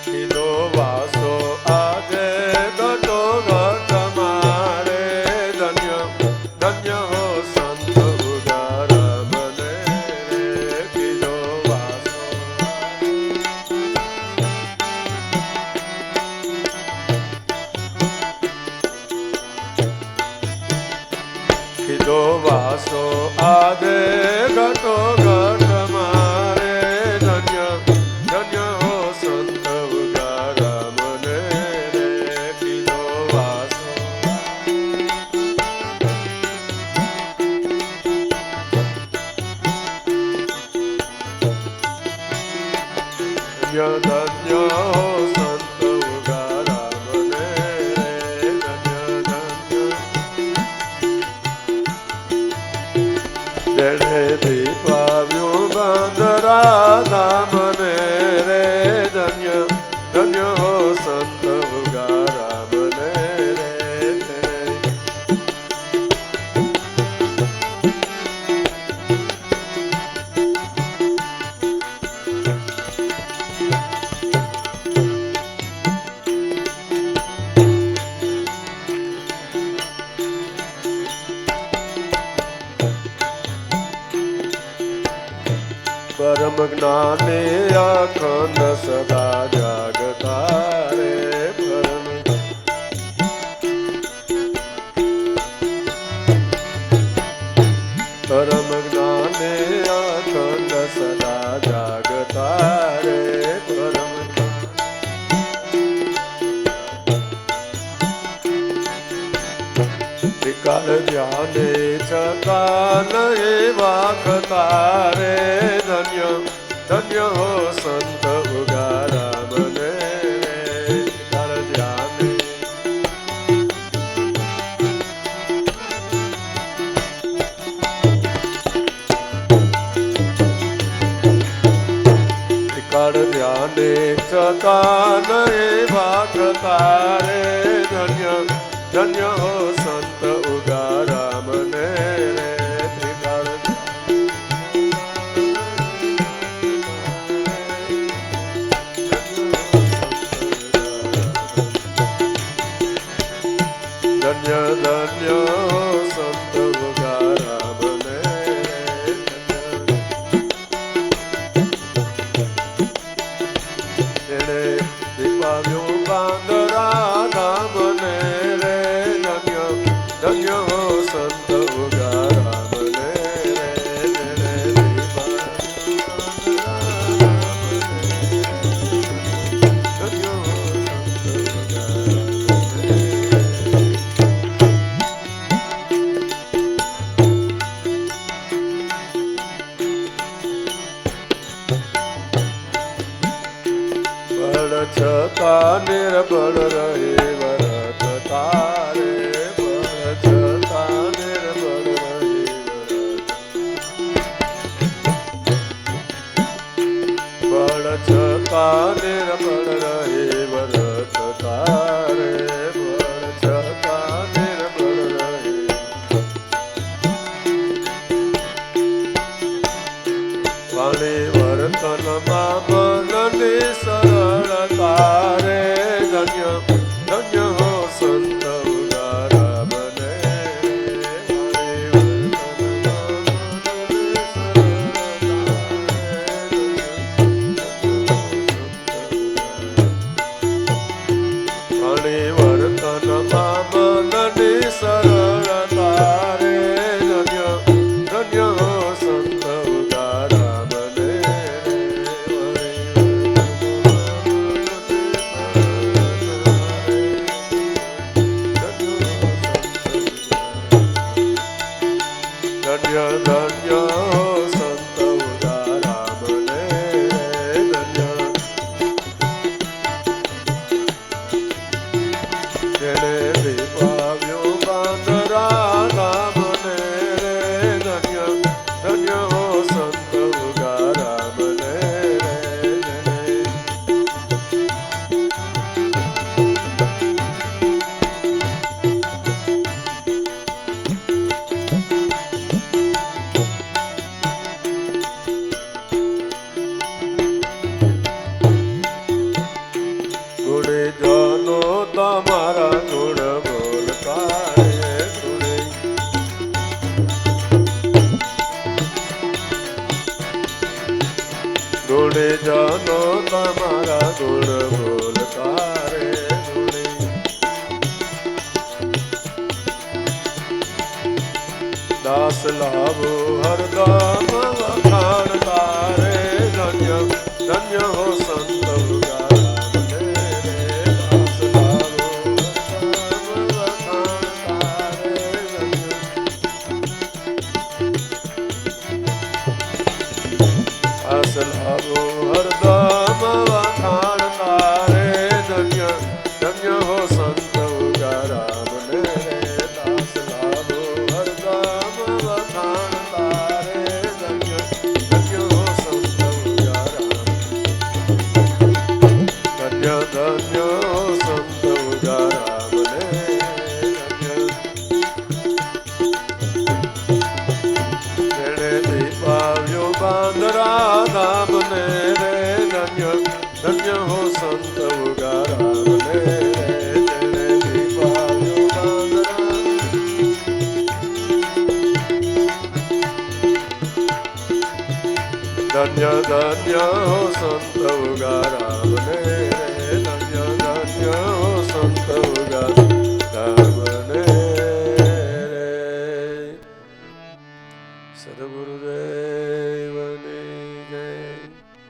[SPEAKER 1] કીધો વાસો આજે ગટો ગટ મારે ધન્ય ધન્ય હો સંત ઉગારા મને કીધો વાસો કીધો વાસો આદે ઘટો ઘટ મારે ધન્ય ધન્ય હો સંત ઉગારા મને રે કીધો વાસો ધન્ય ધન્ય હો સંત ઉગારા મને રે ધન્ય ધન્ય જેણે દીપાવ્યું બાંધરા મને રે ધન્ય ધન્ય હો સંત ઉગારા મને રે પરમ જ્ઞાને અખંડ સદા જાગતા રે પરમ જ્ઞાને અખંડ સદા જાગતા રે પરમ ત્રિકાળ ધ્યાને છતાં એવા કથા રે ધન્ય ધન્ય હો સંત ઉગારા મને રે ત્રિકાળ ધ્યાને ત્રિકાળ ધ્યાને છતાં એવા કથા રે ધન્ય ધન્ય હો સંત ઉગારા મને રે ત્રિકાળ ધન્ય ધન્ય હો સંત ઉગારા મને જેણે દીપાવ્યો બાંધરા મને રે ધન્ય હો સંત ઉગારા મને રે જેણે ધન્ય હો સંત બળ છતાં નિર્બળ રહે વરત તારે બળ છતાં નિર્બળ રહે બળ છતાં નિર્બળ રહે વરત તારે બળ છતાં નિર્બળ રહે વાણી વર્તનમાં મનની સરળતા રે ધન્ય ધન્ય હો સંત ઉગારા જાનો તમારા ગુણ બોલતા રે ધૂણે. ધૂણે જાનો તમારા ગુણ બોલતા રે ધૂણે. દાસ લાવો હરદમ વખાણતા રે ધન્ય ધન્ય હો સંત ઉગારા રે. દાસ લાવો હરદમ વખાણતા રે ધન્ય. દાસ લાવો હરદમ વખાણતા રે ધન્ય ધન્ય હો સંત ઉગારા રે. દાસ લાવો હરદમ વખાણતા રે ધન્ય ધન્ય હો સંત ઉગારા. ધન્ય ધન્ય હો સંત ઉગારા મને ધન્ય. જેણે દીપાવ્યો બાંદરા ધામને રે ધન્ય ધન્ય હો સંત ઉગારા મને. જેણે દીપાવ્યો બાંદરા ધન્ય ધન્ય હો સંત ઉગારા મને રે.